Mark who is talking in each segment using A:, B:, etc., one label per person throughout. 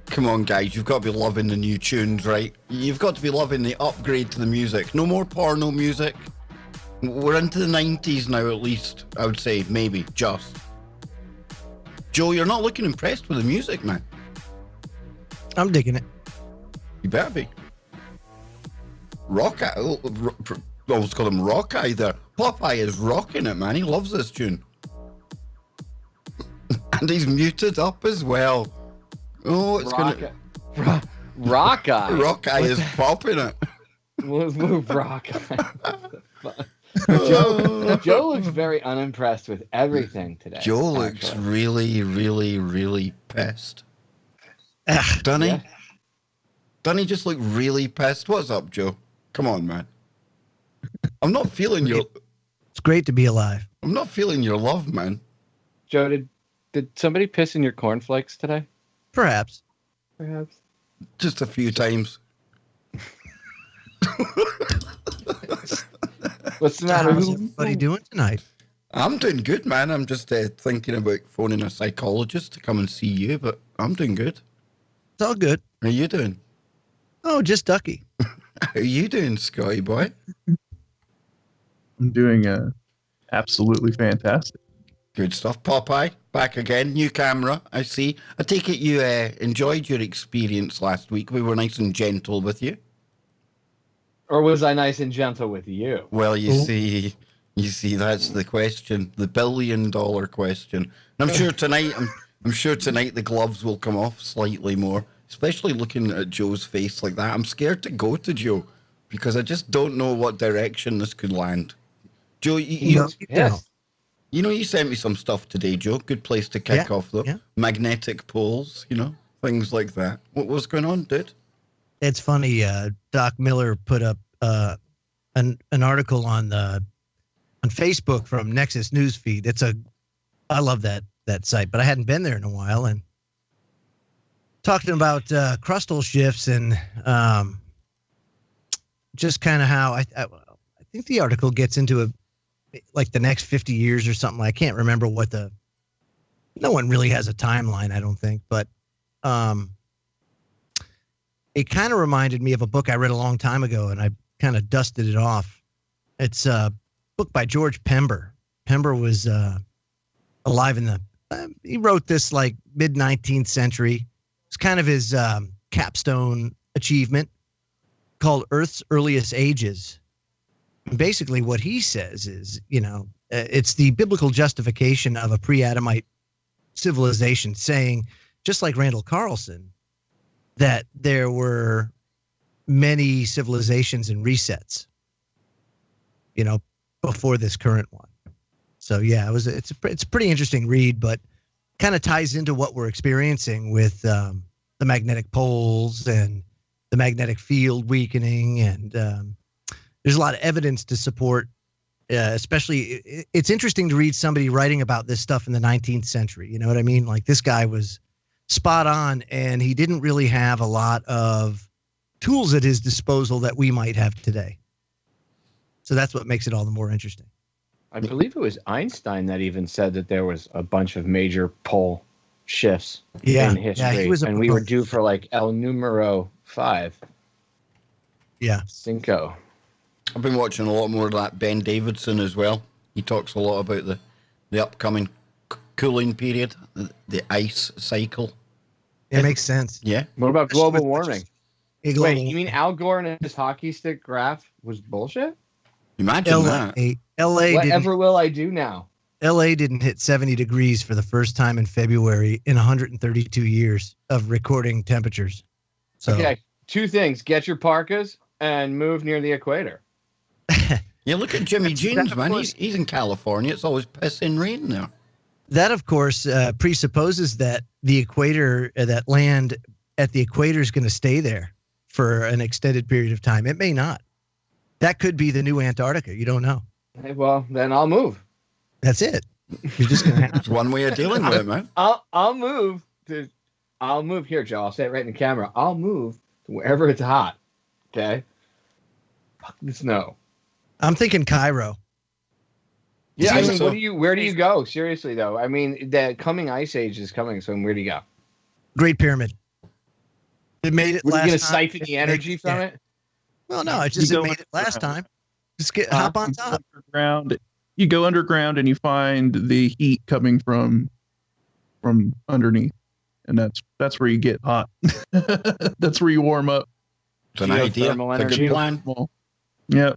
A: Come on, guys, you've got to be loving the new tunes, right? You've got to be loving the upgrade to the music. No more porno music. We're into the 90s now, at least, I would say, maybe, just. Joe, you're not looking impressed with the music, man.
B: I'm digging it.
A: You better be. Rock Eye. Oh, let's call him Rock Eye there. Popeye is rocking it, man. He loves this tune. And he's muted up as well. Oh, it's going to...
C: Rock Eye.
A: Rock Eye is popping it.
C: Let's move Rock Eye. Joe looks very unimpressed with everything today.
A: Joe looks really, really, really pissed. Doesn't he? Yeah. Doesn't he just look really pissed? What's up, Joe? Come on, man. I'm not feeling your...
B: It's great to be alive.
A: I'm not feeling your love, man.
C: Joe, did somebody piss in your cornflakes today?
B: Perhaps.
A: Just a few times.
C: What's the matter?
B: How's everybody doing tonight?
A: I'm doing good, man. I'm just thinking about phoning a psychologist to come and see you, but I'm doing good.
B: It's all good.
A: How are you doing?
B: Oh, just ducky.
A: How are you doing, Scotty boy?
D: I'm doing absolutely fantastic.
A: Good stuff. Popeye, back again. New camera, I see. I take it you enjoyed your experience last week. We were nice and gentle with you.
C: Or was I nice and gentle with you?
A: Well, you see, that's the question, the $1 billion question. And I'm sure tonight the gloves will come off slightly more, especially looking at Joe's face like that. I'm scared to go to Joe because I just don't know what direction this could land. Joe, you sent me some stuff today, Joe. Good place to kick off, though. Yeah. Magnetic poles, things like that. What was going on, dude?
B: It's funny. Doc Miller put up an article on Facebook from Nexus Newsfeed. I love that site, but I hadn't been there in a while, and talking about crustal shifts and just kind of how I think the article gets into like the next 50 years or something. I can't remember no one really has a timeline, I don't think, but it kind of reminded me of a book I read a long time ago, and I kind of dusted it off. It's a book by George Pember. Pember was alive he wrote this like mid-19th century. It's kind of his capstone achievement called Earth's Earliest Ages. And basically what he says is, it's the biblical justification of a pre-Adamite civilization, saying, just like Randall Carlson, that there were many civilizations and resets, before this current one. So yeah, it's a pretty interesting read, but kind of ties into what we're experiencing with the magnetic poles and the magnetic field weakening, and there's a lot of evidence to support. Especially, it's interesting to read somebody writing about this stuff in the 19th century. You know what I mean? Like, this guy was spot on, and he didn't really have a lot of tools at his disposal that we might have today. So that's what makes it all the more interesting.
C: I believe it was Einstein that even said that there was a bunch of major pole shifts in history, and we were due for like El Numero 5.
B: Yeah.
C: Cinco.
A: I've been watching a lot more of that Ben Davidson as well. He talks a lot about the upcoming cooling period, the ice cycle.
B: It makes sense.
A: Yeah.
C: What about global warming? Wait, you mean Al Gore and his hockey stick graph was bullshit?
A: Imagine that.
B: LA
C: Whatever will I do now?
B: LA didn't hit 70 degrees for the first time in February in 132 years of recording temperatures. So,
C: okay, two things. Get your parkas and move near the equator.
A: Yeah, look at Jimmy Jeans, man. He's in California. It's always pissing rain there.
B: That, of course, presupposes that the equator, that land at the equator is going to stay there for an extended period of time. It may not. That could be the new Antarctica. You don't know.
C: Well, then I'll move.
B: That's it. You're just going to have
A: It's one way of dealing with it, man.
C: I'll move here, Joe. I'll say it right in the camera. I'll move to wherever it's hot. Okay? Fuck the snow.
B: I'm thinking Cairo.
C: Yeah, I mean, where do you go? Seriously, though. I mean, the coming ice age is coming, so where do you go?
B: Great Pyramid. It made it
C: Were you
B: last
C: going to
B: time.
C: siphon the energy from it?
B: Well, no, it just made it last time. Just hop on top.
D: You go underground and you find the heat coming from underneath, and that's where you get hot. That's where you warm up.
A: It's an idea. It's a good plan.
D: Yeah.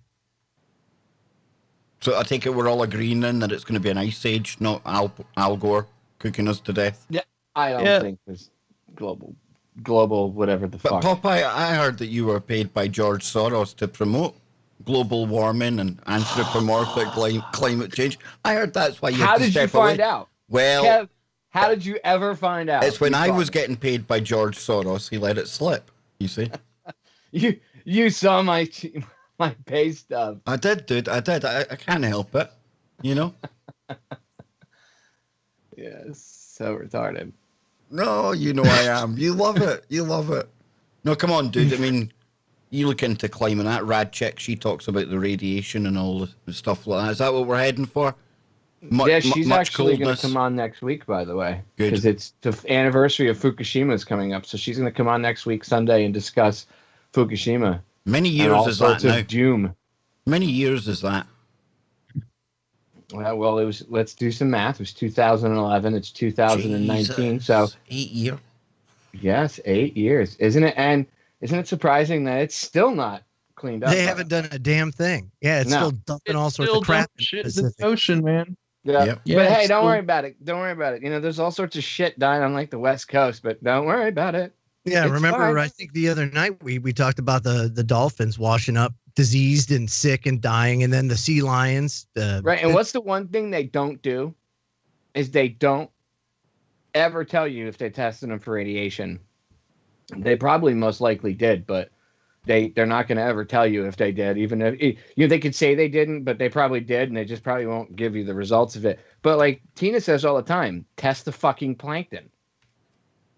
A: So I take it we're all agreeing then that it's going to be an ice age, not Al Gore cooking us to death.
C: Yeah, I don't think there's global whatever the fuck.
A: But Popeye, I heard that you were paid by George Soros to promote global warming and anthropomorphic climate change. I heard that's why you had to step away. How did you
C: find out?
A: Well,
C: Kev, how did you ever find out?
A: It's when I was getting paid by George Soros, he let it slip, you see.
C: You saw my pay stub.
A: I did, dude. I did. I can't help it, you know?
C: Yeah, so retarded.
A: No, you know I am. You love it. You love it. No, come on, dude. I mean, you look into climate. That rad chick, she talks about the radiation and all the stuff like that. Is that what we're heading for?
C: She's actually going to come on next week, by the way.
A: Good.
C: Because it's the anniversary of Fukushima is coming up. So she's going to come on next week, Sunday, and discuss Fukushima.
A: Many years is that now?
C: Doom.
A: Many years is that?
C: Well, it was. Let's do some math. It was 2011. It's 2019.
A: Jesus.
C: So
A: 8 years.
C: Yes, 8 years, isn't it? And isn't it surprising that it's still not cleaned up?
B: They haven't done a damn thing. Yeah, it's still dumping all sorts of crap
D: in the ocean, man.
C: Yeah. Yep. But hey, don't worry about it. Don't worry about it. You know, there's all sorts of shit dying on like the West Coast, but don't worry about it.
B: Yeah, remember, fine. I think the other night we talked about the dolphins washing up, diseased and sick and dying, and then the sea lions.
C: Right, and what's the one thing they don't do is they don't ever tell you if they tested them for radiation. They probably most likely did, but they're not going to ever tell you if they did, even if they could say they didn't, but they probably did, and they just probably won't give you the results of it. But like Tina says all the time, test the fucking plankton.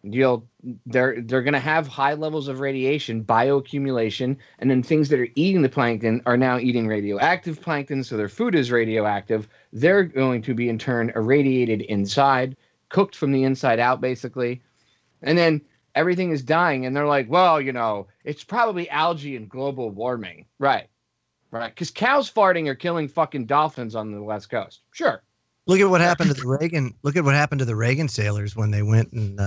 C: They're going to have high levels of radiation, bioaccumulation, and then things that are eating the plankton are now eating radioactive plankton, so their food is radioactive. They're going to be in turn irradiated inside, cooked from the inside out, basically, and then everything is dying. And they're like, well, you know, it's probably algae and global warming, right? Because cows farting are killing fucking dolphins on the West Coast. Sure.
B: Look at what happened to the Reagan. Look at what happened to the Reagan sailors when they went and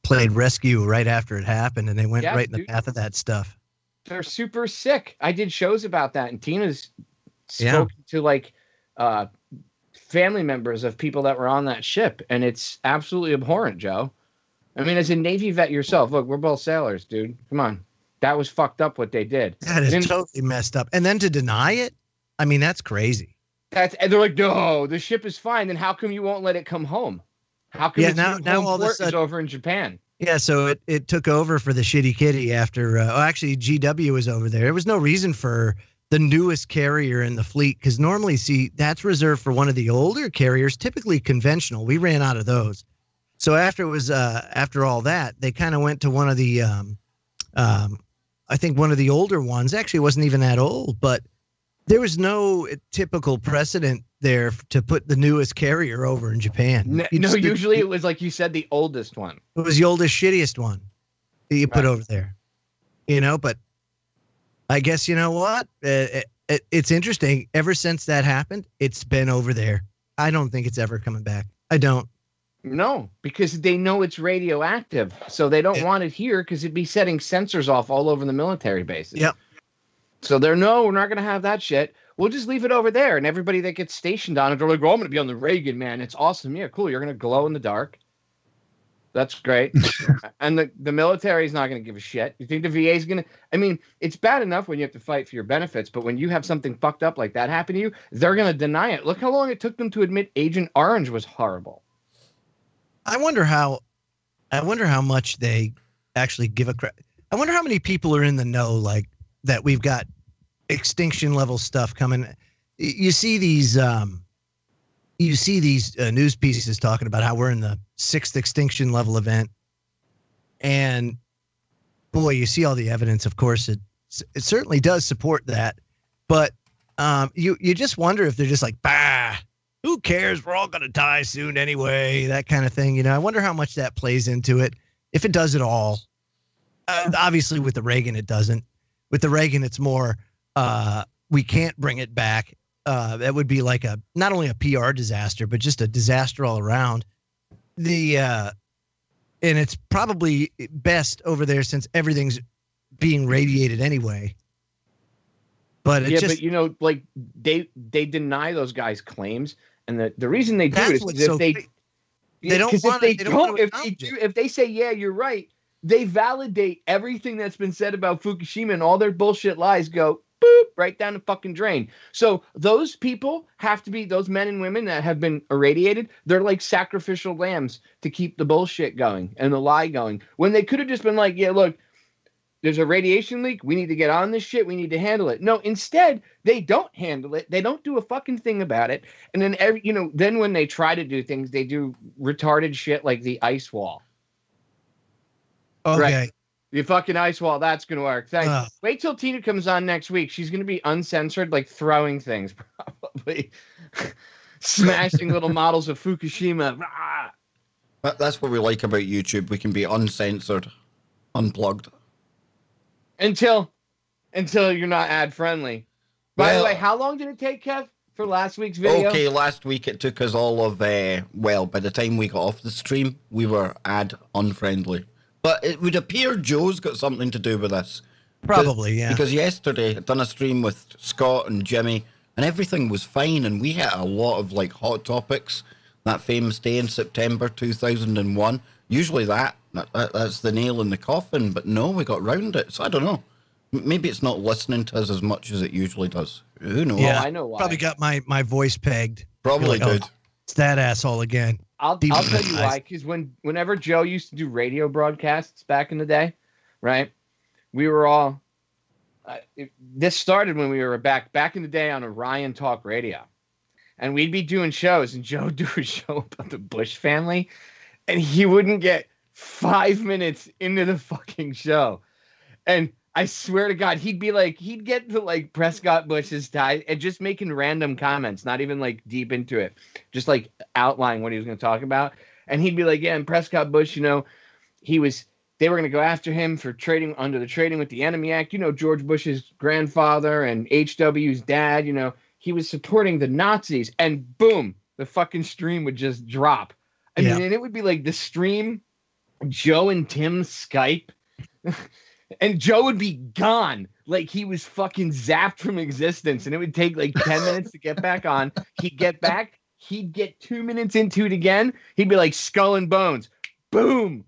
B: played rescue right after it happened, and they went right in the path of that stuff.
C: They're super sick. I did shows about that, and Tina's spoke to like family members of people that were on that ship, and it's absolutely abhorrent, Joe. I mean, as a Navy vet yourself, look, we're both sailors, dude. Come on. That was fucked up what they did.
B: That is totally messed up. And then to deny it, I mean, that's crazy.
C: And they're like, no, the ship is fine. Then how come you won't let it come home? How come now all this is over in Japan?
B: Yeah, so it took over for the shitty kitty after. Actually, GW was over there. There was no reason for the newest carrier in the fleet because normally, see, that's reserved for one of the older carriers, typically conventional. We ran out of those. So after it was after all that, they kind of went to one of the, I think one of the older ones. Actually, it wasn't even that old, but there was no typical precedent there to put the newest carrier over in Japan.
C: No, usually it was like you said, the oldest one.
B: It was the oldest, shittiest one that you put over there, you know. But I guess you know what? It's interesting. Ever since that happened, it's been over there. I don't think it's ever coming back. I don't.
C: No, because they know it's radioactive, so they don't want it here because it'd be setting sensors off all over the military bases.
B: Yep.
C: So we're not going to have that shit. We'll just leave it over there, and everybody that gets stationed on it, they're like, "Oh, I'm going to be on the Reagan, man. It's awesome. Yeah, cool. You're going to glow in the dark. That's great." And the military is not going to give a shit. You think the VA is going to? I mean, it's bad enough when you have to fight for your benefits, but when you have something fucked up like that happen to you, they're going to deny it. Look how long it took them to admit Agent Orange was horrible.
B: I wonder how much they actually give a crap. I wonder how many people are in the know, like that we've got extinction level stuff coming. You see these news pieces talking about how we're in the 6th extinction level event. And boy, you see all the evidence. Of course, it certainly does support that. But you just wonder if they're just like, bah, who cares? We're all going to die soon anyway, that kind of thing. You know, I wonder how much that plays into it. If it does at all. Obviously, with the Reagan, it doesn't. With the Reagan, it's more we can't bring it back. That would be like not only a PR disaster, but just a disaster all around. And it's probably best over there since everything's being radiated anyway. But it
C: but like they deny those guys' claims, and the reason they do it is
B: if
C: if they say, yeah, you're right, they validate everything that's been said about Fukushima, and all their bullshit lies go boop right down the fucking drain. So those people have to be, those men and women that have been irradiated, they're like sacrificial lambs to keep the bullshit going and the lie going, when they could have just been like, yeah, look, there's a radiation leak. We need to get on this shit. We need to handle it. No, instead, they don't handle it. They don't do a fucking thing about it. And then, then when they try to do things, they do retarded shit like the ice wall.
B: Okay.
C: Right? The fucking ice wall, that's going to work. Thanks. Wait till Tina comes on next week. She's going to be uncensored, like throwing things, probably. Smashing little models of Fukushima.
A: That's what we like about YouTube. We can be uncensored, unplugged.
C: Until you're not ad friendly. By the way, how long did it take, Kev, for last week's video?
A: Okay, last week it took us all of, by the time we got off the stream, we were ad unfriendly. But it would appear Joe's got something to do with this.
B: Probably, yeah.
A: Because yesterday I'd done a stream with Scott and Jimmy, and everything was fine, and we had a lot of like hot topics. That famous day in September 2001. Usually that's the nail in the coffin, but no, we got round it. So I don't know. Maybe it's not listening to us as much as it usually does. Who knows?
B: Yeah,
C: I know why.
B: Probably got my voice pegged.
A: Probably did.
B: It's that asshole again.
C: I'll tell you why. Because whenever Joe used to do radio broadcasts back in the day, right? We were all. This started when we were back in the day on Orion Talk Radio, and we'd be doing shows, and Joe would do a show about the Bush family, and he wouldn't get 5 minutes into the fucking show, and I swear to God, he'd get to like Prescott Bush's tie and just making random comments, not even like deep into it, just like outlining what he was going to talk about. And he'd be like, yeah, and Prescott Bush, they were going to go after him for trading under the Trading with the Enemy Act. George Bush's grandfather and HW's dad, he was supporting the Nazis, and boom, the fucking stream would just drop. And it would be like the stream, Joe and Tim Skype. And Joe would be gone, like he was fucking zapped from existence, and it would take like 10 minutes to get back on. He'd get back, he'd get 2 minutes into it again. He'd be like skull and bones, boom.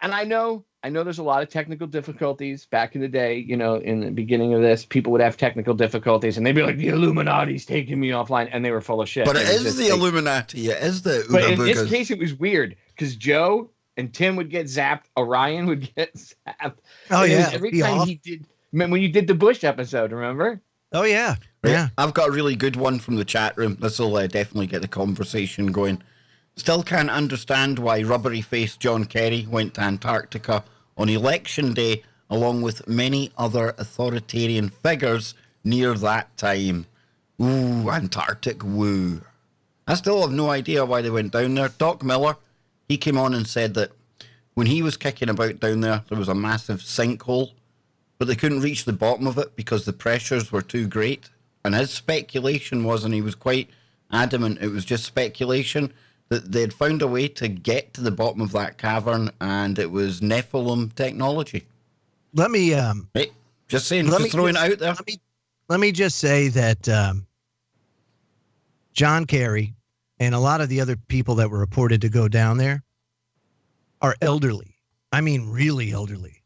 C: And I know there's a lot of technical difficulties back in the day. In the beginning of this, people would have technical difficulties, and they'd be like, "The Illuminati's taking me offline," and they were full of shit.
A: But it is the Illuminati. It is the.
C: But in this case, it was weird because Joe and Tim would get zapped. Orion would get zapped.
B: Oh, yeah.
C: Every time he did, when you did the Bush episode, remember?
B: Oh, yeah.
A: Right.
B: Yeah.
A: I've got a really good one from the chat room. This will definitely get the conversation going. Still can't understand why rubbery-faced John Kerry went to Antarctica on election day, along with many other authoritarian figures near that time. Ooh, Antarctic woo. I still have no idea why they went down there. Doc Miller, he came on and said that when he was kicking about down there, there was a massive sinkhole, but they couldn't reach the bottom of it because the pressures were too great. And his speculation was, and he was quite adamant it was just speculation, that they'd found a way to get to the bottom of that cavern, and it was Nephilim technology.
B: Let me
A: Hey, just saying, just throwing it out there.
B: Let me just say that John Kerry and a lot of the other people that were reported to go down there are elderly. I mean, really elderly.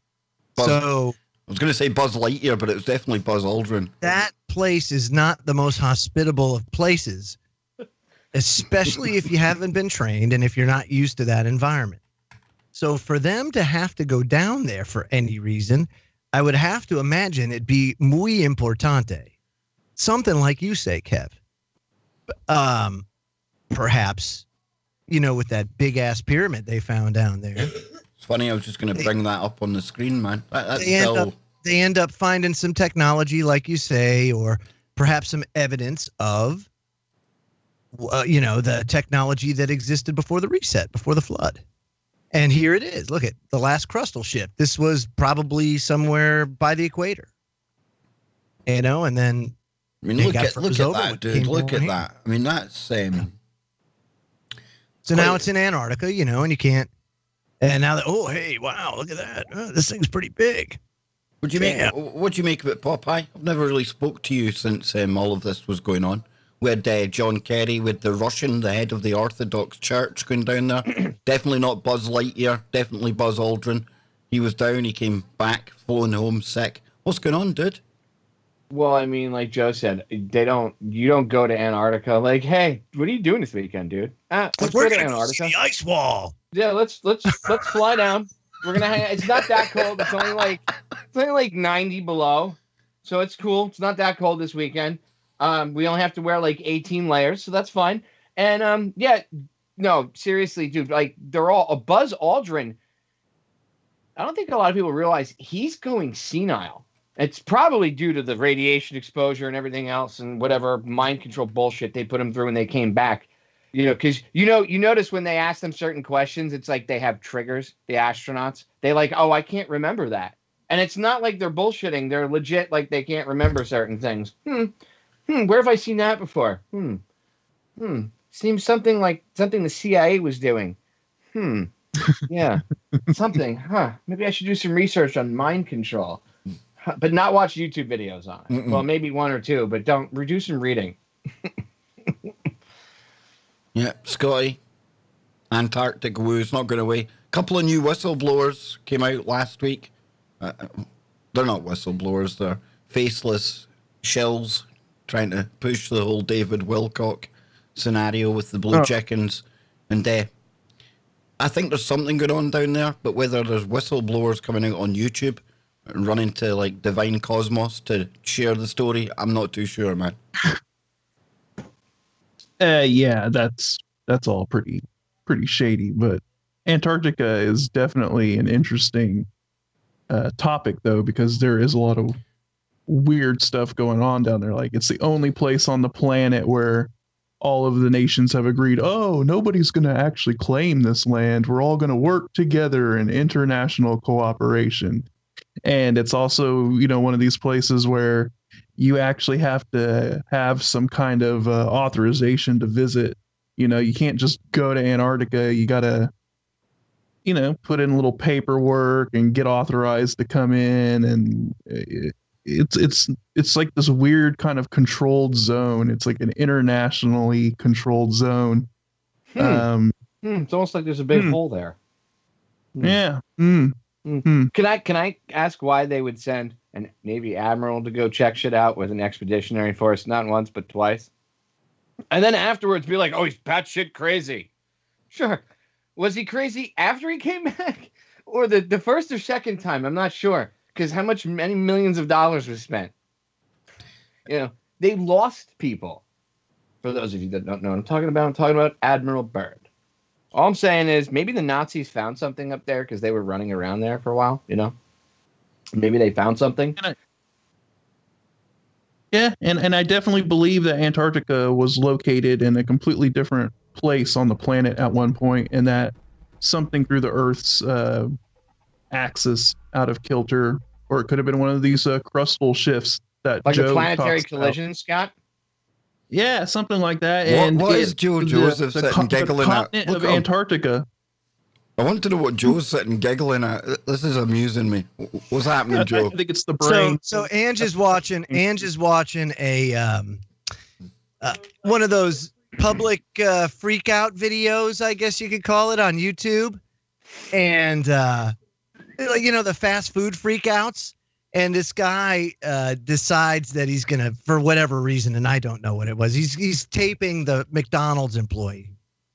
B: So
A: I was going to say Buzz Lightyear, but it was definitely Buzz Aldrin.
B: That place is not the most hospitable of places, especially if you haven't been trained and if you're not used to that environment. So for them to have to go down there for any reason, I would have to imagine it'd be muy importante. Something like you say, Kev. Perhaps, with that big ass pyramid they found down there.
A: It's funny, I was just going to bring that up on the screen, man.
B: They end up finding some technology, like you say, or perhaps some evidence of, the technology that existed before the reset, before the flood. And here it is. Look at the last crustal shift. This was probably somewhere by the equator. And then
A: I mean,
B: it
A: look
B: got
A: at
B: froze over,
A: that,
B: it
A: dude.
B: came
A: Look
B: over
A: at
B: here.
A: that. I mean, that's
B: So now it's in Antarctica, and you can't. And now hey, wow, look at that. This thing's pretty big.
A: What do you make? What do you make of it, Popeye? I've never really spoke to you since all of this was going on. We had John Kerry with the Russian, the head of the Orthodox Church, going down there. Definitely not Buzz Lightyear. Definitely Buzz Aldrin. He was down. He came back, flown home sick. What's going on, dude?
C: Well, I mean, like Joe said, you don't go to Antarctica like, hey, what are you doing this weekend, dude? Let's go to Antarctica.
B: The ice wall.
C: Yeah, let's fly down. We're gonna hang out. It's not that cold. It's only like 90 below, so it's cool. It's not that cold this weekend. We only have to wear like 18 layers, so that's fine. And no, seriously, dude, like they're all Buzz Aldrin. I don't think a lot of people realize he's going senile. It's probably due to the radiation exposure and everything else and whatever mind control bullshit they put him through when they came back. Because you notice when they ask them certain questions, it's like they have triggers, the astronauts. They like, oh, I can't remember that. And it's not like they're bullshitting. They're legit, like they can't remember certain things. Where have I seen that before? Seems something like something the CIA was doing. Yeah. Something, huh? Maybe I should do some research on mind control. But not watch YouTube videos on it.
A: Mm-mm.
C: Well, maybe one or two, but don't reduce some reading.
A: Yeah, Scotty. Antarctic woo's not going away. A couple of new whistleblowers came out last week. They're not whistleblowers. They're faceless shells trying to push the whole David Wilcock scenario with the blue chickens. And I think there's something going on down there, but whether there's whistleblowers coming out on YouTube and running to like Divine Cosmos to share the story, I'm not too sure, man.
D: Yeah, that's all pretty shady, but Antarctica is definitely an interesting topic though, because there is a lot of weird stuff going on down there. Like it's the only place on the planet where all of the nations have agreed, oh, nobody's going to actually claim this land. We're all going to work together in international cooperation. And it's also, one of these places where you actually have to have some kind of authorization to visit. You can't just go to Antarctica. You got to, put in a little paperwork and get authorized to come in. And it's like this weird kind of controlled zone. It's like an internationally controlled zone.
C: It's almost like there's a big hole there.
D: Yeah.
C: Can I ask why they would send a Navy admiral to go check shit out with an expeditionary force, not once but twice, and then afterwards be like, oh, he's batshit crazy? Sure. Was he crazy after he came back, or the first or second time? I'm not sure, because many millions of dollars was spent. They lost people. For those of you that don't know what I'm talking about Admiral Byrd. All I'm saying is maybe the Nazis found something up there because they were running around there for a while, Maybe they found something.
D: Yeah, and I definitely believe that Antarctica was located in a completely different place on the planet at one point, and that something threw the Earth's axis out of kilter, or it could have been one of these crustal shifts that
C: like
D: Joe
C: a planetary
D: talks
C: collision,
D: about.
C: Scott?
D: Yeah, something like that.
A: What is Joe Joseph sitting giggling
D: the
A: at?
D: continent of Antarctica.
A: I want to know what Joe's sitting giggling at. This is amusing me. What's happening, Joe?
D: I think it's the brain.
B: So Ange is watching a one of those public freak out videos, I guess you could call it, on YouTube. And the fast food freakouts. And this guy decides that he's gonna, for whatever reason, and I don't know what it was, he's taping the McDonald's employee.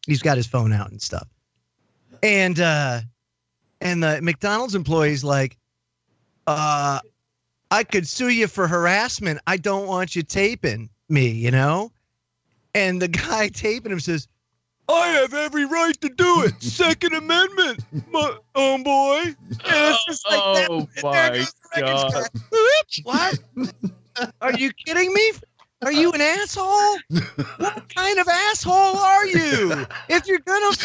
B: He's got his phone out and stuff. And the McDonald's employee's like, I could sue you for harassment. I don't want you taping me, And the guy taping him says, I have every right to do it. Second Amendment, my own boy. And it's just like
D: my God.
B: What? Are you kidding me? Are you an asshole? What kind of asshole are you? If you're gonna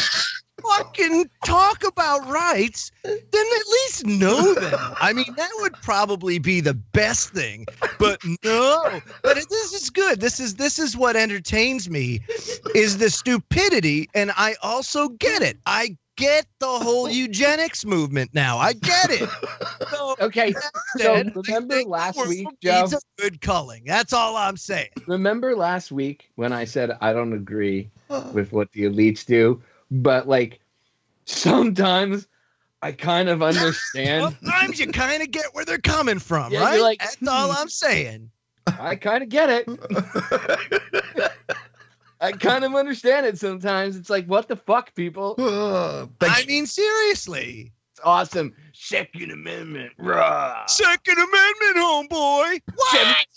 B: fucking talk about about rights, then at least know them. I mean, that would probably be the best thing. But no. But this is good. This is what entertains me, is the stupidity, and I also get it. I get the whole eugenics movement now. I get it. So,
C: Okay, so remember last week, Joe?
B: It's a good culling. That's all I'm saying.
C: Remember last week when I said I don't agree with what the elites do, but like sometimes I kind of understand.
B: Sometimes you kind of get where they're coming from,
C: Yeah,
B: right?
C: you're like,
B: That's all I'm saying.
C: I kind of get it. I kind of understand it sometimes. It's like, what the fuck, people?
B: I mean, seriously.
C: It's awesome. Second Amendment, rah.
B: Second Amendment, homeboy. What?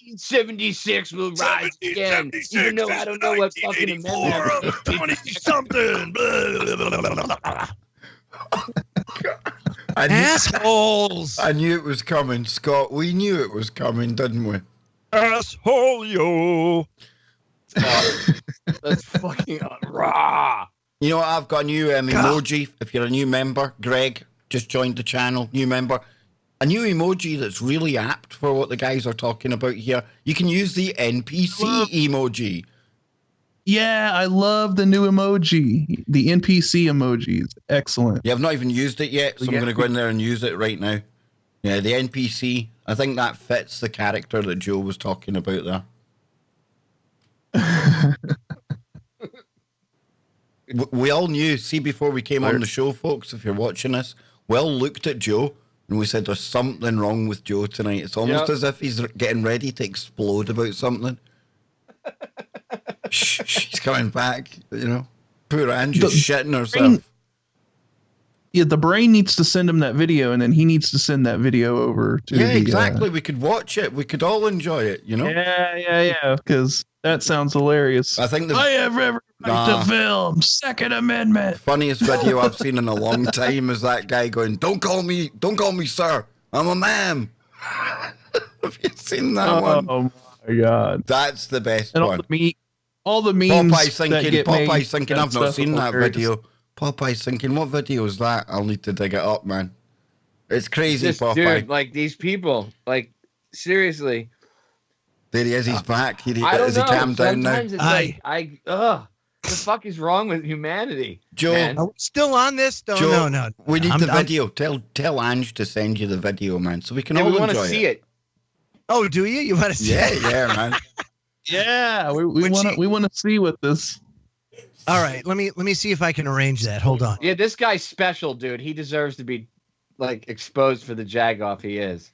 C: 1776 will rise again. Even though I don't know what fucking amendment.
B: 20-something.
A: I knew,
B: Assholes.
A: I knew it was coming, Scott. We knew it was coming, didn't we?
B: Asshole, yo.
C: That's fucking raw.
A: You know what? I've got a new emoji. If you're a new member, Greg just joined the channel, new member. A new emoji that's really apt for what the guys are talking about here. You can use the NPC emoji.
D: Yeah, I love the new emoji, the NPC emojis. Excellent.
A: Yeah, I've not even used it yet, so I'm going to go in there and use it right now. Yeah, the NPC. I think that fits the character that Joe was talking about there. We all knew, see, before we came on the show, folks, if you're watching this, we all looked at Joe and we said there's something wrong with Joe tonight. It's almost as if he's getting ready to explode about something. Shh, she's coming back, you know. Poor Angie's shitting herself.
D: Yeah, the brain needs to send him that video, and then he needs to send that video over to
A: Yeah, exactly. We could watch it. We could all enjoy it, you know?
D: Yeah, because that sounds hilarious.
A: I think
D: I have every right to film. Second Amendment.
A: Funniest video I've seen in a long time is that guy going, don't call me sir. I'm a man. Have you seen that one?
D: Oh my God.
A: That's the best
D: And
A: one.
D: all the memes
A: Popeye's thinking, I've not seen that
D: hilarious.
A: video. Popeye's thinking, what video is that? I'll need to dig it up, man. It's crazy, Popeye.
C: Dude, like these people, like seriously.
A: There he is, he's back. Has
C: he
A: calmed down now?
C: Sometimes it's what the fuck is wrong with humanity?
A: Joe,
C: man?
B: Are we still on this?
A: Joe,
B: No.
A: We need the video. Tell Ange to send you the video, man, so we can all
C: we want
A: enjoy
C: to see it.
B: Oh, do you? You want to see it?
A: Yeah, man.
D: Yeah, we want to see what this.
B: All right, let me see if I can arrange that. Hold on.
C: Yeah, this guy's special, dude. He deserves to be like exposed for the jagoff he is.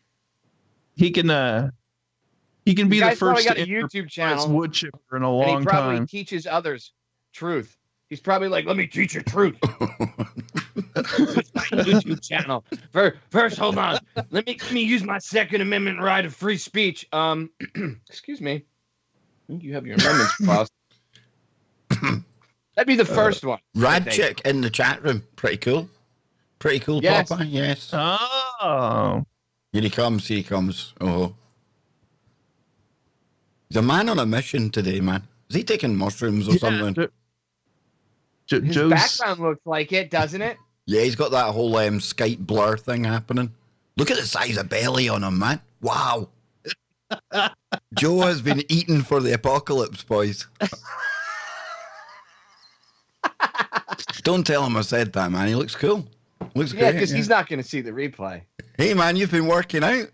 D: He can be the first
C: got
D: to
C: a YouTube channel
D: wood chipper in a
C: and
D: long
C: he probably
D: time.
C: teaches others truth. He's probably like, let me teach you truth. YouTube channel. First, hold on. Let me use my Second Amendment right of free speech. Excuse me. I think you have your amendments crossed. That'd be the first one.
A: Radchick in the chat room. Pretty cool. Pretty cool,
C: Yes.
A: Popeye. Yes.
D: Oh.
A: Here he comes. Oh. He's a man on a mission today, man. Is he taking mushrooms or something?
C: His
D: Joe's
C: background looks like it, doesn't it?
A: Yeah, he's got that whole Skype blur thing happening. Look at the size of belly on him, man. Wow. Joe has been eaten for the apocalypse, boys. Don't tell him I said that, man. He looks cool. Looks
C: Yeah,
A: great.
C: because he's not going to see the replay.
A: Hey, man, you've been working out.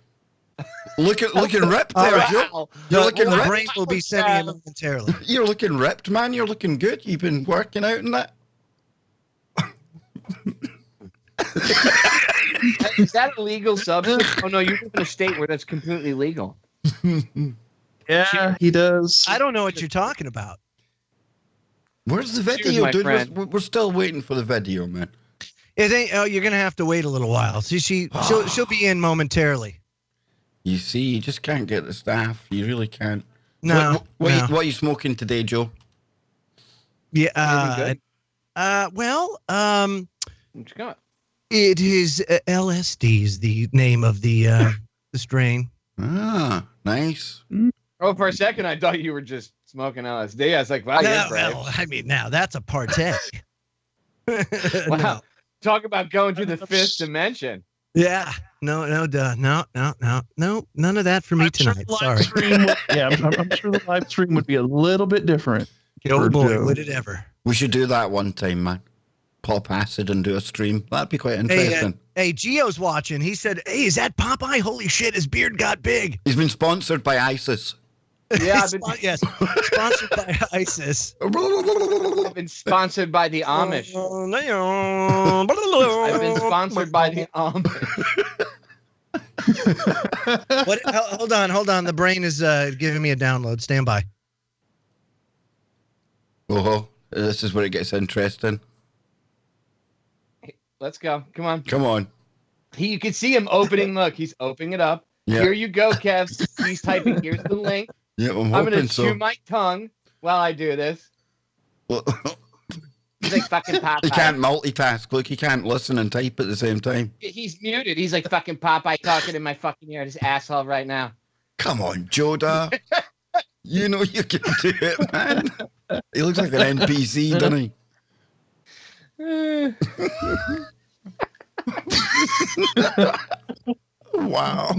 A: Looking ripped there, Joe. You're looking
B: The
A: ripped.
B: brain will be sending it momentarily.
A: You're looking ripped, man. You're looking good. You've been working out and that.
C: Is that a legal substance? Oh, no, you live in a state where that's completely legal.
D: Yeah, he does.
B: I don't know what you're talking about.
A: Where's the
C: Cheers,
A: video,
C: my
A: dude?
C: friend.
A: We're still waiting for the video, man.
B: It ain't. Oh, you're gonna have to wait a little while. See, she'll be in momentarily.
A: You see, you just can't get the staff. You really can't.
B: No.
A: What are you smoking today, Joe?
B: Yeah. Well,
C: What you got?
B: it is LSD is the name of the strain.
A: Ah, nice.
C: Oh, for a second, I thought you were just smoking LSD. I was like, wow, you're brave.
B: Well, I mean, now that's a partake.
C: Wow. Talk about going to the fifth dimension.
B: Yeah. No, none of that for me tonight. Sorry.
D: I'm sure the live stream would be a little bit different.
B: Oh
D: for
B: boy,
D: Joe.
B: would it ever?
A: We should do that one time, man. Pop acid and do a stream. That'd be quite interesting.
B: Hey, Gio's watching. He said, "Hey, is that Popeye? Holy shit, his beard got big."
A: He's been sponsored by ISIS.
C: Yeah, I've
B: Yes, sponsored by ISIS.
C: been sponsored by the Amish. I've been sponsored by the Amish.
B: What? Hold on. The brain is giving me a download. Stand by.
A: Oh, this is where it gets interesting.
C: Let's go. Come on.
A: Come on.
C: You can see him opening. Look, he's opening it up.
A: Yeah.
C: Here you go, Kev. He's typing. Here's the link.
A: Yeah, I'm
C: I'm gonna
A: hoping
C: chew
A: so.
C: my tongue while I do this. He's like fucking Popeye.
A: He can't multitask. Look, he can't listen and type at the same time.
C: He's muted. He's like fucking Popeye talking in my fucking ear. This asshole right now.
A: Come on, Joda. You know you can do it, man. He looks like an NPC, doesn't he? Wow.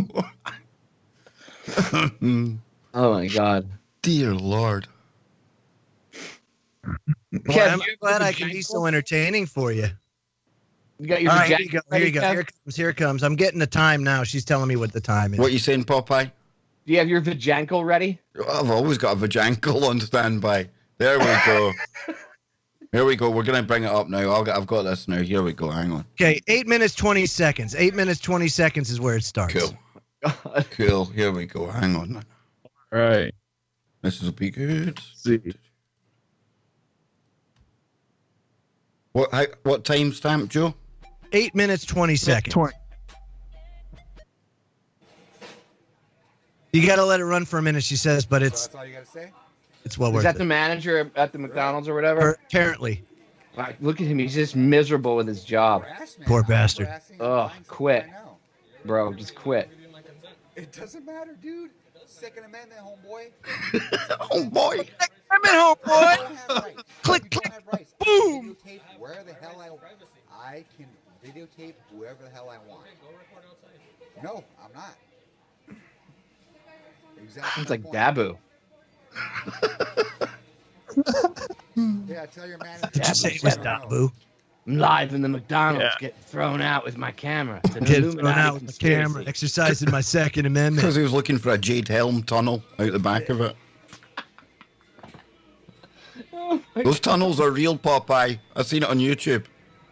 C: Oh my god.
A: Dear Lord.
B: Well,
C: Kev,
B: I'm
C: you
B: glad
C: have
B: I
C: the
B: can be
C: vajankle?
B: so entertaining for you.
C: You got your
B: All right, here
C: vajankle
B: you go.
C: ready,
B: Here you go.
C: Kev?
B: Here it comes. I'm getting the time now. She's telling me what the time is.
A: What you saying, Popeye?
C: Do you have your vajankle ready?
A: I've always got a vajankle on standby. There we go. Here we go. We're going to bring it up now. I've got this now. Here we go. Hang on.
B: Okay, 8 minutes, 20 seconds. 8 minutes, 20 seconds is where it starts.
A: Cool.
C: God.
A: Cool. Here we go. Hang on.
D: All right.
A: This will be good.
D: See.
A: What timestamp, Joe?
B: 8 minutes, 20 seconds.
D: 20.
B: You got to let it run for a minute, she says, but it's
E: That's all you gotta say?
B: it's well
C: Is
B: worth
C: that
B: it.
C: the manager at the McDonald's or whatever?
B: Apparently.
C: Wow, look at him. He's just miserable with his job.
E: Harassment.
B: Poor
E: I'm
B: bastard.
E: harassing
C: Ugh,
E: and lying
C: quit.
E: something I know.
C: Bro, just quit.
E: It doesn't matter, dude. Second Amendment, homeboy.
A: Oh, boy.
B: I'm at home,
E: I
B: boy.
E: don't have rights.
B: Click,
E: I don't
B: click,
E: have rights. I
B: boom.
E: can videotape where the hell I can videotape whoever the hell I want. No, I'm not. Exactly.
C: Sounds
E: my
C: like
E: point.
C: Dabu.
E: Yeah, tell your manager.
B: Did you say it was Dabu?
C: I'm live in the McDonald's,
D: Yeah.
C: getting thrown out with my camera. It's an
B: Getting thrown
C: Illuminati
B: out with the
C: conspiracy.
B: camera, exercising my Second Amendment.
A: Because he was looking for a Jade Helm tunnel out the back of it.
C: Oh my,
A: Those tunnels are real, Popeye. I've seen it on YouTube.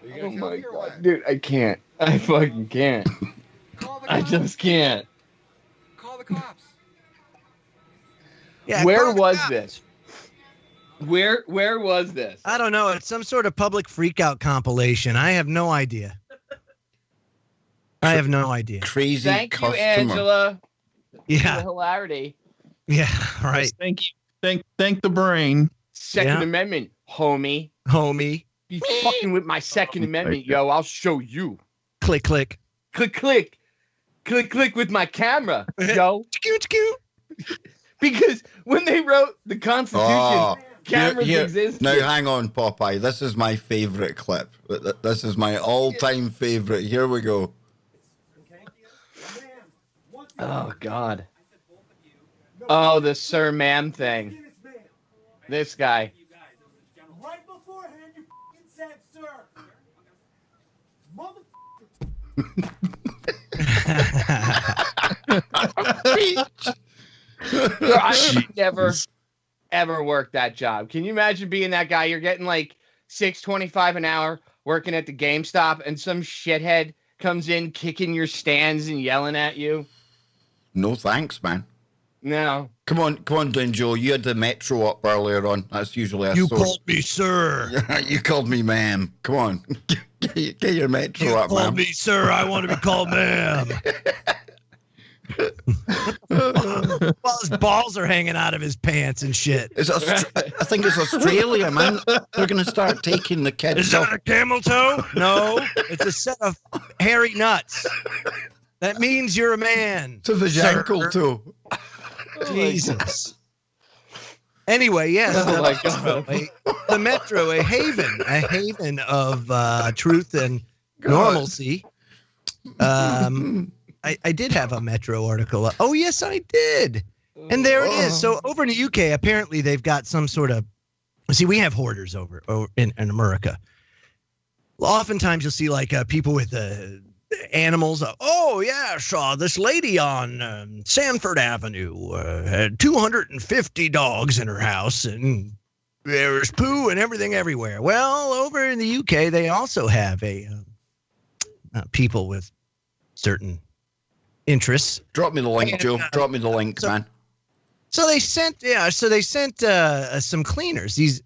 E: Are you
C: oh
E: gonna tell
C: my
E: me or
C: god,
E: what?
C: dude, I can't. I fucking can't.
E: Call the
C: I
E: cops.
C: just can't.
E: Call the cops.
B: Yeah,
C: Where
B: call the
C: was
B: cops.
C: this? Where was this?
B: I don't know. It's some sort of public freakout compilation. I have no idea. I have no idea.
A: Crazy
C: Thank you,
A: customer.
C: Angela. For the
B: Yeah,
C: hilarity.
B: yeah, right,
D: Yes, thank you. Thank the brain.
C: Second
B: Yeah.
C: Amendment, homie.
B: homie.
C: Be fucking with my Second
D: Oh,
C: Amendment,
D: my
C: yo. I'll show you.
B: Click, click.
C: Click, click. Click, click with my camera, yo.
B: Choo, choo.
C: Because when they wrote the Constitution,
A: Oh,
C: cameras
A: here.
C: existed.
A: Now, hang on, Popeye. This is my favorite clip. This is my all-time favorite. Here we go.
C: Oh, God. Oh, the Sir Ma'am thing. This guy.
F: Right beforehand, you f***ing said, sir.
C: I never, ever worked that job. Can you imagine being that guy? You're getting like $6.25 an hour working at the GameStop, and some shithead comes in kicking your stands and yelling at you.
A: No thanks, man.
C: No.
A: Come on, Dan Joe. You had the metro up earlier on. That's usually a
B: You
A: source.
B: called me sir.
A: You called me ma'am. Come on. Get your metro
B: You
A: up,
B: called
A: man.
B: me sir. I want to be called ma'am. Well, his balls are hanging out of his pants and shit.
A: It's I think it's Australia, man. They're going to start taking the kids
B: Is
A: off.
B: that a camel toe? No, it's a set of hairy nuts. That means you're a man.
A: To the
B: sir.
A: jankle, too.
B: Jesus. Anyway, yes,
C: Oh
B: the
C: my
B: Metro, the Metro, a haven of truth and normalcy. I did have a Metro article. Oh, yes, I did. And there it is. So over in the UK, apparently they've got some sort of, see, we have hoarders over in America. Oftentimes you'll see like people with animals. Oh, yeah, saw this lady on Sanford Avenue had 250 dogs in her house and there's poo and everything everywhere. Well, over in the UK, they also have people with certain interests.
A: Drop me the link, Joe. Drop me the link, man.
B: So they sent some cleaners, these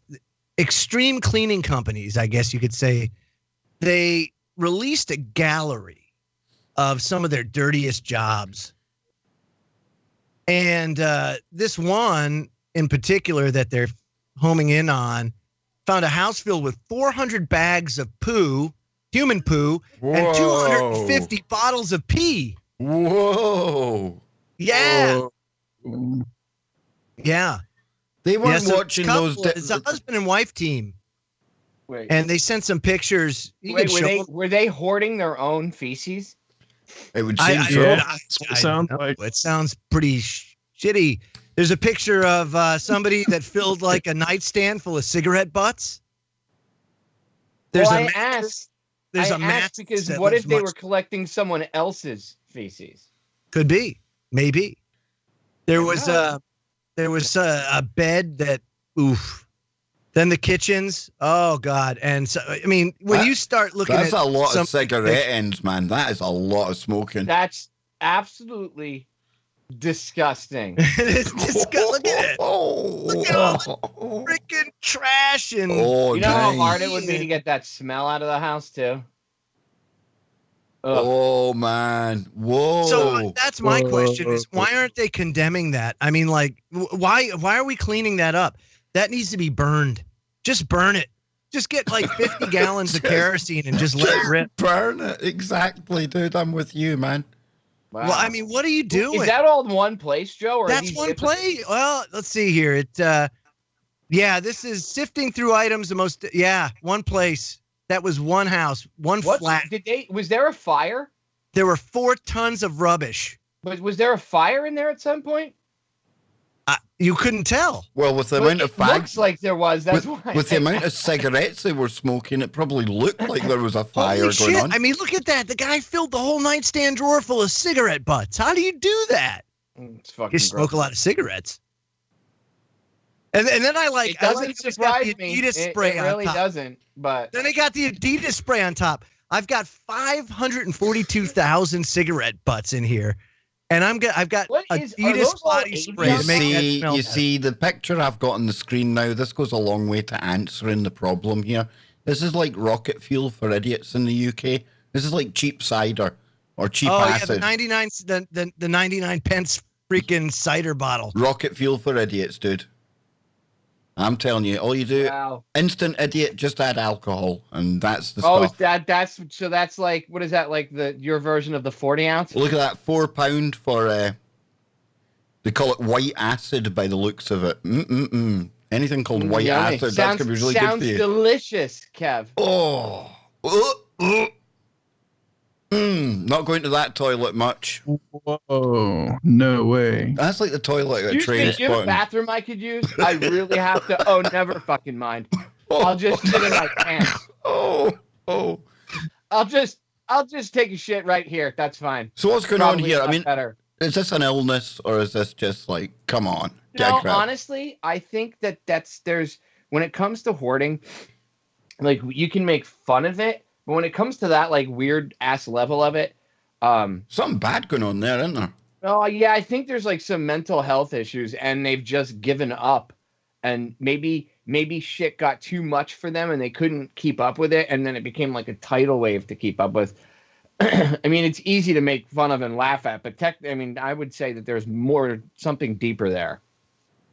B: extreme cleaning companies, I guess you could say. They released a gallery of some of their dirtiest jobs. And this one in particular that they're homing in on found a house filled with 400 bags of poo, human poo, and 250 bottles of pee.
A: Whoa.
B: Yeah.
D: Whoa.
B: Yeah.
A: They weren't watching those.
B: It's a husband and wife team.
C: Wait.
B: And they sent some pictures.
C: Were they hoarding their own feces?
A: It would seem so.
B: It sounds pretty shitty. There's a picture of somebody that filled like a nightstand full of cigarette butts. There's
C: I asked because what if they were collecting someone else's feces?
B: Could be, maybe. There was a bed that, oof. Then the kitchens, oh God! And so, I mean, when you start looking
A: that's
B: at
A: a lot of cigarette ends, man. That is a lot of smoking.
C: That's absolutely disgusting.
B: It's disgusting. Look at it. Look at all the freaking trash and.
C: You know how hard it would be to get that smell out of the house too. Ugh.
A: Oh man! Whoa!
B: So that's my question: is why aren't they condemning that? I mean, like, why are we cleaning that up? That needs to be burned. Just burn it. Just get like 50 gallons of kerosene and just let it rip.
A: Burn it. Exactly, dude. I'm with you, man.
C: Wow.
B: Well, I mean, what are you doing?
C: Is that all in one place, Joe? Or
B: that's one place. Well, let's see here. This is sifting through items. One place. That was one house, flat.
C: Was there a fire?
B: There were 4 tons of rubbish.
C: Was there a fire in there at some point?
B: You couldn't tell.
A: Well, with the amount of fags,
C: looks like there was. That's why.
A: With the amount of cigarettes they were smoking, it probably looked like there was a fire
B: Holy
A: going
B: shit.
A: on.
B: I mean, look at that. The guy filled the whole nightstand drawer full of cigarette butts. How do you do that?
C: It's fucking
B: You smoke a lot of cigarettes. And then
C: It doesn't surprise
B: the
C: me.
B: Adidas spray
C: it really
B: on top.
C: doesn't. But
B: then they got the Adidas spray on top. I've got 542,000 cigarette butts in here. And I've got Adidas body spray to make that smell
A: You
B: better.
A: see, the picture I've got on the screen now, this goes a long way to answering the problem here. This is like rocket fuel for idiots in the UK. This is like cheap cider or cheap acid.
B: Yeah, the 99 pence freaking cider bottle.
A: Rocket fuel for idiots, dude. I'm telling you, all you do, instant idiot, just add alcohol, and that's the stuff.
C: That's like, what is that, like your version of the 40 ounce?
A: Look at that, £4 for they call it white acid by the looks of it. Anything called white acid, that's gonna be really good for you.
C: Sounds delicious, Kev.
A: Not going to that toilet much.
D: Whoa, no way.
A: That's like the toilet at a train
C: Do you have a bathroom I could use? I really have to. Oh, never fucking mind. I'll just sit in my pants. I'll just take a shit right here. That's fine.
A: So what's going on here? I mean,
C: better.
A: Is this an illness or is this just like, come on?
C: No, honestly, I think there's when it comes to hoarding, like you can make fun of it. But when it comes to that, like, weird ass level of it,
A: something bad going on there, isn't there?
C: Oh yeah, I think there's like some mental health issues, and they've just given up, and maybe shit got too much for them, and they couldn't keep up with it, and then it became like a tidal wave to keep up with. I mean, it's easy to make fun of and laugh at, but I would say that there's something deeper there.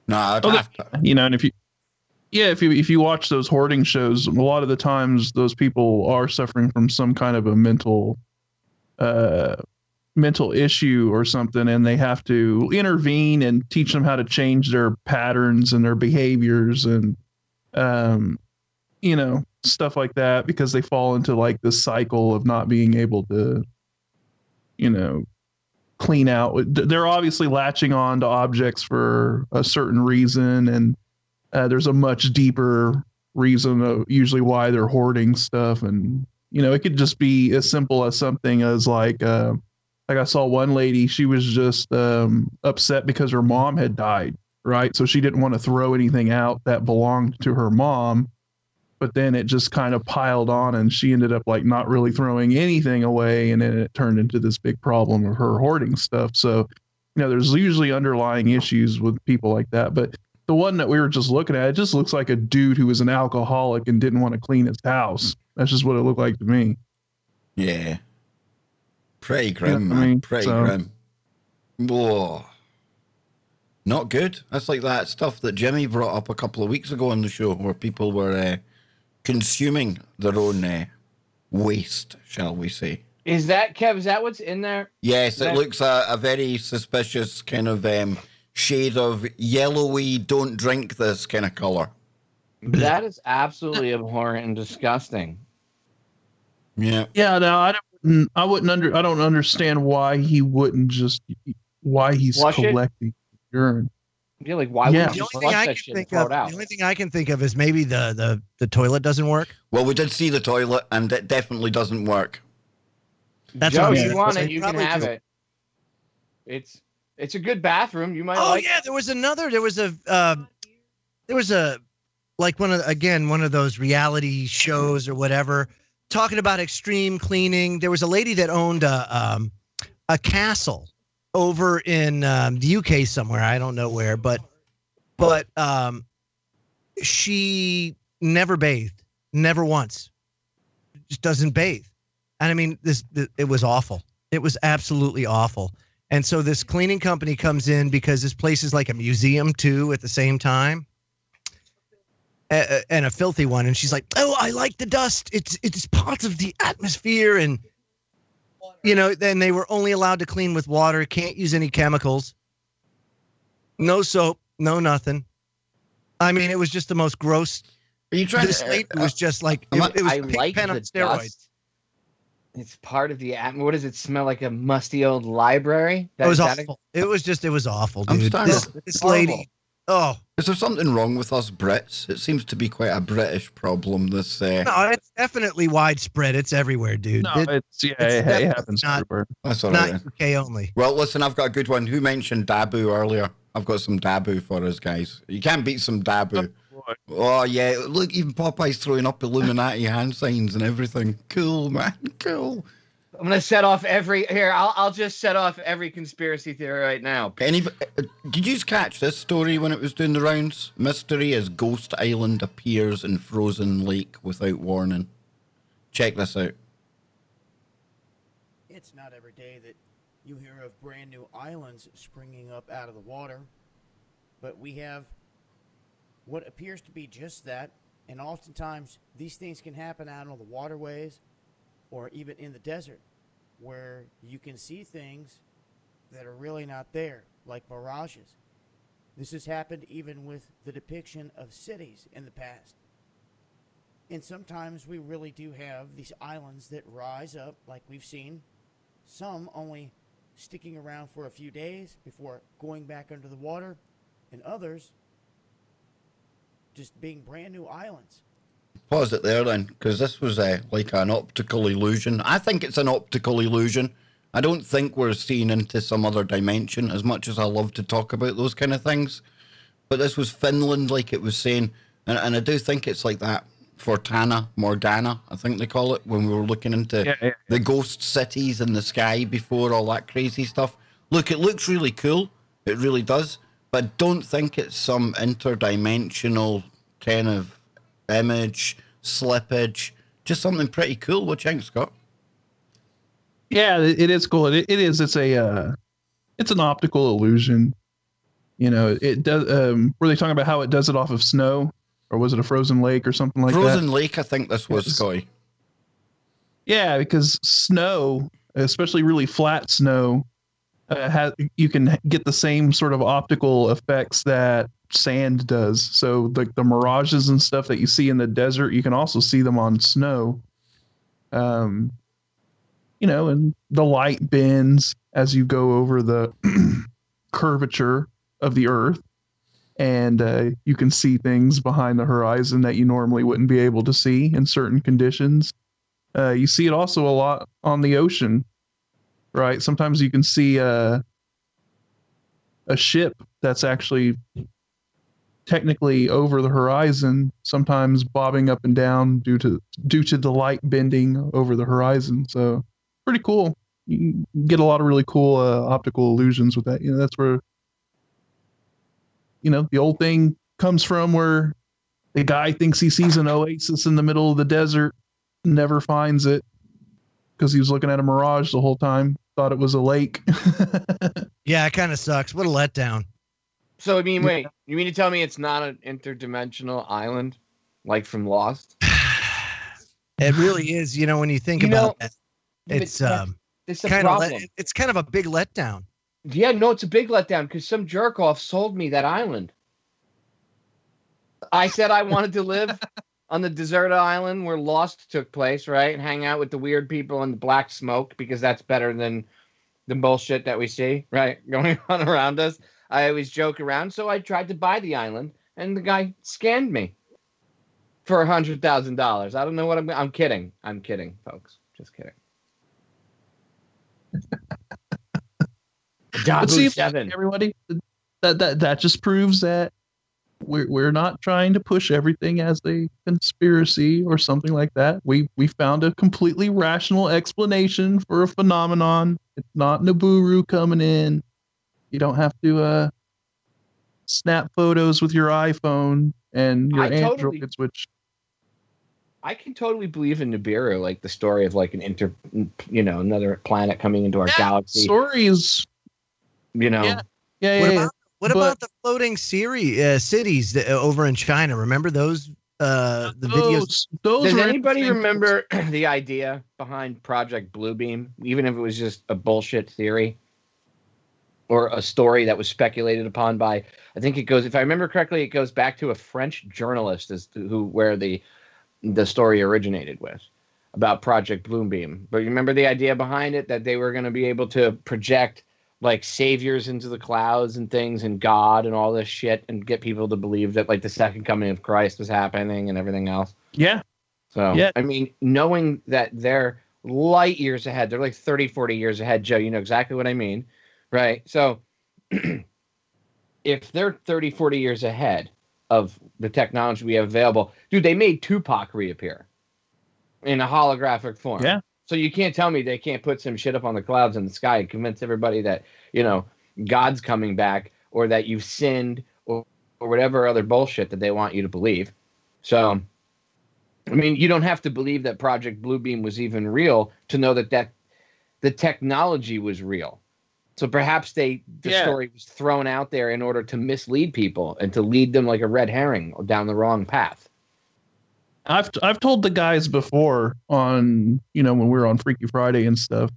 A: No, I'd have to.
D: And if you watch those hoarding shows, a lot of the times those people are suffering from some kind of a mental issue or something, and they have to intervene and teach them how to change their patterns and their behaviors, and stuff like that, because they fall into like this cycle of not being able to, you know, clean out. They're obviously latching on to objects for a certain reason, and there's a much deeper reason of usually why they're hoarding stuff. And you know, it could just be as simple as something as like I saw one lady, she was just upset because her mom had died, right? So she didn't want to throw anything out that belonged to her mom, but then it just kind of piled on, and she ended up like not really throwing anything away, and then it turned into this big problem of her hoarding stuff. So, you know, there's usually underlying issues with people like that. But the one that we were just looking at, it just looks like a dude who was an alcoholic and didn't want to clean his house. That's just what it looked like to me.
A: Yeah. Pretty grim,
D: I
A: man.
D: mean,
A: Pretty grim. Whoa. Not good. That's like that stuff that Jimmy brought up a couple of weeks ago on the show, where people were consuming their own waste, shall we say.
C: Is that, Kev, is that what's in there?
A: Yes, it looks a very suspicious kind of shade of yellowy, don't drink this kind of color.
C: That is absolutely abhorrent and disgusting.
A: Yeah.
D: Yeah, no, I don't understand why he wouldn't just, why he's
C: Flush it?
D: collecting urine.
C: Yeah, like why
D: Yeah.
C: would you flush that shit and throw it out?
B: The only thing I can think of is maybe the toilet doesn't work.
A: Well, we did see the toilet, and it definitely doesn't work.
B: That's
C: Joe,
B: what I'm
C: you
B: saying.
C: want
B: So
C: it, you can
B: probably
C: have
B: do.
C: it. It's a good bathroom. You might
B: Oh
C: like
B: yeah, there was a like one of those reality shows or whatever talking about extreme cleaning. There was a lady that owned a castle over in the UK somewhere. I don't know where, but she never bathed, never once. Just doesn't bathe. And I mean, it was awful. It was absolutely awful. And so this cleaning company comes in because this place is like a museum too at the same time, and a filthy one. And she's like, "Oh, I like the dust. It's part of the atmosphere." And you know, then they were only allowed to clean with water. Can't use any chemicals. No soap. No nothing. I mean, it was just the most gross.
A: Are you trying
B: This
A: to?
B: lady was just like it was
C: I
B: pig
C: like
B: pen on
C: the
B: steroids.
C: dust. It's part of the atmosphere. What does it smell like? A musty old library?
B: It was awful. It was awful,
A: I'm
B: dude.
A: starting
B: This
C: horrible.
B: lady. Oh
A: Is there something wrong with us Brits? It seems to be quite a British problem. This.
B: no, it's definitely widespread. It's everywhere, dude.
D: No,
B: It's
D: it
B: definitely
D: happens
B: not-
D: everywhere.
A: That's all
B: not
A: right.
B: UK only.
A: Well, listen, I've got a good one. Who mentioned Dabu earlier? I've got some Dabu for us, guys. You can't beat some Dabu. Oh, yeah. Look, even Popeye's throwing up Illuminati hand signs and everything. Cool, man. Cool.
C: I'm gonna set off every here. I'll just set off every conspiracy theory right now.
A: Did you catch this story when it was doing the rounds? Mystery as Ghost Island appears in frozen lake without warning. Check this out.
G: It's not every day that you hear of brand new islands springing up out of the water, but we have what appears to be just that, and oftentimes these things can happen out on the waterways or even in the desert, where you can see things that are really not there, like mirages. This has happened even with the depiction of cities in the past. And sometimes we really do have these islands that rise up, like we've seen, some only sticking around for a few days before going back under the water, and others just being brand new islands.
A: Pause it there then, because this was like an optical illusion. I think it's an optical illusion. I don't think we're seeing into some other dimension, as much as I love to talk about those kind of things. But this was Finland, like it was saying, and I do think it's like that. Morgana, I think they call it, when we were looking into the ghost cities in the sky before, all that crazy stuff. Look, it looks really cool. It really does. But I don't think it's some interdimensional kind of image, slippage, just something pretty cool. What you think, Scott?
D: Yeah, it is cool. It is. It's an optical illusion. You know, it does. Were they talking about how it does it off of snow, or was it a frozen lake or something like that?
A: Frozen lake, I think this was, Scotty.
D: Yeah, because snow, especially really flat snow, you can get the same sort of optical effects that sand does. So like the mirages and stuff that you see in the desert, you can also see them on snow. And the light bends as you go over the curvature of the earth, and you can see things behind the horizon that you normally wouldn't be able to see in certain conditions. You see it also a lot on the ocean, right? Sometimes you can see a ship that's actually technically over the horizon, sometimes bobbing up and down due to the light bending over the horizon. So pretty cool. You get a lot of really cool optical illusions with that. That's where the old thing comes from, where the guy thinks he sees an oasis in the middle of the desert, never finds it because he was looking at a mirage the whole time, thought it was a lake.
B: Yeah, it kind of sucks. What a letdown.
C: So, I mean, wait, you mean to tell me it's not an interdimensional island like from Lost?
B: It really is. When you think about that, it's
C: it's a
B: kind
C: problem.
B: It's kind of a big letdown.
C: Yeah, no, it's a big letdown because some jerk off sold me that island. I said I wanted to live on the deserted island where Lost took place, right? And hang out with the weird people and the black smoke, because that's better than the bullshit that we see, right? Going on around us. I always joke around. So I tried to buy the island, and the guy scammed me for $100,000. I don't know what I'm kidding. I'm kidding, folks. Just kidding.
D: See, everybody, that just proves that we're not trying to push everything as a conspiracy or something like that. We found a completely rational explanation for a phenomenon. It's not Nibiru coming in. You don't have to snap photos with your iPhone and your Androids, which
C: I can totally believe in Nibiru, like the story of like another planet coming into our galaxy.
D: Stories.
C: Yeah.
B: What about the floating cities over in China? Remember those? The videos.
C: Does anybody remember the idea behind Project Bluebeam, even if it was just a bullshit theory or a story that was speculated upon by? I think it goes, if I remember correctly, it goes back to a French journalist where the story originated with, about Project Bluebeam. But you remember the idea behind it, that they were going to be able to project like saviors into the clouds and things, and God and all this shit, and get people to believe that like the second coming of Christ was happening and everything else.
D: Yeah.
C: So, yeah. I mean, knowing that they're light years ahead, they're like 30, 40 years ahead, Joe, you know exactly what I mean, right? So if they're 30, 40 years ahead of the technology we have available, dude, they made Tupac reappear in a holographic form.
D: Yeah.
C: So you can't tell me they can't put some shit up on the clouds in the sky and convince everybody that, God's coming back, or that you've sinned, or whatever other bullshit that they want you to believe. So, I mean, you don't have to believe that Project Bluebeam was even real to know that the technology was real. So perhaps the story was thrown out there in order to mislead people and to lead them like a red herring down the wrong path.
D: I've told the guys before on, when we were on Freaky Friday and stuff,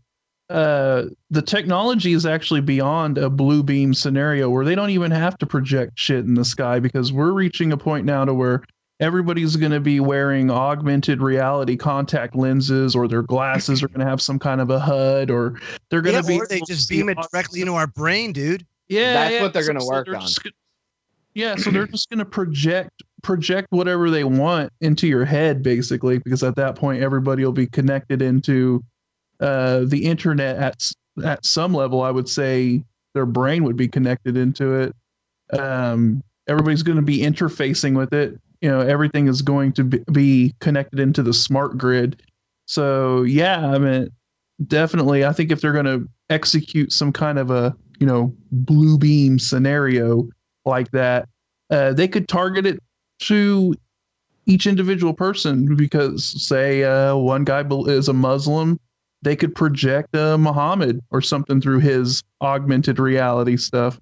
D: the technology is actually beyond a blue beam scenario where they don't even have to project shit in the sky, because we're reaching a point now to where everybody's going to be wearing augmented reality contact lenses, or their glasses are going to have some kind of a HUD, or they're going to be.
B: Or they just beam it directly into our brain, dude.
D: Yeah,
C: that's what they're going to work on.
D: So they're just going to project whatever they want into your head, basically, because at that point everybody will be connected into the internet at some level. I would say their brain would be connected into it. Everybody's going to be interfacing with it. Everything is going to be connected into the smart grid. So yeah, I mean, definitely, I think if they're going to execute some kind of a blue beam scenario like that, they could target it to each individual person, because say one guy is a Muslim, they could project Muhammad or something through his augmented reality stuff.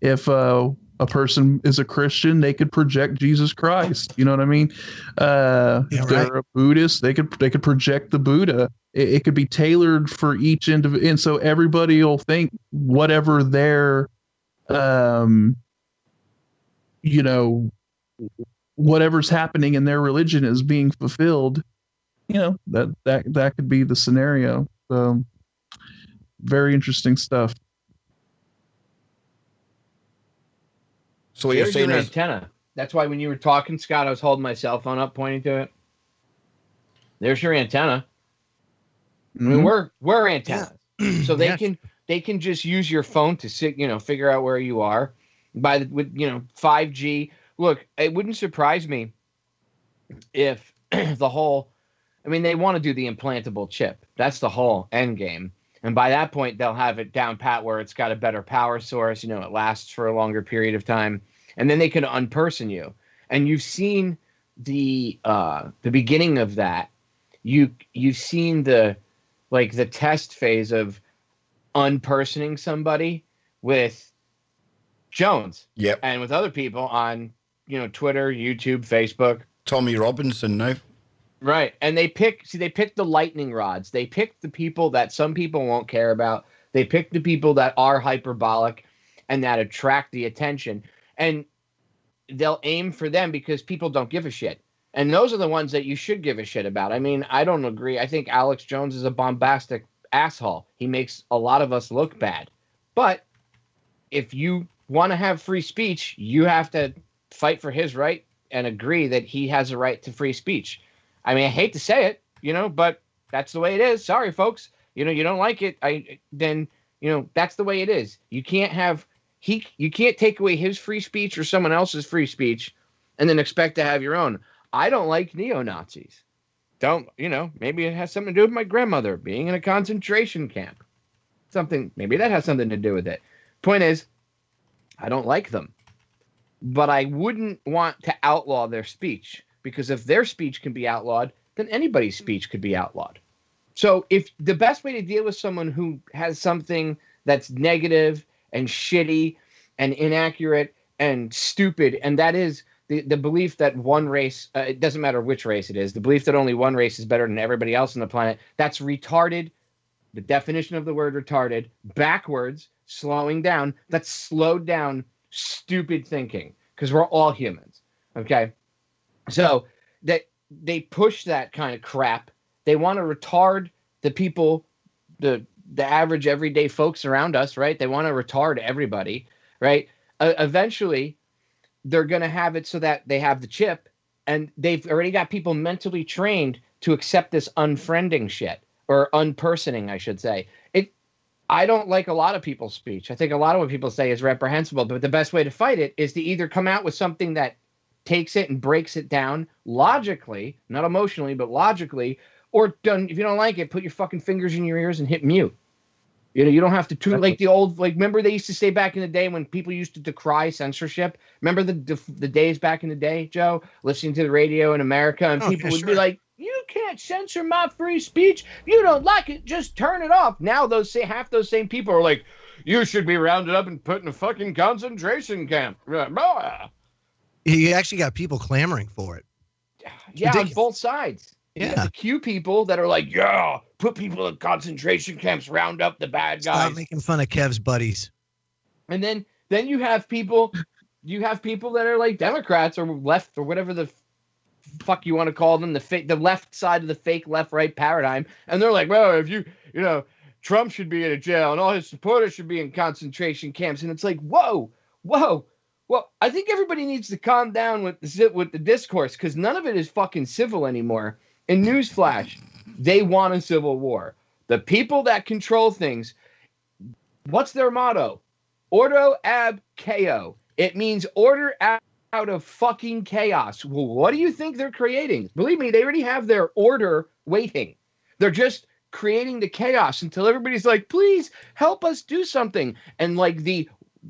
D: If a person is a Christian, they could project Jesus Christ. You know what I mean? If they're a Buddhist, they could project the Buddha. It could be tailored for each individual, and so everybody will think whatever their you know, whatever's happening in their religion is being fulfilled. You know, that could be the scenario. So very interesting stuff.
A: So what you're
C: There's
A: saying
C: your
A: is,
C: antenna. That's why when you were talking, Scott, I was holding my cell phone up, pointing to it. There's your antenna. I mean, we're antennas, so they can just use your phone to figure out where you are. With 5G. Look, it wouldn't surprise me if the whole. I mean, they want to do the implantable chip. That's the whole end game. And by that point, they'll have it down pat where it's got a better power source. You know, it lasts for a longer period of time, and then they can unperson you. And you've seen the beginning of that. You've seen the test phase of unpersoning somebody with Jones.
A: Yep.
C: And with other people on Twitter, YouTube, Facebook.
A: Tommy Robinson now.
C: Right. And they pick the lightning rods. They pick the people that some people won't care about. They pick the people that are hyperbolic and that attract the attention. And they'll aim for them because people don't give a shit. And those are the ones that you should give a shit about. I mean, I don't agree. I think Alex Jones is a bombastic asshole. He makes a lot of us look bad. But if you want to have free speech, you have to fight for his right and agree that he has a right to free speech. I mean, I hate to say it, but that's the way it is. Sorry, folks. You don't like it. Then that's the way it is. You can't you can't take away his free speech or someone else's free speech and then expect to have your own. I don't like neo-Nazis. Maybe it has something to do with my grandmother being in a concentration camp. Maybe that has something to do with it. Point is, I don't like them. But I wouldn't want to outlaw their speech. Because if their speech can be outlawed, then anybody's speech could be outlawed. So if the best way to deal with someone who has something that's negative and shitty and inaccurate and stupid, and that is the belief that one race, it doesn't matter which race it is, the belief that only one race is better than everybody else on the planet, that's retarded. The definition of the word retarded, backwards, slowing down, that's slowed down, stupid thinking, because we're all humans. Okay? So that they push that kind of crap. They want to retard the people, the average everyday folks around us, right? They want to retard everybody, right? Eventually, they're going to have it so that they have the chip, and they've already got people mentally trained to accept this unfriending shit, or unpersoning, I should say. I don't like a lot of people's speech. I think a lot of what people say is reprehensible, but the best way to fight it is to either come out with something that takes it and breaks it down logically, not emotionally, but logically, or if you don't like it, put your fucking fingers in your ears and hit mute. You don't have to like the old, remember they used to say back in the day when people used to decry censorship? Remember the days back in the day, Joe, listening to the radio in America, and people would be like, you can't censor my free speech. You don't like it, just turn it off. Now half those same people are like, you should be rounded up and put in a fucking concentration camp.
B: You actually got people clamoring for it.
C: Yeah, on both sides.
B: Yeah.
C: You got the Q people that are like, yeah, put people in concentration camps, round up the bad guys.
B: Stop making fun of Kev's buddies.
C: And then you have people that are like Democrats or left or whatever the fuck you want to call them, the left side of the fake left-right paradigm. And they're like, well, if Trump should be in a jail and all his supporters should be in concentration camps. And it's like, whoa. Well, I think everybody needs to calm down with the discourse, because none of it is fucking civil anymore. And newsflash, they want a civil war. The people that control things, what's their motto? Ordo ab chaos. It means order out of fucking chaos. Well, what do you think they're creating? Believe me, they already have their order waiting. They're just creating the chaos until everybody's like, please help us do something. And like the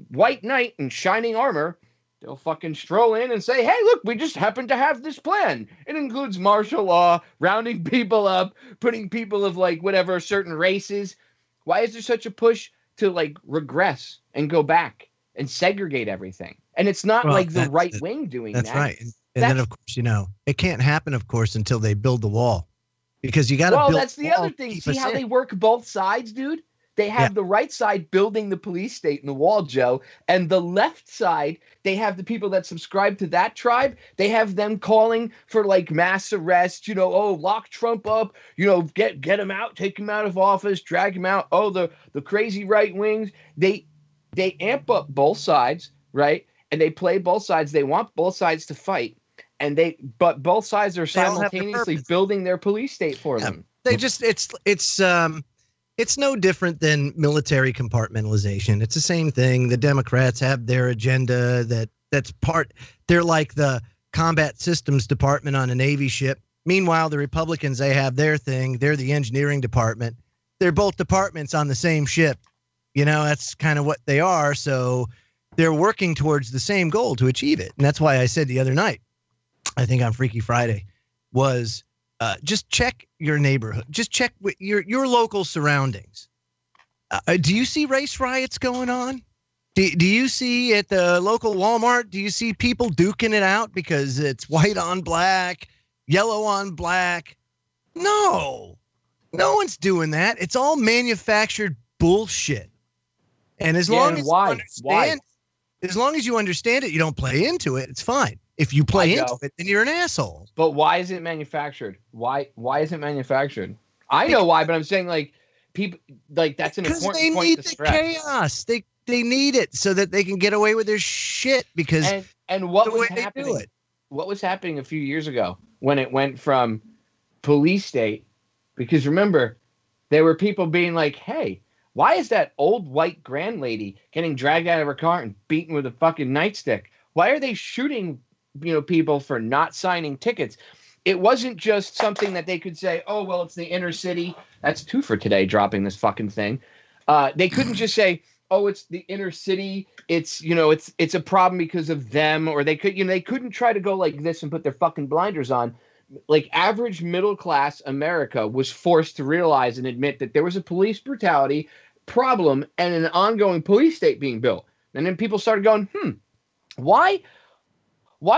C: white knight in shining armor, they'll fucking stroll in and say, hey, look, we just happen to have this plan. It includes martial law, rounding people up, putting people of like whatever certain races. Why is there such a push to like regress and go back and segregate everything? And it's not like the right wing doing that.
B: That's right. And then, of course, it can't happen, of course, until they build the wall. Because you got to build.
C: Well, that's the other thing. See how they work both sides, dude? They have the right side building the police state in the wall, Joe, and the left side, they have the people that subscribe to that tribe. They have them calling for like mass arrest, lock Trump up, get him out, take him out of office, drag him out. Oh, the crazy right wings. They amp up both sides, right? And they play both sides. They want both sides to fight. But both sides are simultaneously building their police state for them.
B: They just it's no different than military compartmentalization. It's the same thing. The Democrats have their agenda they're like the combat systems department on a Navy ship. Meanwhile, the Republicans, they have their thing. They're the engineering department. They're both departments on the same ship. That's kind of what they are. So they're working towards the same goal to achieve it. And that's why I said the other night, I think on Freaky Friday, was just check your neighborhood. Just check with your local surroundings. Do you see race riots going on? Do you see at the local Walmart, do you see people duking it out because it's white on black, yellow on black? No one's doing that. It's all manufactured bullshit. And as long as you understand it, you don't play into it. It's fine. If you play into it, then you're an asshole.
C: But why is it manufactured? Why is it manufactured? I know why, but I'm saying like people like that's an important point to stress.
B: Because they need the chaos. They need it so that they can get away with their shit because
C: and what was happening? What was happening a few years ago when it went from police state? Because remember, there were people being like, "Hey, why is that old white grand lady getting dragged out of her car and beaten with a fucking nightstick? Why are they shooting, people for not signing tickets?" It wasn't just something that they could say, "Oh, well, it's the inner city." That's 2 for today, dropping this fucking thing. They couldn't just say, "Oh, it's the inner city. It's, it's a problem because of them," or they couldn't try to go like this and put their fucking blinders on. Like average middle class America was forced to realize and admit that there was a police brutality problem and an ongoing police state being built. And then people started going, why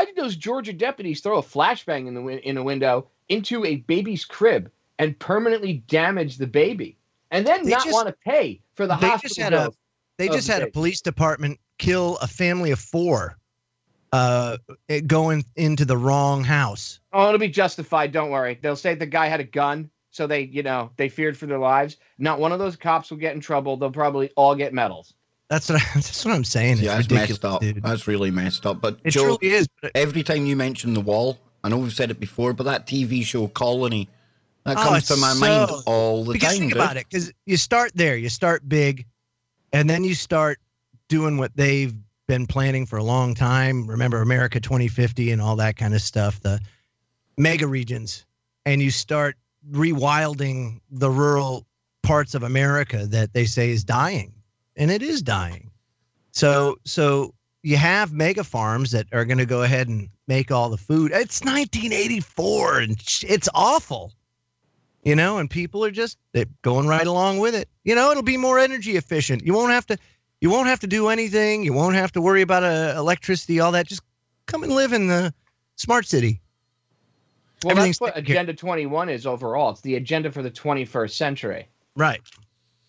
C: did those Georgia deputies throw a flashbang in a window into a baby's crib and permanently damage the baby and then want to pay for the hospital bill?
B: They just had a police department kill a family of 4 going into the wrong house.
C: Oh, it'll be justified. Don't worry. They'll say the guy had a gun. So they feared for their lives. Not one of those cops will get in trouble. They'll probably all get medals.
B: That's what I'm saying.
A: Yeah, it's messed up. Dude. That's really messed up. But
B: it
A: Joe,
B: truly is.
A: Every time you mention the wall, I know we've said it before, but that TV show Colony, that comes to my mind all the time.
B: Think about it, because you start there, you start big, and then you start doing what they've been planning for a long time. Remember America 2050 and all that kind of stuff, the mega regions, and you start rewilding the rural parts of America that they say is dying, and it is dying. So you have mega farms that are going to go ahead and make all the food. It's 1984 and it's awful, and people are just going right along with it. It'll be more energy efficient. You won't have to do anything. You won't have to worry about electricity, all that. Just come and live in the smart city.
C: Well, that's what Agenda 21 is overall. It's the agenda for the 21st century.
B: Right.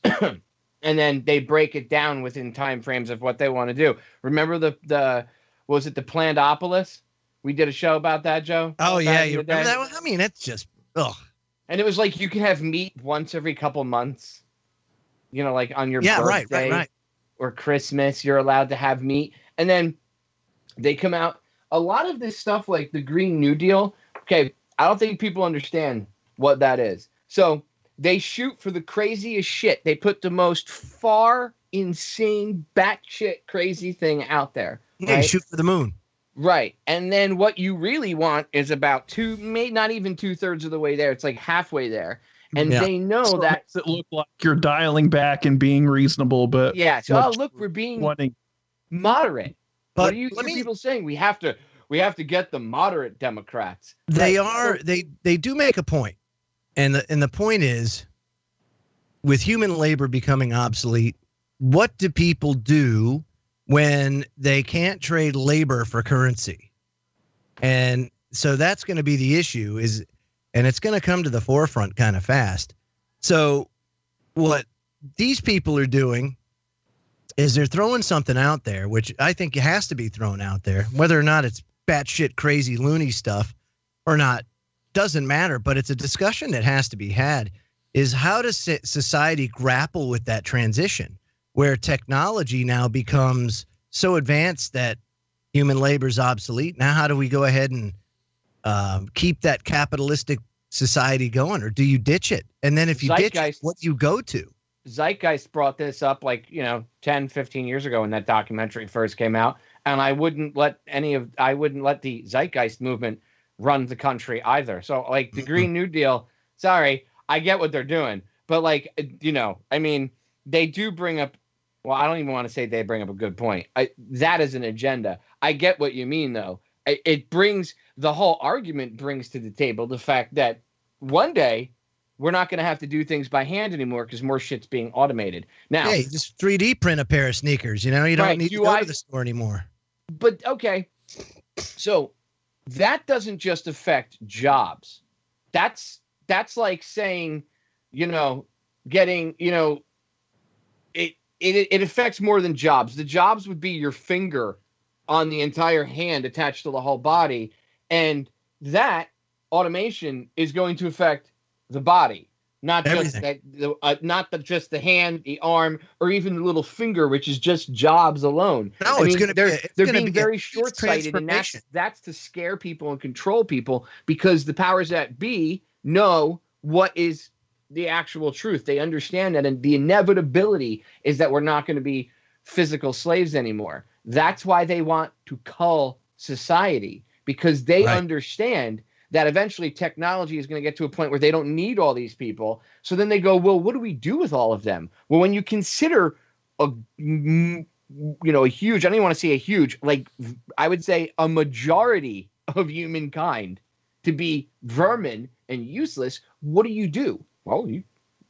C: And then they break it down within time frames of what they want to do. Remember the Plandopolis? We did a show about that, Joe.
B: Oh, yeah. You remember that one? I mean, it's just, ugh.
C: And it was like you can have meat once every couple months. Like on your birthday
B: right.
C: or Christmas, you're allowed to have meat. And then they come out. A lot of this stuff like the Green New Deal, okay, I don't think people understand what that is. So they shoot for the craziest shit. They put the most far, insane, batshit crazy thing out there.
B: Yeah, right? Shoot for the moon.
C: Right. And then what you really want is about not even 2/3 of the way there. It's like halfway there. And they know that
D: it look like you're dialing back and being reasonable, but
C: so look, we're being moderate. But what are you people saying? We have to get the moderate Democrats.
B: They do make a point. And the point is, with human labor becoming obsolete, what do people do when they can't trade labor for currency? And so that's going to be the issue, and it's going to come to the forefront kind of fast. So what these people are doing is they're throwing something out there, which I think has to be thrown out there, whether or not it's batshit crazy loony stuff or not, doesn't matter. But it's a discussion that has to be had. Is how does society grapple with that transition where technology now becomes so advanced that human labor is obsolete? Now, how do we go ahead and keep that capitalistic society going, or do you ditch it? And then if you ditch it, what do you go to?
C: Zeitgeist brought this up 10, 15 years ago when that documentary first came out. And I wouldn't let the Zeitgeist movement run the country either. So the Green New Deal, sorry, I get what they're doing. But they do bring up, well, I don't even want to say they bring up a good point. That is an agenda. I get what you mean, though. It brings, the whole argument brings to the table the fact that one day we're not going to have to do things by hand anymore because more shit's being automated. Now,
B: hey, just 3D print a pair of sneakers. You don't need to go to the store anymore.
C: But okay, so that doesn't just affect jobs. That's like saying, getting, it affects more than jobs. The jobs would be your finger on the entire hand attached to the whole body, and that automation is going to affect the body, not
B: everything.
C: just the hand, the arm, or even the little finger, which is just jobs alone.
B: No, they're
C: being very short-sighted, and that's to scare people and control people because the powers that be know what is the actual truth. They understand that, and the inevitability is that we're not going to be physical slaves anymore. That's why they want to cull society, because they understand that eventually technology is going to get to a point where they don't need all these people. So then they go, well, what do we do with all of them? Well, when you consider a huge, I don't even want to say a huge, I would say a majority of humankind to be vermin and useless, what do? Well, you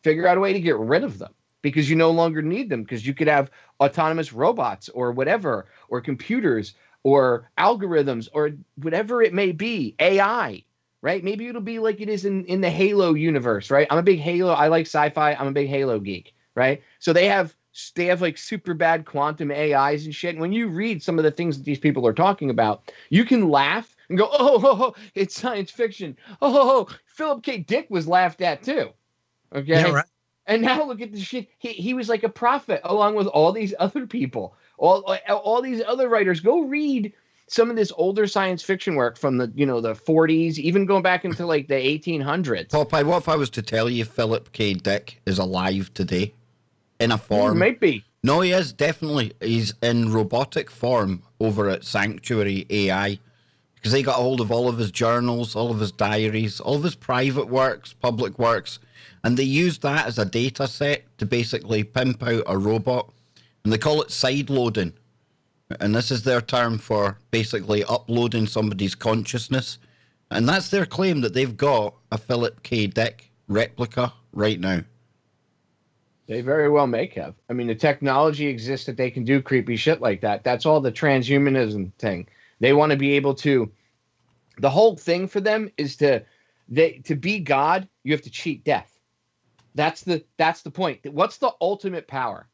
C: figure out a way to get rid of them because you no longer need them, because you could have autonomous robots or whatever, or computers or algorithms or whatever it may be, AI. Right? Maybe it'll be like it is in the Halo universe, right? I like sci-fi. I'm a big Halo geek, right? So they have super bad quantum AIs and shit. And when you read some of the things that these people are talking about, you can laugh and go, oh, it's science fiction. Oh, Philip K. Dick was laughed at too. Okay.
B: Yeah, right.
C: And now look at the shit. He was like a prophet along with all these other people, all these other writers. Go read some of this older science fiction work from the 40s, even going back into the 1800s.
A: Popeye, what if I was to tell you Philip K. Dick is alive today in a form?
C: He might be.
A: No, he is, definitely. He's in robotic form over at Sanctuary AI, because they got a hold of all of his journals, all of his diaries, all of his private works, public works, and they used that as a data set to basically pimp out a robot, and they call it sideloading. And this is their term for basically uploading somebody's consciousness. And that's their claim, that they've got a Philip K. Dick replica right now.
C: They very well may have. I mean, the technology exists that they can do creepy shit like that. That's all the transhumanism thing. They want to be able to... The whole thing for them is to be God, you have to cheat death. That's the point. What's the ultimate power?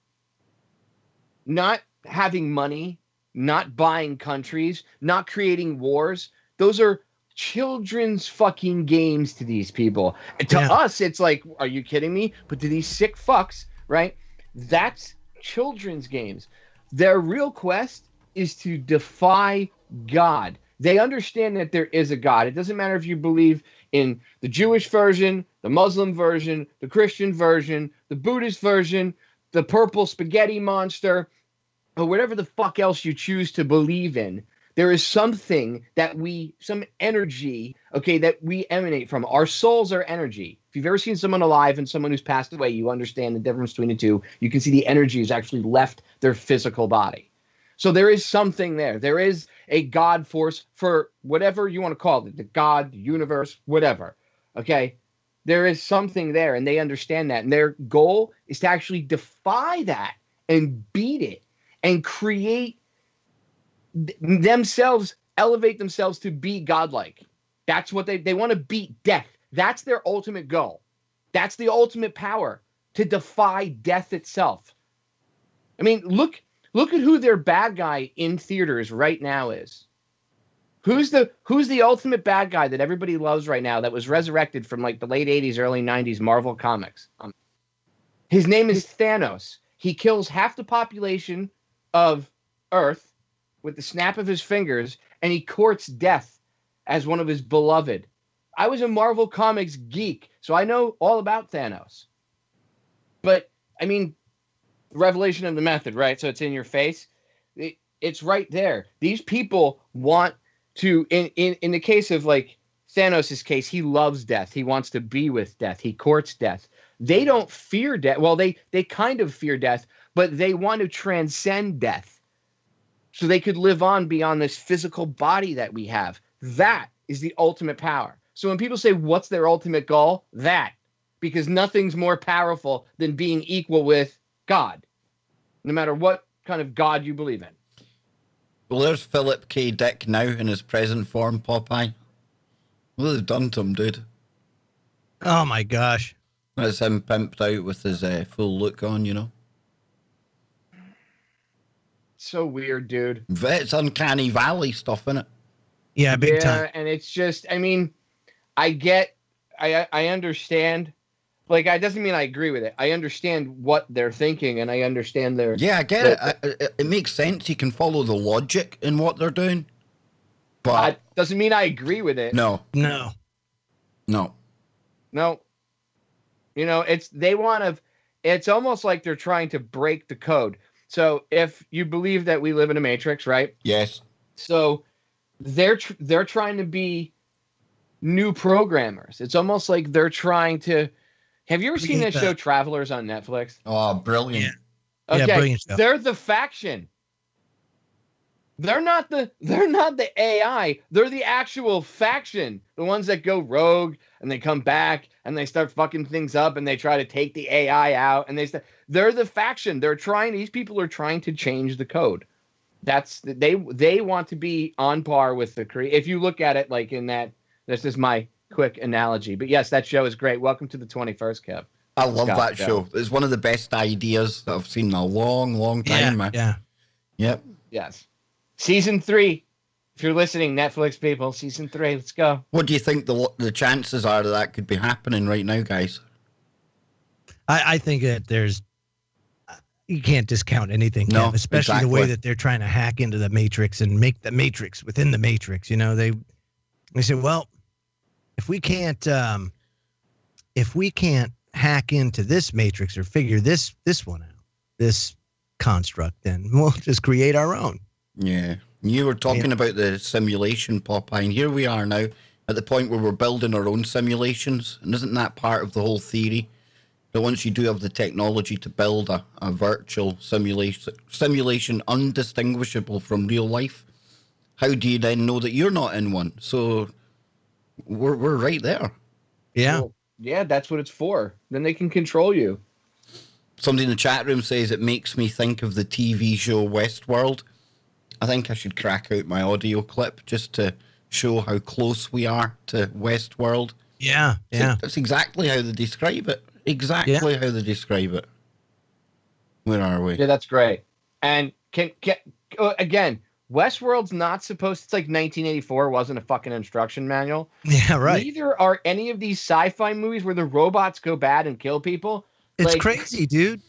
C: Not having money, not buying countries, not creating wars. Those are children's fucking games to these people. To us, it's like, are you kidding me? But to these sick fucks, right? That's children's games. Their real quest is to defy God. They understand that there is a God. It doesn't matter if you believe in the Jewish version, the Muslim version, the Christian version, the Buddhist version, the purple spaghetti monster, or whatever the fuck else you choose to believe in. There is something some energy, that we emanate from. Our souls are energy. If you've ever seen someone alive and someone who's passed away, you understand the difference between the two. You can see the energy has actually left their physical body. So there is something there. There is a God force, for whatever you want to call it, the God, the universe, whatever. Okay? There is something there, and they understand that. And their goal is to actually defy that and beat it and create themselves, elevate themselves to be godlike. That's what they want to beat death. That's their ultimate goal. That's the ultimate power. to defy death itself. I mean, look at who their bad guy in theaters right now is. Who's the ultimate bad guy that everybody loves right now that was resurrected from like the late 80s, early 90s Marvel comics? His name is Thanos. He kills half the population of Earth with the snap of his fingers, and he courts death as one of his beloved. I was a Marvel Comics geek, so I know all about Thanos. But, I mean, revelation of the method, right? So it's in your face. It's right there. These people want to, in the case of, like, Thanos' case, he loves death. He wants to be with death. He courts death. They don't fear death. Well, they kind of fear death, but they want to transcend death so they could live on beyond this physical body that we have. That is the ultimate power. So when people say, what's their ultimate goal? That. Because nothing's more powerful than being equal with God, no matter what kind of God you believe in.
A: Well, there's Philip K. Dick now in his present form, Popeye. What have they done to him, dude?
B: Oh my gosh.
A: That's him pimped out with his full look on, you know?
C: So weird, dude.
A: It's uncanny valley stuff, innit?
B: Yeah, big time.
C: And it's just, I mean, I understand. Like, it doesn't mean I agree with it. I understand what they're thinking, and I understand their...
A: Yeah, I get it. It makes sense. You can follow the logic in what they're doing. But...
C: doesn't mean I agree with it.
A: No.
B: No.
C: You know, it's almost like they're trying to break the code. So if you believe that we live in a matrix, right?
A: Yes.
C: So they're trying to be new programmers. It's almost like they're trying to... Have you ever seen that show Travelers on Netflix?
A: Oh, brilliant.
B: Yeah.
C: Okay,
B: Yeah, brilliant show.
C: They're the faction. They're not the AI. They're the actual faction. The ones that go rogue and they come back and they start fucking things up and they try to take the AI out and they're the faction. These people are trying to change the code. They want to be on par with if you look at it like in that, this is my quick analogy. But yes, that show is great. Welcome to the 21st, Kev.
A: I love that show. It's one of the best ideas that I've seen in a long, long time, man.
B: Yeah.
A: Yep.
C: Yes. Season 3. If you're listening, Netflix people, season 3. Let's go.
A: What do you think the chances are that could be happening right now, guys?
B: I think that you can't discount anything,
A: no,
B: Kev, especially
A: exactly.
B: the way that they're trying to hack into the matrix and make the matrix within the matrix. You know, they say, well, if we can't hack into this matrix or figure this one out, this construct, then we'll just create our own.
A: Yeah. You were talking about the simulation, Popeye, and here we are now at the point where we're building our own simulations. And isn't that part of the whole theory? That once you do have the technology to build a virtual simulation undistinguishable from real life, how do you then know that you're not in one? So we're right there.
B: Yeah.
C: Well, yeah, that's what it's for. Then they can control you.
A: Somebody in the chat room says it makes me think of the TV show Westworld. I think I should crack out my audio clip just to show how close we are to Westworld.
B: Yeah, yeah.
A: That's exactly how they describe it. Exactly how they describe it. Where are we?
C: Yeah, that's great. And again, Westworld's not supposed. It's like 1984 wasn't a fucking instruction manual.
B: Yeah, right.
C: Neither are any of these sci-fi movies where the robots go bad and kill people.
B: It's crazy, dude.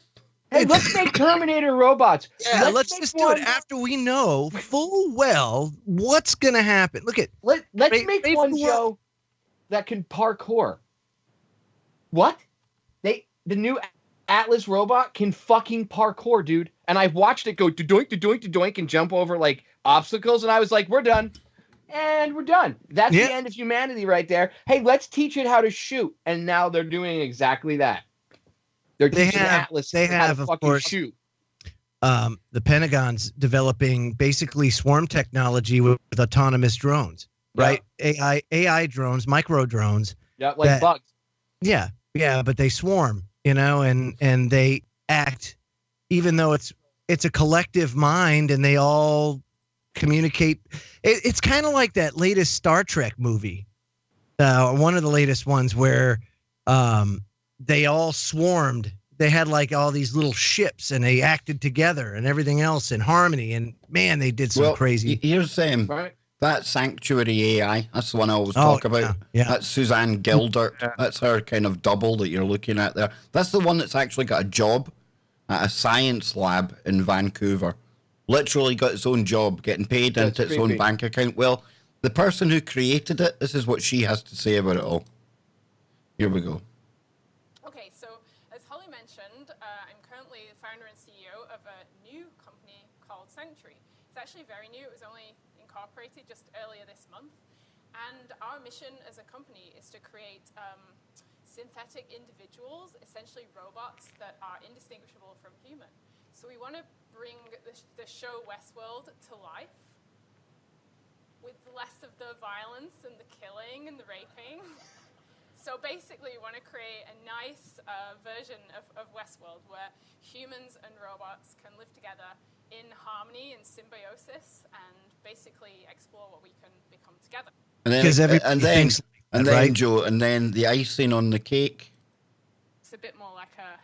C: Hey, let's make Terminator robots.
B: Yeah, let's just do it after we know full well what's gonna happen. Look at
C: let's make one, Joe, that can parkour. What? The new Atlas robot can fucking parkour, dude. And I've watched it go doink to doink to doink and jump over like obstacles, and I was like, we're done. And we're done. That's the end of humanity right there. Hey, let's teach it how to shoot. And now they're doing exactly that. They're teaching Atlas how to fucking shoot.
B: The Pentagon's developing basically swarm technology with autonomous drones, right? AI drones, micro drones.
C: Yeah, like bugs.
B: Yeah, but they swarm, you know, and they act, even though it's a collective mind and they all communicate. It's kind of like that latest Star Trek movie, one of the latest ones where they all swarmed they had like all these little ships and they acted together and everything else in harmony. And man, they did some crazy.
A: Here's
C: Right.
A: that Sanctuary AI. That's the one I always talk about.
B: Yeah.
A: That's Suzanne Gildert. That's her kind of double that you're looking at there. That's the one that's actually got a job at a science lab in Vancouver. Literally got its own job, getting paid into its own bank account. Well, the person who created it, this is what she has to say about it all. Here we go.
H: Okay, so as Holly mentioned, I'm currently the founder and CEO of a new company called Sanctuary. It's actually very new. It was only incorporated just earlier this month. And our mission as a company is to create synthetic individuals, essentially robots that are indistinguishable from human. So we want to bring the show Westworld to life with less of the violence and the killing and the raping. So basically, we want to create a nice version of Westworld where humans and robots can live together in harmony and symbiosis and basically explore what we can become together.
A: And then, Joe, and then the icing on the cake.
H: It's a bit more like a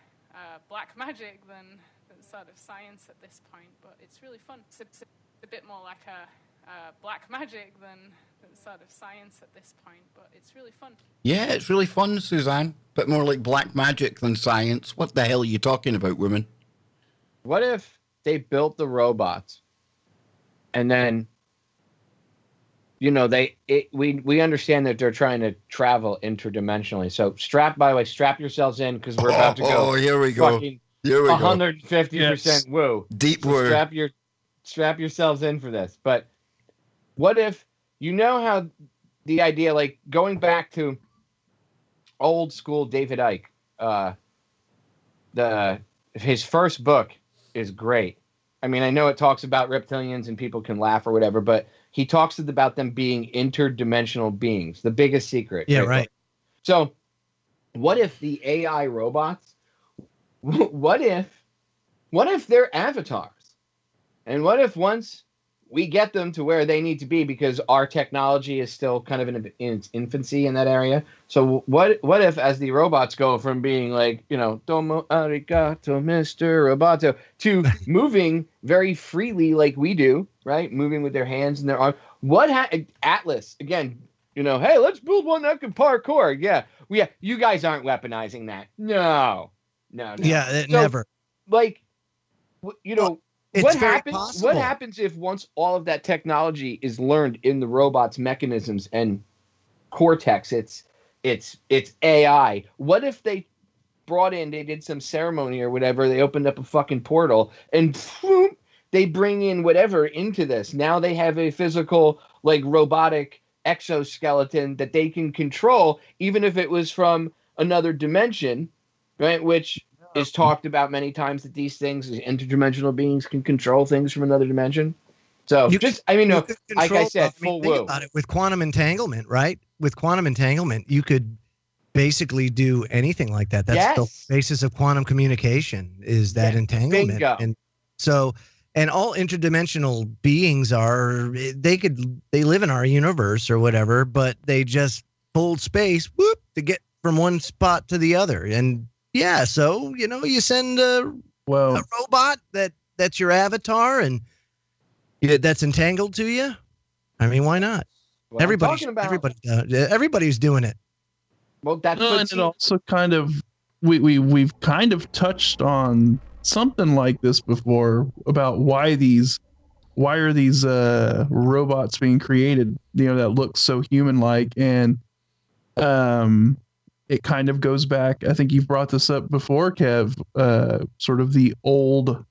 H: black magic than sort of science at this point, but it's really fun. It's a bit more like a black magic than sort of science at this point, but it's really fun.
A: Yeah, it's really fun, Suzanne. Bit more like black magic than science. What the hell are you talking about, women?
C: What if they built the robots and then, we understand that they're trying to travel interdimensionally. So strap yourselves in because we're about to go.
A: Oh, here we go.
C: Here
A: we
C: 150% woo.
A: Deep
C: so
A: woo.
C: Strap yourselves in for this. But what if, how the idea, like going back to old school David Icke, his first book is great. I mean, I know it talks about reptilians and people can laugh or whatever, but he talks about them being interdimensional beings, the biggest secret.
B: Yeah, right.
C: So what if the AI robots, what if they're avatars? And what if once we get them to where they need to be, because our technology is still kind of in its infancy in that area. So what if as the robots go from being like, domo arigato, Mr. Roboto, to moving very freely like we do, right? Moving with their hands and their arms. Atlas, again, hey, let's build one that can parkour. Yeah. You guys aren't weaponizing that. No.
B: Yeah, never.
C: Like,
B: It's possible.
C: What happens if once all of that technology is learned in the robot's mechanisms and cortex, it's AI? What if they did some ceremony or whatever, they opened up a fucking portal and they bring in whatever into this. Now they have a physical, like, robotic exoskeleton that they can control, even if it was from another dimension, right? Which is talked about many times, that these things, interdimensional beings, can control things from another dimension. So like I said, full woo.
B: Think about it. With quantum entanglement, right? With quantum entanglement, you could basically do anything like that. That's the basis of quantum communication, is that entanglement.
C: Bingo.
B: And so, and all interdimensional beings they live in our universe or whatever, but they just hold space, to get from one spot to the other. And yeah, so you send a robot that's your avatar and that's entangled to you. I mean, why not?
C: Well,
B: everybody's doing it.
C: Well, that's
D: and it also kind of we've kind of touched on something like this before about why are these robots being created, that look so human-like, and it kind of goes back. I think you've brought this up before, Kev. Sort of the old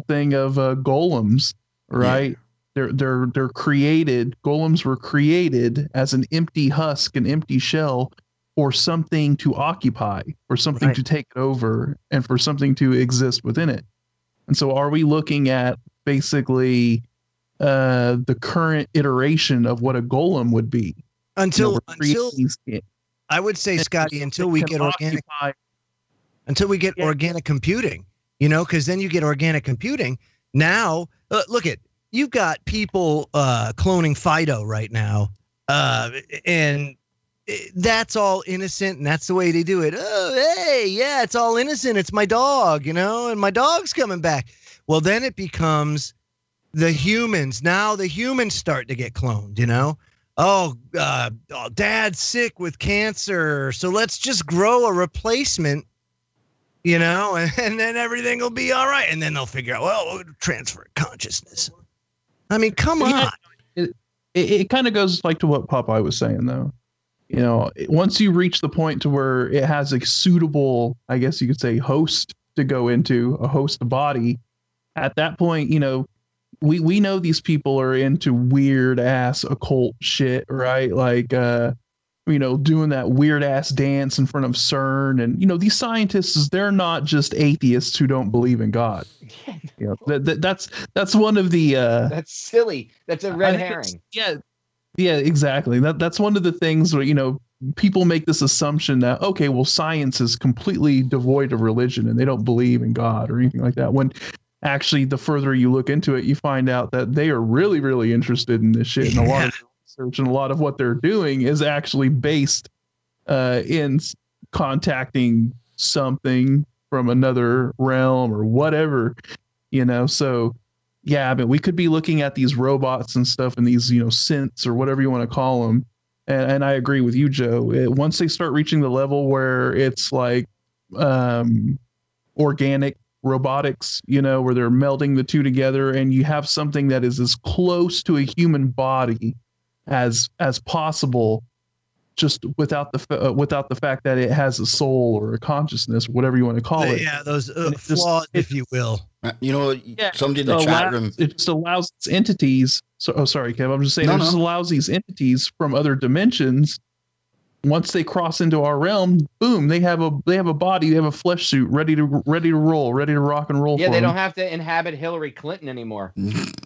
D: thing of golems, right? Yeah. They're created. Golems were created as an empty husk, an empty shell, or something to occupy, or something to take it over, and for something to exist within it. And so, are we looking at basically the current iteration of what a golem would be?
B: Until I would say, Scotty, until we get organic computing, because then you get organic computing. Now, look at, you've got people cloning Fido right now, and that's all innocent, and that's the way they do it. Oh, hey, yeah, it's all innocent. It's my dog, and my dog's coming back. Well, then it becomes the humans. Now the humans start to get cloned. Oh, dad's sick with cancer, so let's just grow a replacement, and then everything will be all right. And then they'll figure out, well, we'll transfer consciousness. I mean, come on.
D: It kind of goes like to what Popeye was saying, though. Once you reach the point to where it has a suitable, I guess you could say, host to go into, a host body, at that point, we know these people are into weird ass occult shit, right? Like, doing that weird ass dance in front of CERN. And, these scientists, they're not just atheists who don't believe in God. That's one of the,
C: that's silly. That's a red herring.
D: Yeah, exactly. That's one of the things where, people make this assumption that, okay, well, science is completely devoid of religion and they don't believe in God or anything like that. When actually, the further you look into it, you find out that they are really, really interested in this shit. And a lot of research and a lot of what they're doing is actually based in contacting something from another realm or whatever, so yeah, but we could be looking at these robots and stuff and these, synths or whatever you want to call them. And I agree with you, Joe. Once they start reaching the level where it's like organic robotics, where they're melding the two together and you have something that is as close to a human body as possible, just without the fact that it has a soul or a consciousness, whatever you want to call it.
B: Yeah, those flaws, if you will.
A: Somebody in the chat room.
D: It just allows its entities. Sorry, Kev. I'm just saying it just allows these entities from other dimensions. Once they cross into our realm, boom, they have a body, they have a flesh suit ready to roll, ready to rock and roll.
C: Yeah, they don't have to inhabit Hillary Clinton anymore.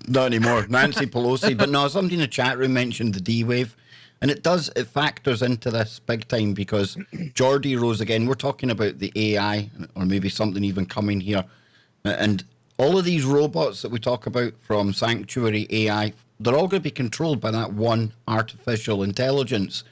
A: Not anymore. Nancy Pelosi. But no, somebody in the chat room mentioned the D-Wave. And it factors into this big time because Geordie rose again. We're talking about the AI or maybe something even coming here. And all of these robots that we talk about from Sanctuary AI, they're all going to be controlled by that one artificial intelligence.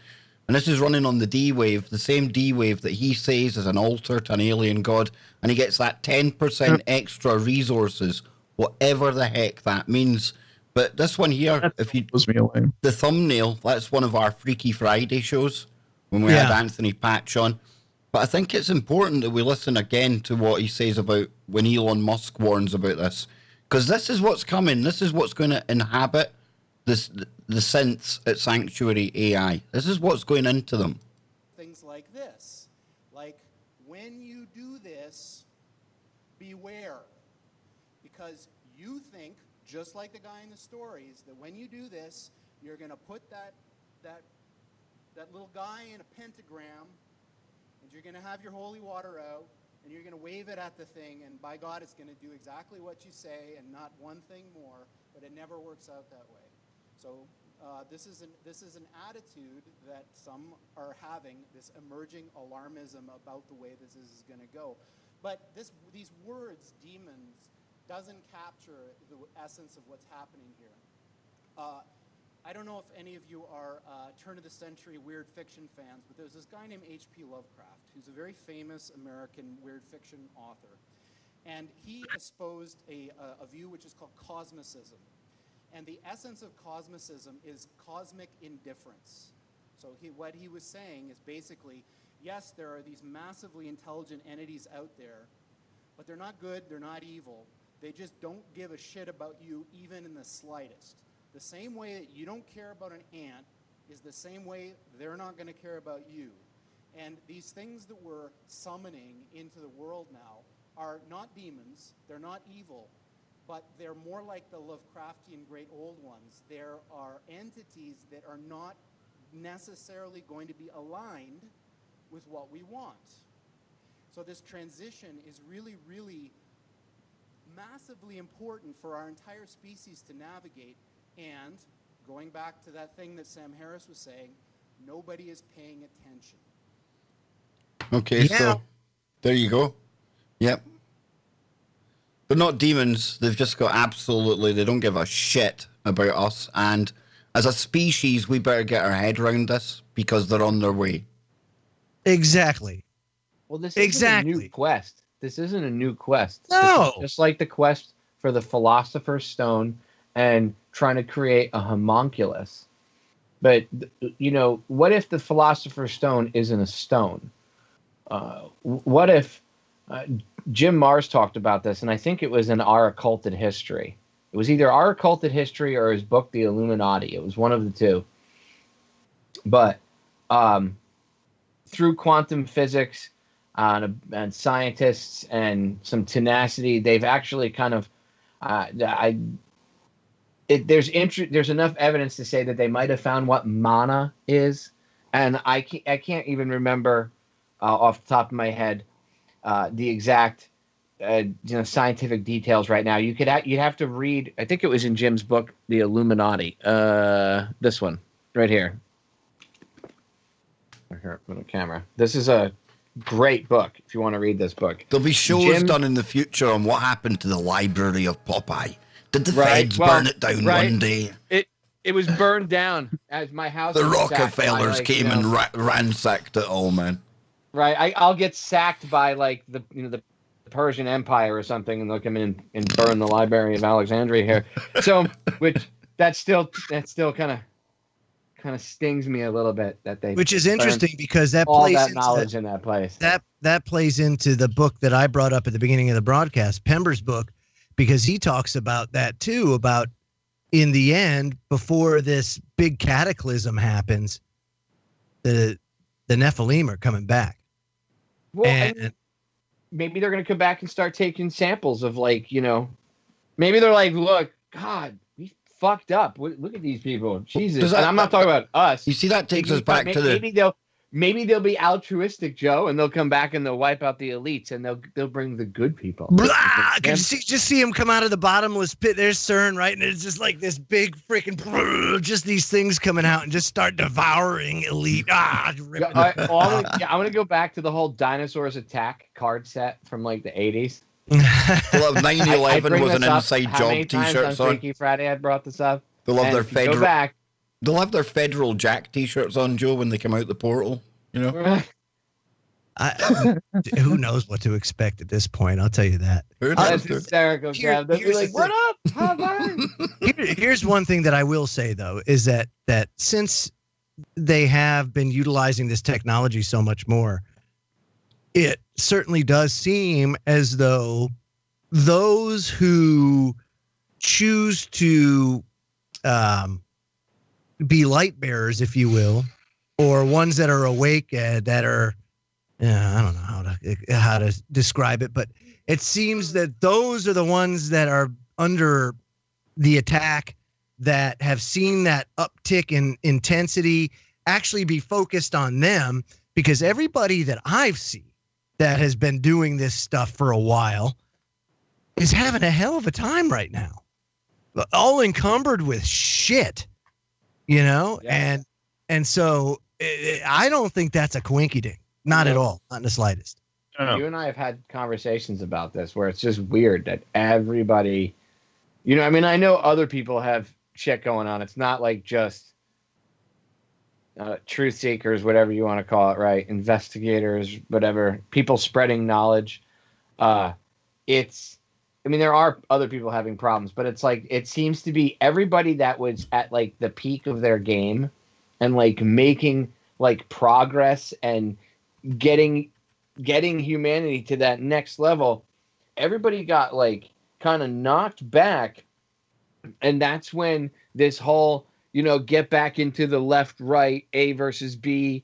A: And this is running on the D-Wave, the same D-Wave that he says is an altar to an alien god. And he gets that 10% extra resources, whatever the heck that means. But this one here, if you the thumbnail, that's one of our Freaky Friday shows when we had Anthony Patch on. But I think it's important that we listen again to what he says about when Elon Musk warns about this. Because this is what's coming. This is what's going to inhabit the synths at Sanctuary AI. This is what's going into them.
I: Things like this. Like, when you do this, beware. Because you think, just like the guy in the stories, that when you do this, you're going to put that little guy in a pentagram, and you're going to have your holy water out, and you're going to wave it at the thing, and by God, it's going to do exactly what you say and not one thing more, but it never works out that way. So this is an attitude that some are having, this emerging alarmism about the way this is going to go. But these words, demons, doesn't capture the essence of what's happening here. I don't know if any of you are turn-of-the-century weird fiction fans, but there's this guy named H.P. Lovecraft, who's a very famous American weird fiction author. And he espoused a view which is called cosmicism. And the essence of cosmicism is cosmic indifference. So what he was saying is basically, yes, there are these massively intelligent entities out there, but they're not good, they're not evil. They just don't give a shit about you even in the slightest. The same way that you don't care about an ant is the same way they're not going to care about you. And these things that we're summoning into the world now are not demons, they're not evil, but they're more like the Lovecraftian great old ones. There are entities that are not necessarily going to be aligned with what we want. So this transition is really, really massively important for our entire species to navigate. And going back to that thing that Sam Harris was saying, nobody is paying attention.
A: Okay, so there you go. Yep. They're not demons. They've just got they don't give a shit about us. And as a species, we better get our head around this because they're on their way.
B: Exactly.
C: Well, this
B: Exactly.
C: isn't a new quest. This isn't a new quest.
B: No.
C: This is just like the quest for the Philosopher's Stone and trying to create a homunculus. But, you know, what if the Philosopher's Stone isn't a stone? What if Jim Mars talked about this, and I think it was in Our Occulted History. It was either Our Occulted History or his book, The Illuminati. It was one of the two. But through quantum physics and scientists and some tenacity, they've actually kind of there's enough evidence to say that they might have found what mana is, and I can't even remember off the top of my head the exact scientific details right now. You'd have to read. I think it was in Jim's book, The Illuminati. This one right here. Here, put a camera. This is a great book if you want to read this book.
A: There'll be shows done in the future on what happened to the Library of Popeye. Did the feds burn it down one day?
C: It was burned down as my house.
A: The
C: was
A: Rockefellers came and ransacked it all, man.
C: Right, I'll get sacked by like the Persian Empire or something, and they'll come in and burn the Library of Alexandria here. So, that still kind of stings me a little bit that they.
B: Which is interesting because that
C: all
B: plays
C: that
B: into
C: knowledge in that place.
B: That plays into the book that I brought up at the beginning of the broadcast, Pember's book, because he talks about that too. About in the end, before this big cataclysm happens, the Nephilim are coming back.
C: Well, and maybe they're going to come back and start taking samples of maybe they're like, look, God, we fucked up. Look at these people. Jesus. And I'm not talking about us.
A: You see, that takes us back to the...
C: Maybe they'll be altruistic, Joe, and they'll come back and they'll wipe out the elites and they'll bring the good people.
B: Just see them come out of the bottomless pit. There's CERN, right? And it's just like this big freaking, just these things coming out and just start devouring elite. I
C: want to go back to the whole Dinosaurs Attack card set from like the 80s.
A: Well, 9/11 was an inside job t-shirt.
C: On Freaky Friday, I brought this up.
A: They love their federal.
C: Go back.
A: They'll have their Federal Jack t-shirts on, Joe, when they come out the portal. You know,
B: who knows what to expect at this point? I'll tell you that.
C: That's hysterical, Kev. They'll be like, "What up, Popeye?"
B: Here's one thing that I will say though, is that since they have been utilizing this technology so much more, it certainly does seem as though those who choose to be light bearers, if you will, or ones that are awake that are, I don't know how to describe it, but it seems that those are the ones that are under the attack, that have seen that uptick in intensity actually be focused on them, because everybody that I've seen that has been doing this stuff for a while is having a hell of a time right now, all encumbered with shit. And so I don't think that's a coinkydink. Not at all. Not in the slightest.
C: You and I have had conversations about this where it's just weird that everybody, I know other people have shit going on. It's not like just truth seekers, whatever you want to call it, right? Investigators, whatever, people spreading knowledge. There are other people having problems, but it's like, it seems to be everybody that was at like the peak of their game and like making like progress and getting humanity to that next level. Everybody got like kind of knocked back. And that's when this whole, get back into the left, right, A versus B,